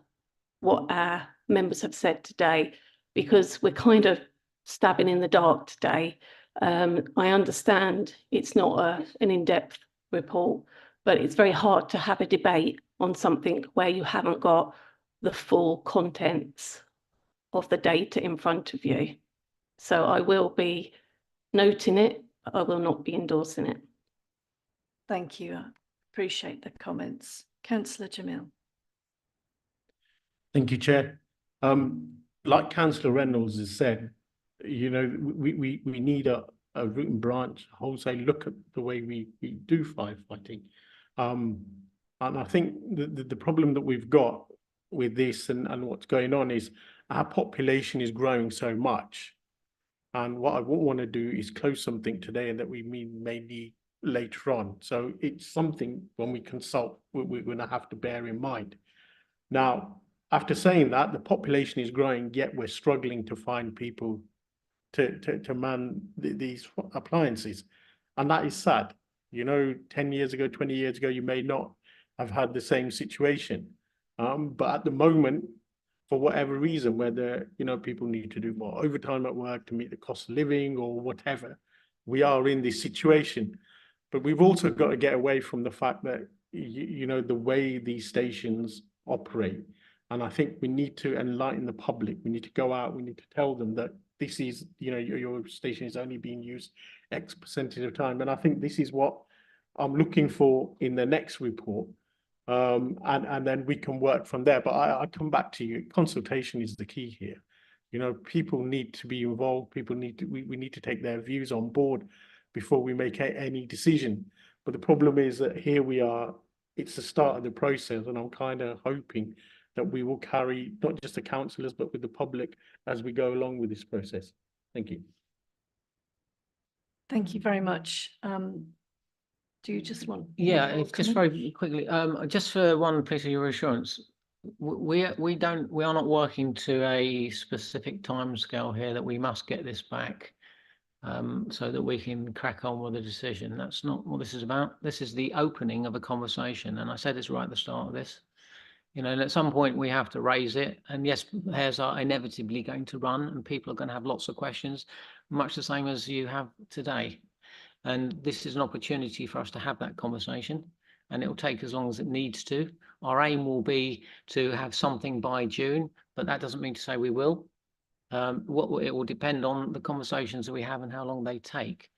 what our members have said today, because we're kind of stabbing in the dark today. I understand it's not an in-depth report, but it's very hard to have a debate on something where you haven't got the full contents of the data in front of you. So I will be noting it, but I will not be endorsing it. Thank you. I appreciate the comments. Councillor Jamil. Thank you, Chair. Like Councillor Reynolds has said, you know, we need a root and branch wholesale look at the way we do firefighting. And I think the problem that we've got with this and what's going on is our population is growing so much. And what I won't want to do is close something today and that we may need later on. So it's something when we consult, we're going to have to bear in mind. Now, after saying that, the population is growing, yet we're struggling to find people to man these appliances. And that is sad. You know, 10 years ago, 20 years ago, you may not have had the same situation. But at the moment, for whatever reason, whether, you know, people need to do more overtime at work to meet the cost of living or whatever, we are in this situation. But we've also got to get away from the fact that, you know, the way these stations operate. And I think we need to enlighten the public. We need to go out, we need to tell them that this is, you know, your station is only being used X percentage of time. And I think this is what I'm looking for in the next report. And then we can work from there. But I come back to you, consultation is the key here. You know, people need to be involved. People need to, we need to take their views on board before we make any decision. But the problem is that here we are, it's the start of the process, and I'm kind of hoping that we will carry not just the councillors, but with the public as we go along with this process. Thank you. Thank you very much. Do you just want? Yeah, if just very quickly, just for one piece of your assurance, we are not working to a specific timescale here that we must get this back so that we can crack on with the decision. That's not what this is about. This is the opening of a conversation, and I said this right at the start of this. You know, and at some point we have to raise it, and yes, hairs are inevitably going to run, and people are going to have lots of questions, much the same as you have today. And this is an opportunity for us to have that conversation, and it will take as long as it needs to. Our aim will be to have something by June, but that doesn't mean to say we will. It will depend on the conversations that we have and how long they take.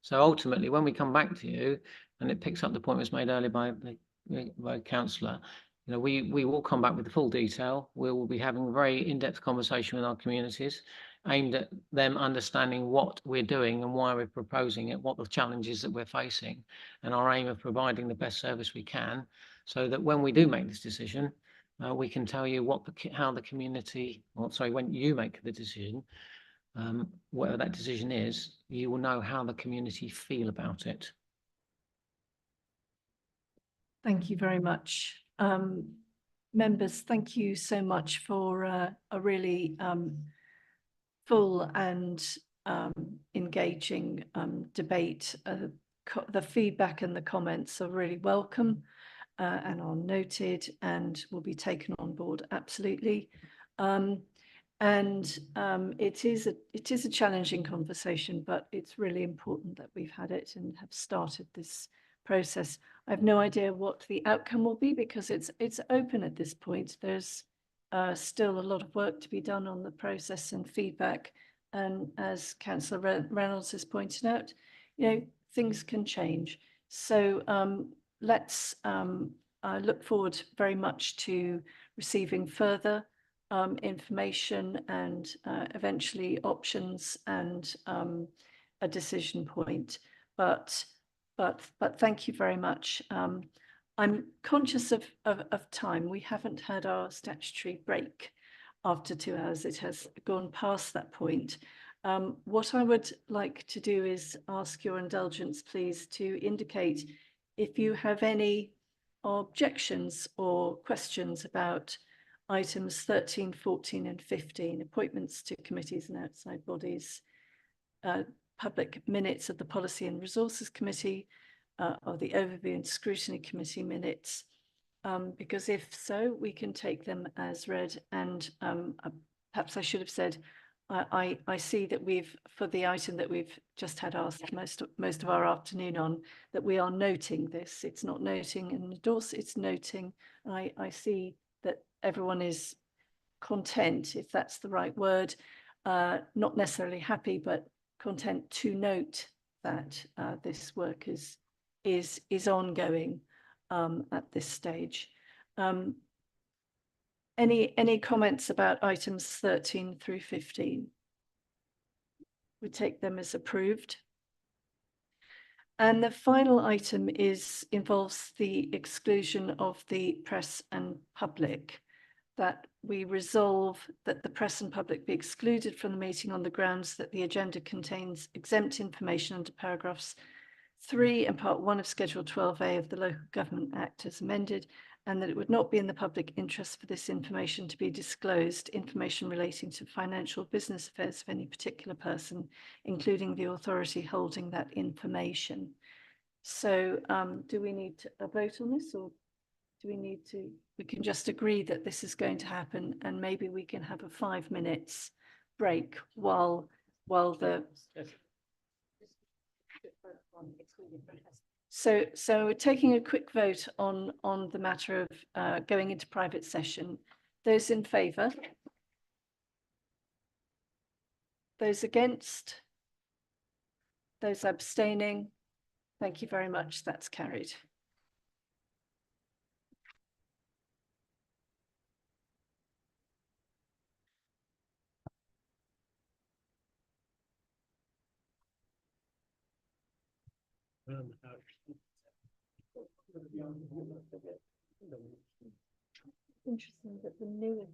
So ultimately, when we come back to you, and it picks up the point that was made earlier by Councillor, you know, we will come back with the full detail. We will be having a very in-depth conversation with our communities, aimed at them understanding what we're doing and why we're proposing it, what the challenges that we're facing, and our aim of providing the best service we can, so that when we do make this decision, we can tell you how the community, or sorry, when you make the decision, whatever that decision is, you will know how the community feel about it. Thank you very much. Members, thank you so much for a really full and engaging debate. The feedback and the comments are really welcome and are noted and will be taken on board absolutely. It is a challenging conversation, but it's really important that we've had it and have started this process. I have no idea what the outcome will be because it's open at this point. There's still a lot of work to be done on the process and feedback. And as Councillor Reynolds has pointed out, you know, things can change. So let's look forward very much to receiving further information and eventually options and a decision point. But thank you very much. I'm conscious of time. We haven't had our statutory break after 2 hours. It has gone past that point. What I would like to do is ask your indulgence, please, to indicate if you have any objections or questions about items 13, 14 and 15, appointments to committees and outside bodies, public minutes of the Policy and Resources Committee, or the Overview and Scrutiny Committee minutes, because if so, we can take them as read. And perhaps I should have said, I see that for the item that we've just had asked most of our afternoon on, that we are noting this. It's not noting and endorse, it's noting. I see that everyone is content, if that's the right word, not necessarily happy, but content to note that this work is ongoing at this stage. Any comments about items 13 through 15? We take them as approved. And the final item involves the exclusion of the press and public, that we resolve that the press and public be excluded from the meeting on the grounds that the agenda contains exempt information under paragraphs 3 and part 1 of Schedule 12A of the Local Government Act as amended, and that it would not be in the public interest for this information to be disclosed, information relating to financial business affairs of any particular person, including the authority holding that information. So do we need a vote on this, or do we need to, we can just agree that this is going to happen, and maybe we can have a 5 minutes break while the... So we're taking a quick vote on the matter of going into private session. Those in favour? Those against? Those abstaining? Thank you very much. That's carried. Interesting that the newest